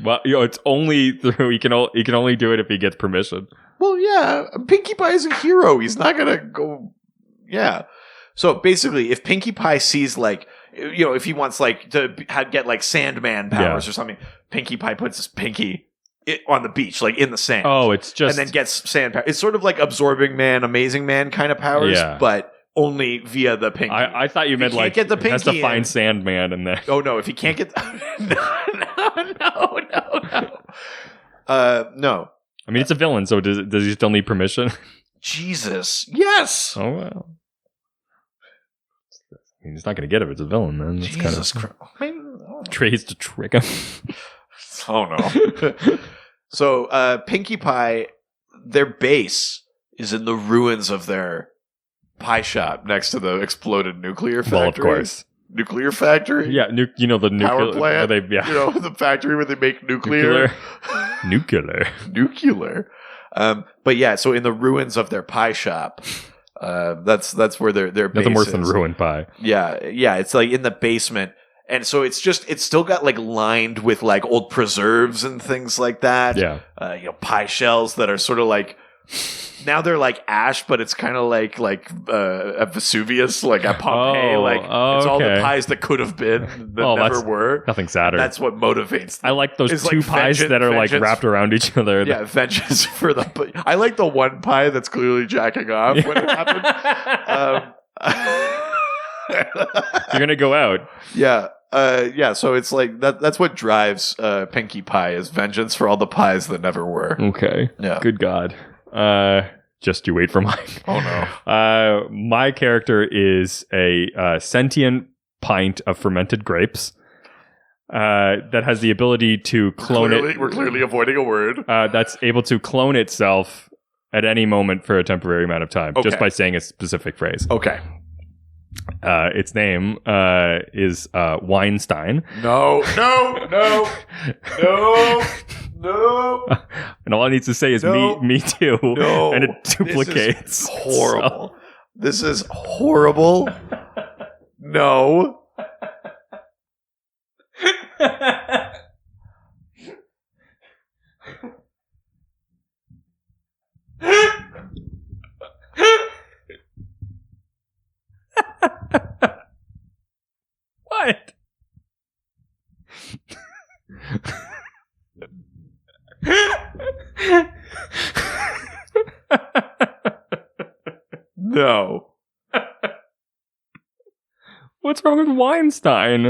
A: well, it's only through he can only do it if he gets permission.
B: Well, yeah. Pinkie Pie is a hero. He's not going to go. Yeah. So basically, if Pinkie Pie sees like, if he wants like to get like Sandman powers or something, Pinkie Pie puts his pinky on the beach, like in the sand.
A: Oh, it's just
B: and then gets sand power. It's sort of like Absorbing Man, Amazing Man kind of powers, but only via the pinky.
A: I thought you meant like
B: get the
A: he has to
B: pinky
A: find
B: in.
A: Sandman and then.
B: Oh no! If he can't get no.
A: I mean, it's a villain, so does he still need permission?
B: Jesus, yes.
A: Oh well. I mean, he's not going to get it if it's a villain, then. It's
B: Jesus
A: kind
B: Christ!
A: of tries to trick him.
B: Oh no! So, Pinkie Pie, their base is in the ruins of their pie shop next to the exploded nuclear factory.
A: Well, of course.
B: Nuclear factory?
A: Yeah, the nuclear
B: power plant.
A: Where
B: The factory where they make nuclear. Nuclear. But yeah, so in the ruins of their pie shop, that's where their base
A: nothing worse
B: is.
A: than ruined pie.
B: Yeah, it's like in the basement. And so it's still got like lined with like old preserves and things like that.
A: Yeah.
B: Pie shells that are sort of like, now they're like ash, but it's kind of like a Vesuvius, like a Pompeii. It's all the pies that could have been that never were.
A: Nothing sadder.
B: That's what motivates them.
A: I like those two
B: like
A: pies that are like wrapped around each other.
B: Yeah, vengeance for the. I like the one pie that's clearly jacking off when it happened.
A: You're gonna go out.
B: Yeah. So it's like that's what drives Pinkie Pie is vengeance for all the pies that never were.
A: Okay.
B: Yeah.
A: Good God. Just you wait for mine.
B: Oh no.
A: My character is a sentient pint of fermented grapes that has the ability to clone it.
B: We're clearly avoiding a word.
A: That's able to clone itself at any moment for a temporary amount of time, just by saying a specific phrase.
B: Okay.
A: Its name is Weinstein.
B: No.
A: And all it needs to say is me too.
B: No.
A: And it duplicates.
B: This is horrible. So. This is horrible. No.
A: What?
B: No.
A: What's wrong with Weinstein?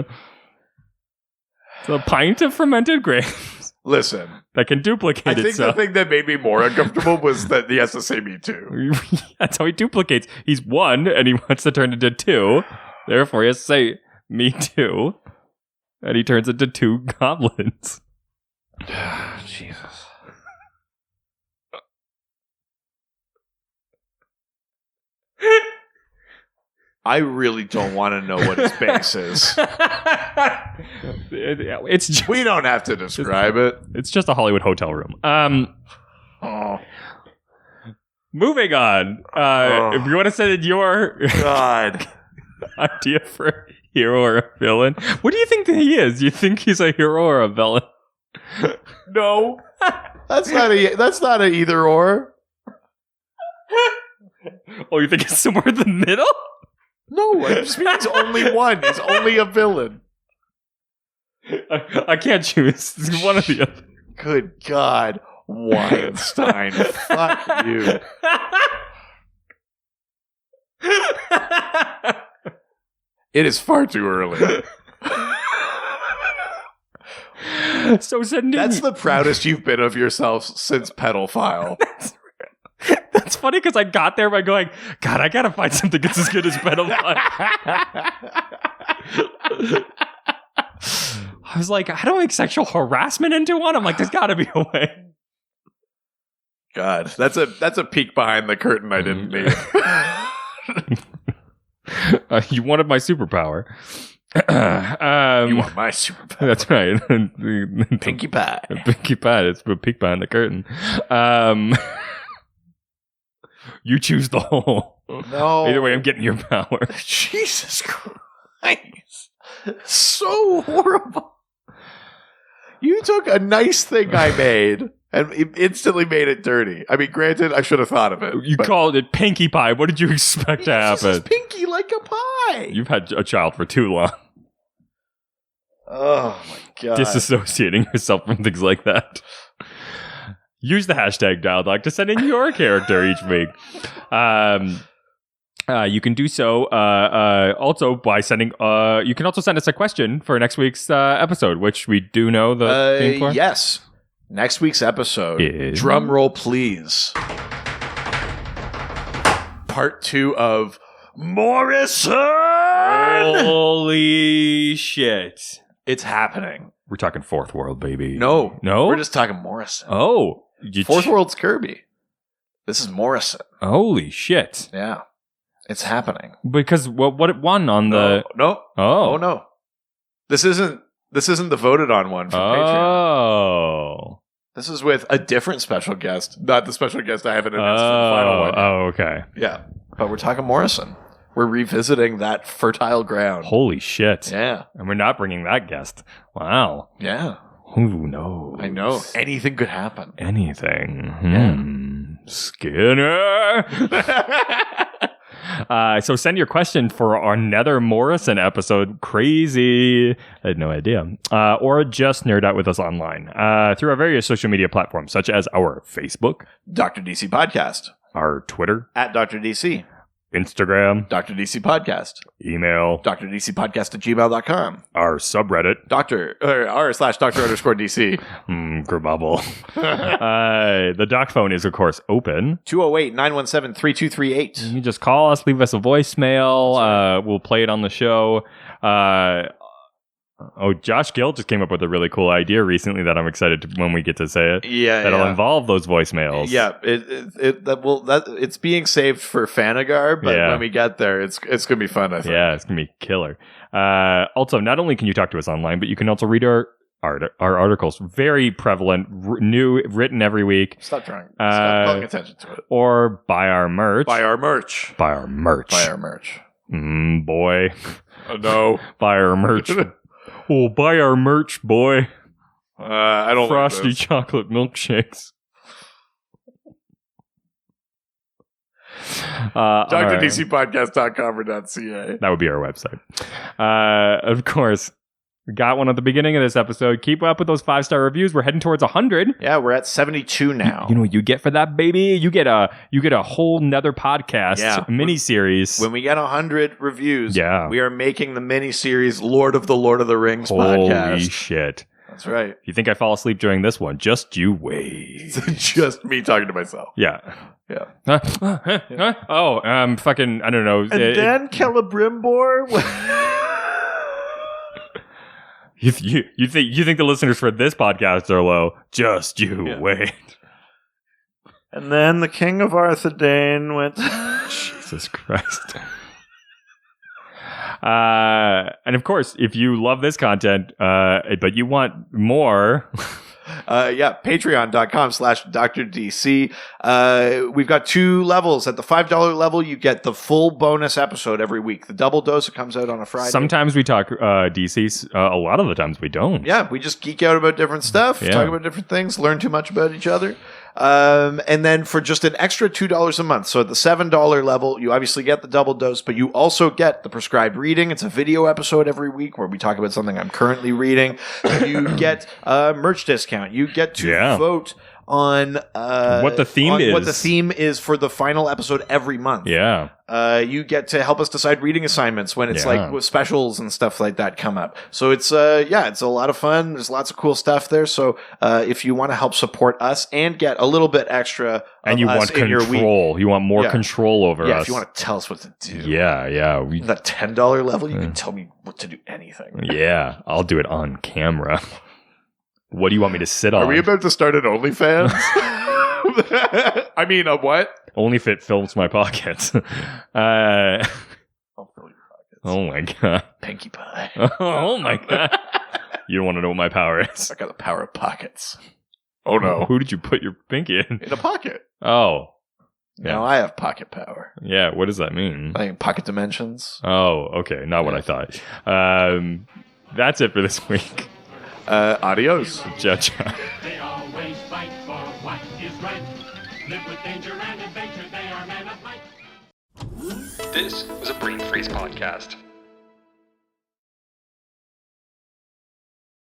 A: It's a pint of fermented grapes.
B: Listen.
A: That can duplicate
B: itself. I think
A: itself.
B: the thing that made me more uncomfortable was that he has to say me too.
A: That's how he duplicates. He's one and he wants to turn into two. Therefore, he has to say me too. And he turns into two goblins.
B: Jesus. I really don't want to know what his base is. We don't have to describe it.
A: It's just a Hollywood hotel room. Moving on. If you want to send in your
B: God
A: idea for a hero or a villain, what do you think that he is? Do you think he's a hero or a villain?
B: No, that's not an either or.
A: Oh, you think it's somewhere in the middle?
B: No, it just means only one. He's only a villain.
A: I can't choose. It's one of the other.
B: Good God. Weinstein. Fuck you. It is far too early.
A: So send in.
B: That's the proudest you've been of yourself since Pedophile.
A: That's funny because I got there by going, God, I gotta find something that's as good as Pedophile. I was like, how do I make sexual harassment into one? I'm like, there's gotta be a way.
B: God, that's a peek behind the curtain I didn't need.
A: You wanted my superpower.
B: You want my superpower.
A: That's right.
B: Pinkie Pie.
A: Pinkie Pie. It's a peek behind the curtain. You choose the hole.
B: No.
A: Either way, I'm getting your power.
B: Jesus Christ. So horrible. You took a nice thing I made and instantly made it dirty. I mean, granted, I should have thought of it.
A: You called it pinky pie. What did you expect to happen?
B: It's pinky like a pie.
A: You've had a child for too long.
B: Oh, my God.
A: Disassociating yourself from things like that. Use the hashtag DialDog to send in your character each week. You can do so also by sending. You can also send us a question for next week's episode, which we do know the theme for.
B: Yes. Next week's episode.
A: Is...
B: Drum roll, please. Part 2 of Morrison.
A: Holy shit!
B: It's happening.
A: We're talking Fourth World, baby.
B: No.
A: No?
B: We're just talking Morrison.
A: Oh.
B: Fourth World's Kirby. This is Morrison.
A: Holy shit.
B: Yeah. It's happening.
A: Because what it won on the...
B: No. Oh, no. This isn't the voted on one from Patreon.
A: Oh.
B: This is with a different special guest. Not the special guest I haven't announced for the final one.
A: Oh, okay.
B: Yeah. But we're talking Morrison. We're revisiting that fertile ground.
A: Holy shit.
B: Yeah.
A: And we're not bringing that guest. Wow.
B: Yeah.
A: Who knows?
B: I know. Anything could happen.
A: Anything.
B: Yeah.
A: Skinner. So send your question for our Nether Morrison episode. Crazy. I had no idea. Or just nerd out with us online through our various social media platforms, such as our Facebook,
B: Dr. DC Podcast.
A: our Twitter,
B: At Dr. DC.
A: Instagram,
B: Dr. DC Podcast.
A: email,
B: DrDCPodcast@gmail.com.
A: our subreddit,
B: r/Dr_DC.
A: Grububble. The doc phone is, of course, open.
B: 208-917-3238.
A: You just call us, leave us a voicemail. We'll play it on the show. Josh Gill just came up with a really cool idea recently that I'm excited to, when we get to say it.
B: Yeah,
A: That'll involve those voicemails.
B: Yeah, it's being saved for Fanagar, but when we get there, it's gonna be fun. I think.
A: Yeah, it's gonna be killer. Also, not only can you talk to us online, but you can also read our articles. Very prevalent, new, written every week.
B: Stop trying. Stop paying attention to it.
A: Or buy our merch.
B: Buy our merch.
A: Buy our merch.
B: Buy our merch.
A: Boy.
B: No.
A: Buy our merch. Oh, buy our merch, boy.
B: I don't
A: Frosty
B: like this.
A: chocolate milkshakes.
B: DrDCPodcast.com or .ca.
A: That would be our website. Of course, we got one at the beginning of this episode. Keep up with those 5-star reviews. We're heading towards 100.
B: Yeah, we're at 72 now.
A: You know what you get for that, baby? You get a whole Nether podcast mini-series.
B: When we get 100 reviews,
A: Yeah.
B: we are making the mini-series Lord of the Rings podcast.
A: Holy shit.
B: That's right.
A: If you think I fall asleep during this one, just you wait.
B: Just me talking to myself.
A: Yeah.
B: Yeah.
A: Fucking, I don't know.
B: And then Celebrimbor...
A: You think the listeners for this podcast are low? Just you wait.
B: And then the King of Arthedain went.
A: Jesus Christ. And of course, if you love this content, but you want more. Patreon.com/DrDC.
B: We've got 2 levels. At the $5 level, you get the full bonus episode every week. The double dose, it comes out on a Friday.
A: Sometimes we talk DCs. A lot of the times we don't.
B: Yeah, we just geek out about different stuff, talk about different things, learn too much about each other. And then for just an extra $2 a month, so at the $7 level, you obviously get the double dose, but you also get the prescribed reading. It's a video episode every week where we talk about something I'm currently reading. You get a merch discount. You get to vote on
A: what the theme is.
B: What the theme is for the final episode every month.
A: Yeah.
B: You get to help us decide reading assignments when it's like specials and stuff like that come up. So it's it's a lot of fun. There's lots of cool stuff there. So if you want to help support us and get a little bit extra
A: and you want control, you want more control over us.
B: Yeah, if you want to tell us what to do.
A: Yeah.
B: That $10 level, you can tell me what to do anything.
A: Yeah, I'll do it on camera. What do you want me to sit on?
B: Are we about to start an OnlyFans? I mean, a what?
A: OnlyFit films my pockets.
B: I'll fill your pockets.
A: Oh my god.
B: Pinkie pie.
A: Oh my god. You don't want to know what my power is.
B: I got the power of pockets. Oh no.
A: Who did you put your pinky in?
B: In a pocket.
A: Oh.
B: Now I have pocket power.
A: Yeah, what does that mean?
B: I mean, pocket dimensions.
A: Oh, okay. Not what I thought. That's it for this week.
B: Adios.
A: Ciao, ciao.
E: They always fight for what is right. Live with danger and adventure. They are men of might.
F: This was a Brain Freeze podcast.